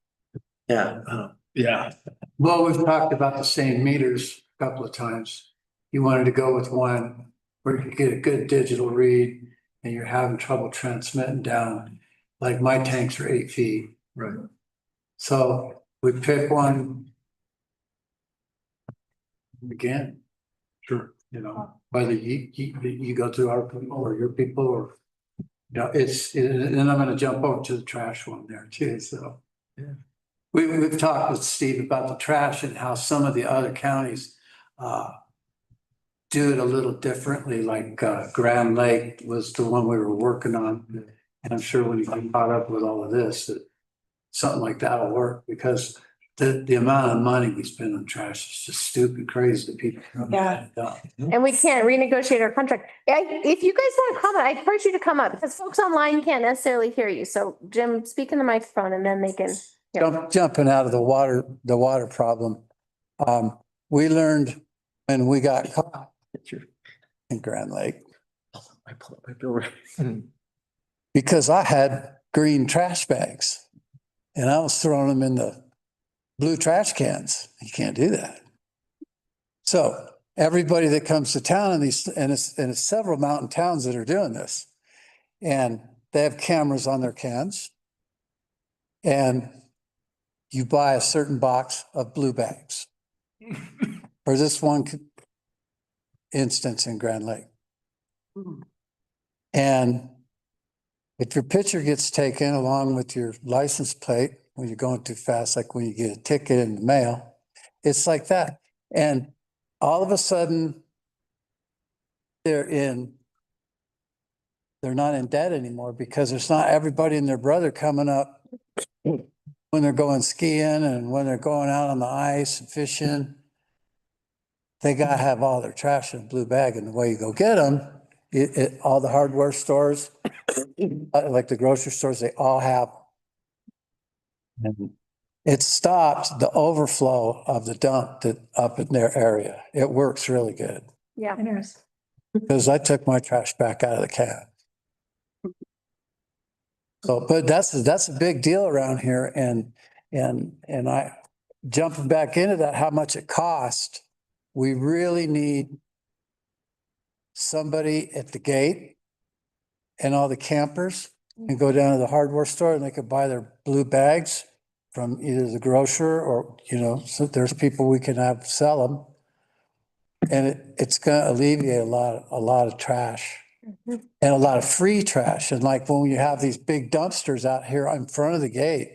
Yeah. Yeah. Well, we've talked about the same meters a couple of times. You wanted to go with one where you could get a good digital read and you're having trouble transmitting down. Like my tanks are 8 feet. Right. So we pick one. Again, Sure. you know, whether you go through our people or your people or, you know, and I'm gonna jump over to the trash one there too, so. Yeah. We've talked with Steve about the trash and how some of the other counties do it a little differently, like Grand Lake was the one we were working on. And I'm sure when you get caught up with all of this, that something like that will work, because the amount of money we spend on trash is just stupid crazy to people. Yeah. And we can't renegotiate our contract. If you guys want to comment, I encourage you to come up because folks online can't necessarily hear you. So Jim, speak in the microphone and then they can hear. Jumping out of the water problem. We learned when we got caught in Grand Lake. I pull up my bill rate. Because I had green trash bags and I was throwing them in the blue trash cans. You can't do that. So everybody that comes to town and it's several mountain towns that are doing this, and they have cameras on their cans, and you buy a certain box of blue bags for this one instance in Grand Lake. And if your picture gets taken along with your license plate when you're going too fast, like when you get a ticket in the mail, it's like that. And all of a sudden, they're not in debt anymore because there's not everybody and their brother coming up when they're going skiing and when they're going out on the ice and fishing. They got to have all their trash in a blue bag, and the way you go get them, all the hardware stores, like the grocery stores, they all have them. And it stops the overflow of the dump up in their area. It works really good. Yeah. Because I took my trash back out of the can. So, but that's a big deal around here, and I jumping back into that, how much it cost. We really need somebody at the gate and all the campers and go down to the hardware store and they could buy their blue bags from either the grocer or, so there's people we can have sell them. And it's going to alleviate a lot of trash and a lot of free trash. And like when you have these big dumpsters out here in front of the gate,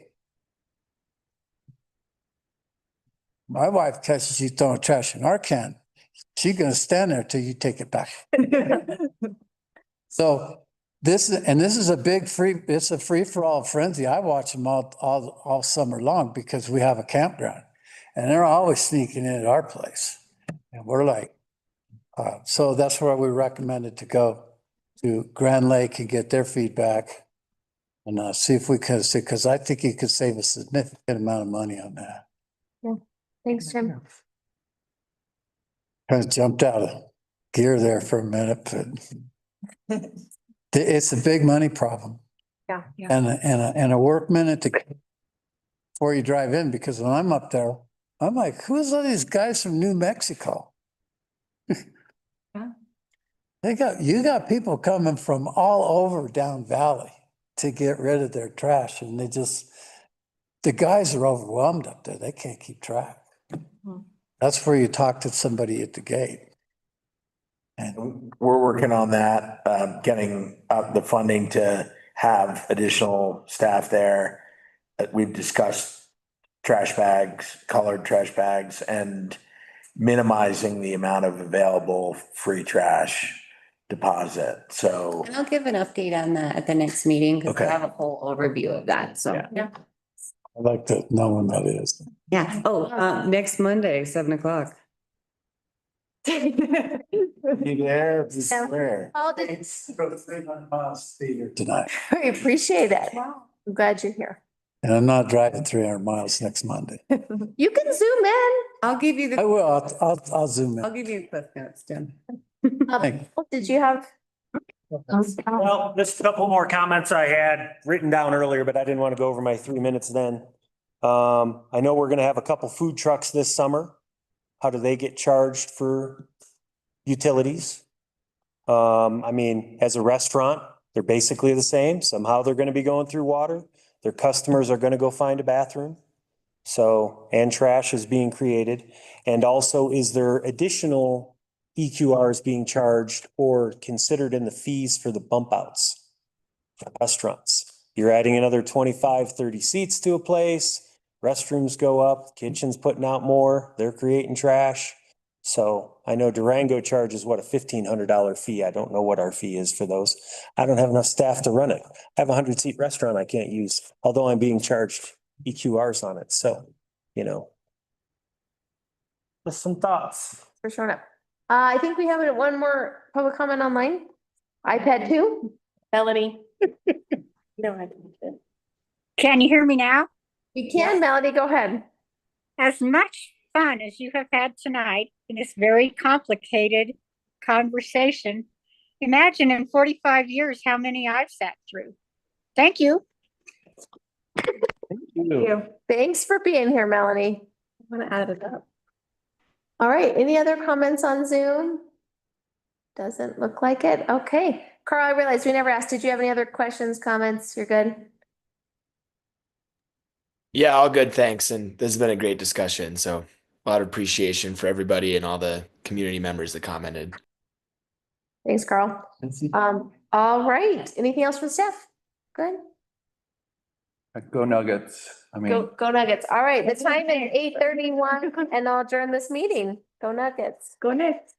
my wife catches you throwing trash in our can. She's going to stand there till you take it back. So this is a big it's a free for all frenzy. I watch them all summer long because we have a campground and they're always sneaking in at our place. And we're like, so that's where we recommended to go to Grand Lake and get their feedback and see if we could, because I think you could save a significant amount of money on that. Yeah. Thanks, Jim. Kind of jumped out of gear there for a minute, but it's a big money problem. Yeah. And a work minute before you drive in, because when I'm up there, I'm like, who's all these guys from New Mexico? You got people coming from all over down valley to get rid of their trash, and the guys are overwhelmed up there. They can't keep track. That's where you talk to somebody at the gate. And we're working on that, getting up the funding to have additional staff there. We've discussed trash bags, colored trash bags, and minimizing the amount of available free trash deposit. So And I'll give an update on that at the next meeting because I Okay. have a whole overview of that. So, Yeah. I'd like to know when that is. yeah. Oh, next Monday, 7:00. there, swear. Oh, did- Tonight. We appreciate it. I'm glad you're here. And I'm not driving 300 miles next Monday. You can zoom in. I'll give you I will, I'll zoom I'll in. give you clip notes, Jim. Did you have? Well, just a couple more comments I had written down earlier, but I didn't want to go over my 3 minutes then. I know we're gonna have a couple food trucks this summer. How do they get charged for utilities? I mean, as a restaurant, they're basically the same. Somehow they're gonna be going through water. Their customers are gonna go find a bathroom. So, and trash is being created. And also, is there additional EQRs being charged or considered in the fees for the bump outs for restaurants? You're adding another 25, 30 seats to a place, restrooms go up, kitchen's putting out more, they're creating trash. So I know Durango charges what, a $1,500 fee. I don't know what our fee is for those. I don't have enough staff to run it. I have a 100-seat restaurant I can't use, although I'm being charged EQRs on it. So you know. Just some thoughts. For showing up. I think we have one more public comment online. iPad 2. Melanie. No, I didn't. Can you hear me now? You can, Melody, go ahead. As much fun as you have had tonight in this very complicated conversation, imagine in 45 years how many I've sat through. Thank you. Thank you. Thanks for being here, Melanie. I'm gonna add it up. All right, any other comments on Zoom? Doesn't look like it. Okay. Carl, I realized we never asked, did you have any other questions, comments? You're good? Yeah, all good, thanks. And this has been a great discussion. So a lot of appreciation for everybody and all the community members that commented. Thanks, Carl. All right. Anything else from staff? Good. Go Nuggets. I mean. Go Nuggets. All right, the time is 8:31 and I'll adjourn this meeting. Go Nuggets. Go Nuggets.